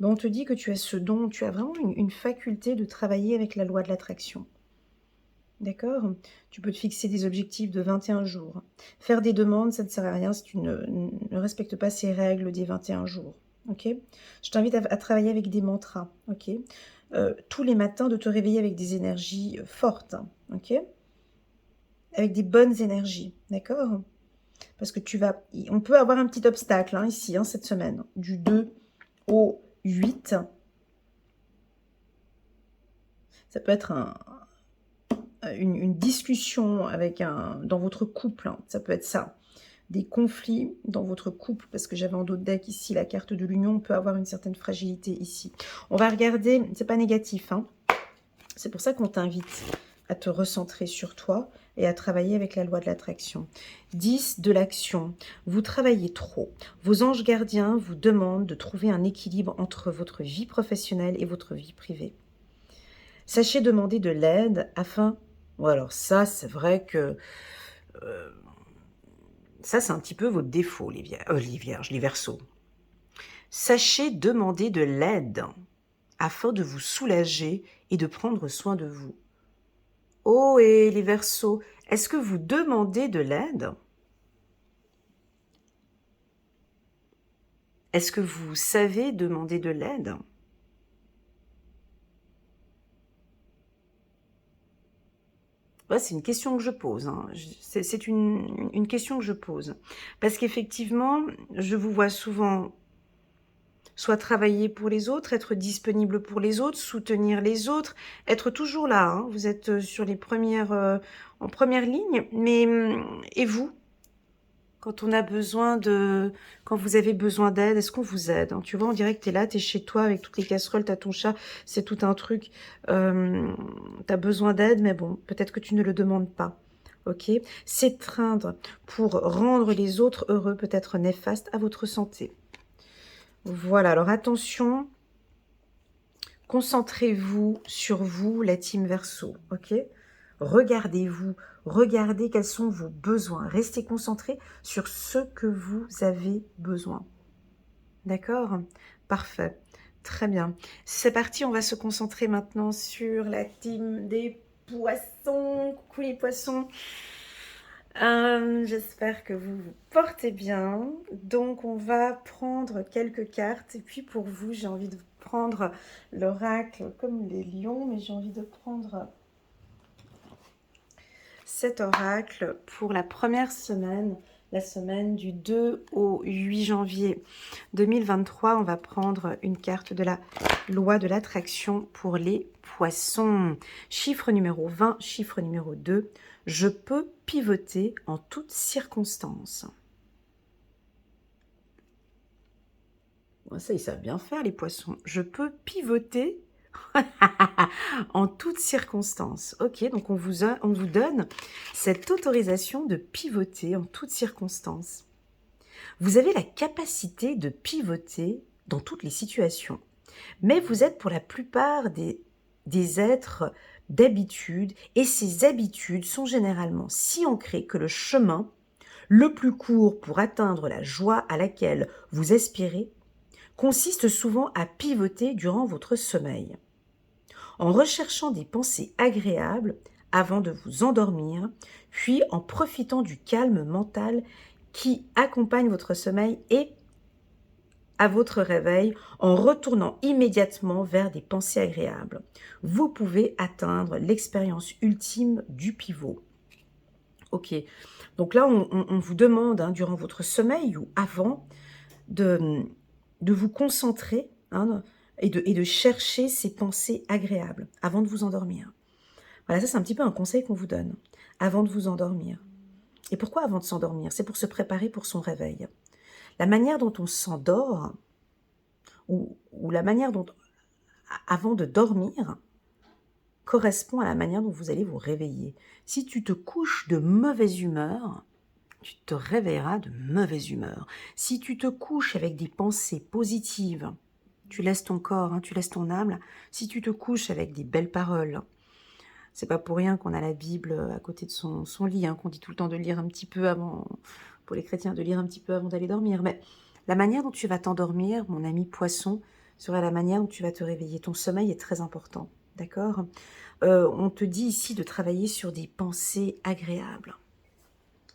Ben, on te dit que tu as ce don, tu as vraiment une faculté de travailler avec la loi de l'attraction. D'accord? Tu peux te fixer des objectifs de 21 jours. Faire des demandes, ça ne sert à rien si tu ne respectes pas ces règles des 21 jours. Ok? Je t'invite à travailler avec des mantras. Ok? Tous les matins, de te réveiller avec des énergies fortes. Ok? Avec des bonnes énergies. D'accord? Parce que on peut avoir un petit obstacle hein, ici, hein, cette semaine. Du 2 au 8. Ça peut être une discussion avec dans votre couple, hein, ça peut être ça. Des conflits dans votre couple, parce que j'avais en dos de deck ici la carte de l'union, on peut avoir une certaine fragilité ici. On va regarder, c'est pas négatif, hein. C'est pour ça qu'on t'invite à te recentrer sur toi et à travailler avec la loi de l'attraction. 10 de l'action. Vous travaillez trop. Vos anges gardiens vous demandent de trouver un équilibre entre votre vie professionnelle et votre vie privée. Sachez demander de l'aide afin... Bon, alors ça, c'est vrai que... ça, c'est un petit peu votre défaut, les Vierges, les Verseaux. Sachez demander de l'aide afin de vous soulager et de prendre soin de vous. Oh, et les Verseaux, est-ce que vous demandez de l'aide? Est-ce que vous savez demander de l'aide? Ouais, c'est une question que je pose, hein. C'est une question que je pose. Parce qu'effectivement, je vous vois souvent soit travailler pour les autres, être disponible pour les autres, soutenir les autres, être toujours là, hein. Vous êtes sur les premières, en première ligne, mais et vous? Quand on a besoin de... Quand vous avez besoin d'aide, est-ce qu'on vous aide, hein? Tu vois, on dirait que tu es là, tu es chez toi avec toutes les casseroles, tu as ton chat, c'est tout un truc. Tu as besoin d'aide, mais bon, peut-être que tu ne le demandes pas. Ok? S'étreindre pour rendre les autres heureux peut être néfaste à votre santé. Voilà, alors attention, concentrez-vous sur vous, la team Verseau, ok? Regardez-vous, regardez quels sont vos besoins. Restez concentrés sur ce que vous avez besoin. D'accord? Parfait. Très bien. C'est parti, on va se concentrer maintenant sur la team des poissons. Coucou les poissons. J'espère que vous vous portez bien. Donc, on va prendre quelques cartes. Et puis, pour vous, j'ai envie de prendre l'oracle comme les lions, mais j'ai envie de prendre cet oracle pour la première semaine, la semaine du 2 au 8 janvier 2023. On va prendre une carte de la loi de l'attraction pour les poissons. Chiffre numéro 20, chiffre numéro 2. Je peux pivoter en toutes circonstances. Ça, ils savent bien faire, les poissons. Je peux pivoter en toutes circonstances. Ok, donc on vous donne cette autorisation de pivoter en toutes circonstances. Vous avez la capacité de pivoter dans toutes les situations. Mais vous êtes pour la plupart des êtres d'habitude, et ces habitudes sont généralement si ancrées que le chemin le plus court pour atteindre la joie à laquelle vous aspirez consiste souvent à pivoter durant votre sommeil. En recherchant des pensées agréables avant de vous endormir, puis en profitant du calme mental qui accompagne votre sommeil et à votre réveil en retournant immédiatement vers des pensées agréables. Vous pouvez atteindre l'expérience ultime du pivot. Ok, donc là on vous demande durant votre sommeil ou avant de vous concentrer et de chercher ces pensées agréables avant de vous endormir. Voilà, ça c'est un petit peu un conseil qu'on vous donne avant de vous endormir. Et pourquoi avant de s'endormir? C'est pour se préparer pour son réveil. La manière dont on s'endort, ou la manière dont, avant de dormir, correspond à la manière dont vous allez vous réveiller. Si tu te couches de mauvaise humeur, tu te réveilleras de mauvaise humeur. Si tu te couches avec des pensées positives, tu laisses ton corps, tu laisses ton âme. Si tu te couches avec des belles paroles, c'est pas pour rien qu'on a la Bible à côté de son lit, qu'on dit tout le temps de lire un petit peu avant, pour les chrétiens, de lire un petit peu avant d'aller dormir. Mais la manière dont tu vas t'endormir, mon ami poisson, sera la manière dont tu vas te réveiller. Ton sommeil est très important, d'accord? On te dit ici de travailler sur des pensées agréables.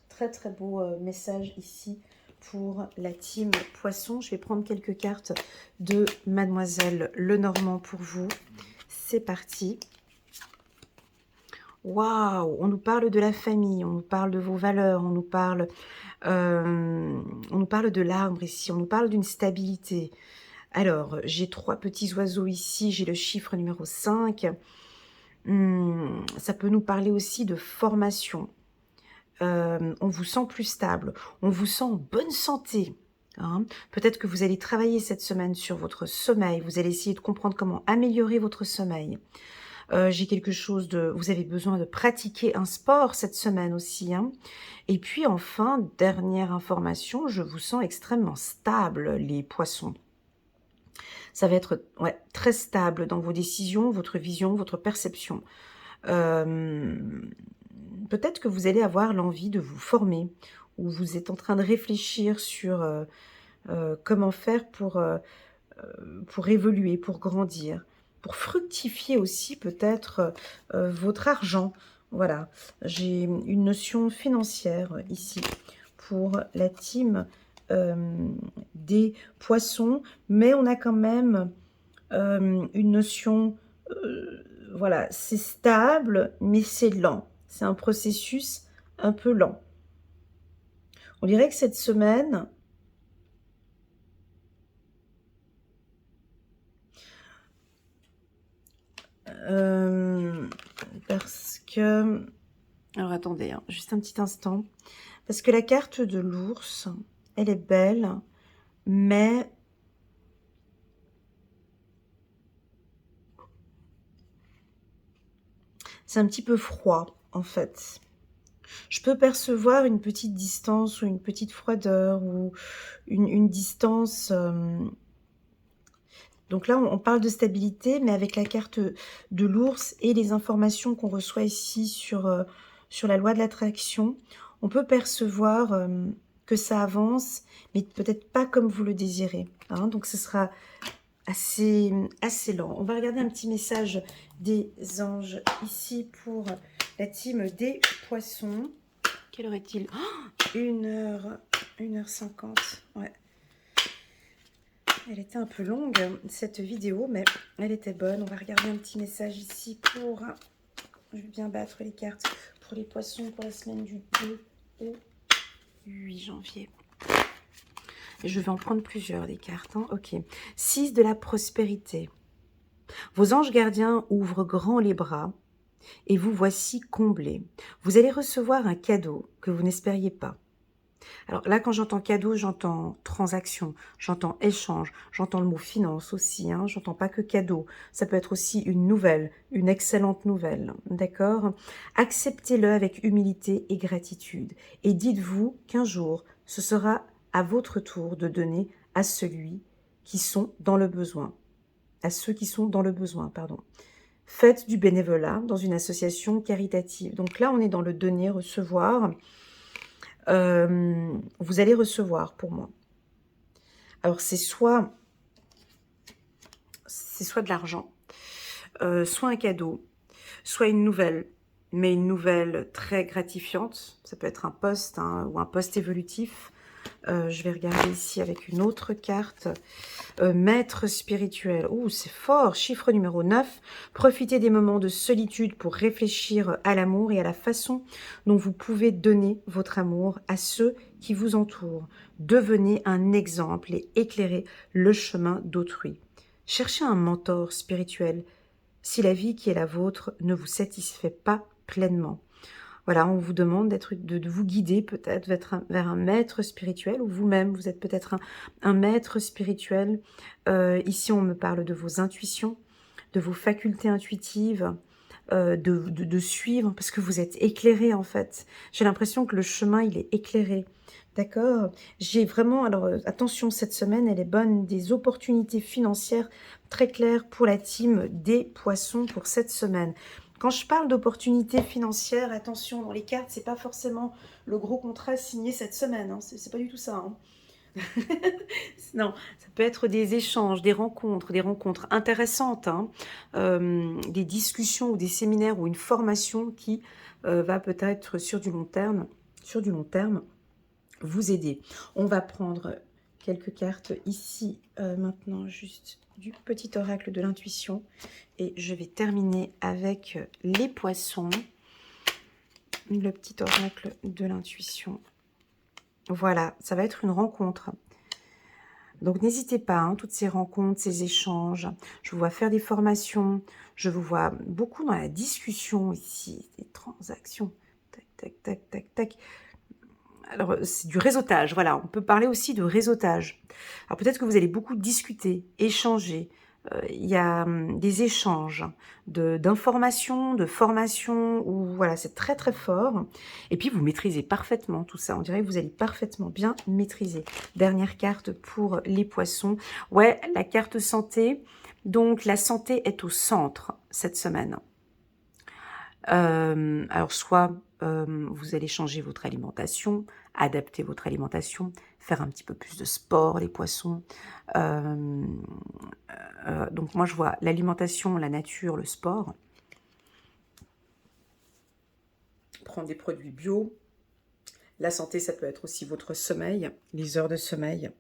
Très très beau message ici pour la team poisson. Je vais prendre quelques cartes de Mademoiselle Lenormand pour vous. C'est parti. Waouh, on nous parle de la famille, on nous parle de vos valeurs, on nous parle de l'arbre ici, on nous parle d'une stabilité. Alors, j'ai 3 petits oiseaux ici, j'ai le chiffre numéro 5. Ça peut nous parler aussi de formation. On vous sent plus stable, on vous sent en bonne santé. Peut-être que vous allez travailler cette semaine sur votre sommeil, vous allez essayer de comprendre comment améliorer votre sommeil. J'ai quelque chose de... Vous avez besoin de pratiquer un sport cette semaine aussi. Et puis enfin, dernière information, je vous sens extrêmement stable, les poissons. Ça va être très stable dans vos décisions, votre vision, votre perception. Peut-être que vous allez avoir l'envie de vous former, ou vous êtes en train de réfléchir sur comment faire pour évoluer, pour grandir, pour fructifier aussi peut-être votre argent. Voilà, j'ai une notion financière ici pour la team des poissons, mais on a quand même une notion, voilà, c'est stable, mais c'est lent. C'est un processus un peu lent. On dirait que cette semaine, parce que... Alors attendez, hein, juste un petit instant. Parce que la carte de l'ours, elle est belle, mais c'est un petit peu froid, en fait. Je peux percevoir une petite distance ou une petite froideur ou une distance... Donc là, on parle de stabilité, mais avec la carte de l'ours et les informations qu'on reçoit ici sur la loi de l'attraction, on peut percevoir que ça avance, mais peut-être pas comme vous le désirez. Hein. Donc ce sera assez lent. On va regarder un petit message des anges ici pour la team des poissons. Quelle heure est-il? 1h50. Ouais. Elle était un peu longue, cette vidéo, mais elle était bonne. On va regarder un petit message ici pour... Je vais bien battre les cartes pour les poissons pour la semaine du 2 au 8 janvier. Et je vais en prendre plusieurs des cartes. Hein. Ok. 6 de la prospérité. Vos anges gardiens ouvrent grand les bras et vous voici comblés. Vous allez recevoir un cadeau que vous n'espériez pas. Alors là, quand j'entends cadeau, j'entends transaction, j'entends échange, j'entends le mot finance aussi, hein, j'entends pas que cadeau. Ça peut être aussi une nouvelle, une excellente nouvelle, d'accord? Acceptez-le avec humilité et gratitude. Et dites-vous qu'un jour, ce sera à votre tour de donner à celui qui sont dans le besoin. À ceux qui sont dans le besoin, pardon. Faites du bénévolat dans une association caritative. Donc là, on est dans le donner, recevoir. Vous allez recevoir pour moi. Alors c'est soit de l'argent, soit un cadeau, soit une nouvelle, mais une nouvelle très gratifiante. Ça peut être un poste hein, ou un poste évolutif. Je vais regarder ici avec une autre carte. Maître spirituel. Ouh, c'est fort. Chiffre numéro 9. Profitez des moments de solitude pour réfléchir à l'amour et à la façon dont vous pouvez donner votre amour à ceux qui vous entourent. Devenez un exemple et éclairez le chemin d'autrui. Cherchez un mentor spirituel si la vie qui est la vôtre ne vous satisfait pas pleinement. Voilà, on vous demande de vous guider peut-être vers un maître spirituel ou vous-même, vous êtes peut-être un maître spirituel. Ici, on me parle de vos intuitions, de vos facultés intuitives, de suivre, parce que vous êtes éclairé en fait. J'ai l'impression que le chemin, il est éclairé. D'accord? J'ai vraiment, alors attention, cette semaine, elle est bonne, des opportunités financières très claires pour la team des poissons pour cette semaine. Quand je parle d'opportunités financières, attention, dans les cartes, c'est pas forcément le gros contrat signé cette semaine. Hein. C'est pas du tout ça. Hein. Non, ça peut être des échanges, des rencontres intéressantes, hein. Des discussions ou des séminaires ou une formation qui va peut-être sur du long terme, vous aider. On va prendre quelques cartes ici maintenant, juste du petit oracle de l'intuition. Et je vais terminer avec les poissons. Le petit oracle de l'intuition. Voilà, ça va être une rencontre. Donc n'hésitez pas, hein, toutes ces rencontres, ces échanges. Je vous vois faire des formations. Je vous vois beaucoup dans la discussion ici. Des transactions. Tac, tac, tac, tac, tac. Alors, c'est du réseautage, voilà. On peut parler aussi de réseautage. Alors, peut-être que vous allez beaucoup discuter, échanger. Il y a des échanges d'informations, de formations, où voilà, c'est très très fort. Et puis, vous maîtrisez parfaitement tout ça. On dirait que vous allez parfaitement bien maîtriser. Dernière carte pour les poissons. Ouais, la carte santé. Donc, la santé est au centre cette semaine. Alors, soit vous allez changer votre alimentation, adapter votre alimentation, faire un petit peu plus de sport, les poissons. Donc moi, je vois l'alimentation, la nature, le sport. Prendre des produits bio. La santé, ça peut être aussi votre sommeil, les heures de sommeil.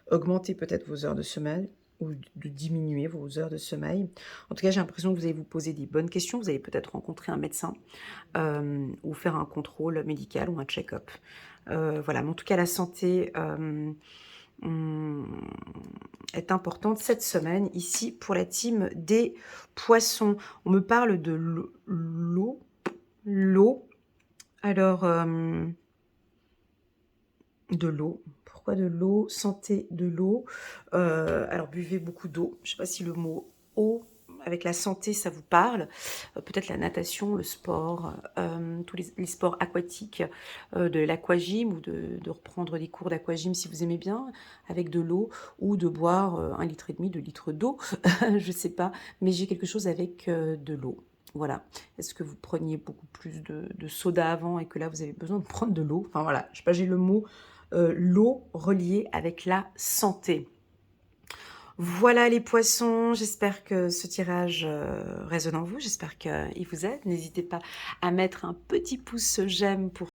Augmenter peut-être vos heures de sommeil. ou de diminuer vos heures de sommeil. En tout cas, j'ai l'impression que vous allez vous poser des bonnes questions. Vous allez peut-être rencontrer un médecin ou faire un contrôle médical ou un check-up. Voilà, mais en tout cas, la santé hum, est importante cette semaine ici pour la team des poissons. On me parle de l'eau. Alors, de l'eau. Pourquoi de l'eau? Santé de l'eau. Alors buvez beaucoup d'eau. Je ne sais pas si le mot eau avec la santé ça vous parle. Peut-être la natation, le sport, tous les sports aquatiques, de l'aquagym ou de reprendre des cours d'aquagym si vous aimez bien, avec de l'eau, ou de boire 1,5 litre, 2 litres d'eau, je ne sais pas, mais j'ai quelque chose avec de l'eau. Voilà. Est-ce que vous preniez beaucoup plus de soda avant et que là vous avez besoin de prendre de l'eau? Enfin voilà, je sais pas, j'ai le mot l'eau reliée avec la santé. Voilà les poissons, j'espère que ce tirage résonne en vous, j'espère qu'il vous aide. N'hésitez pas à mettre un petit pouce j'aime pour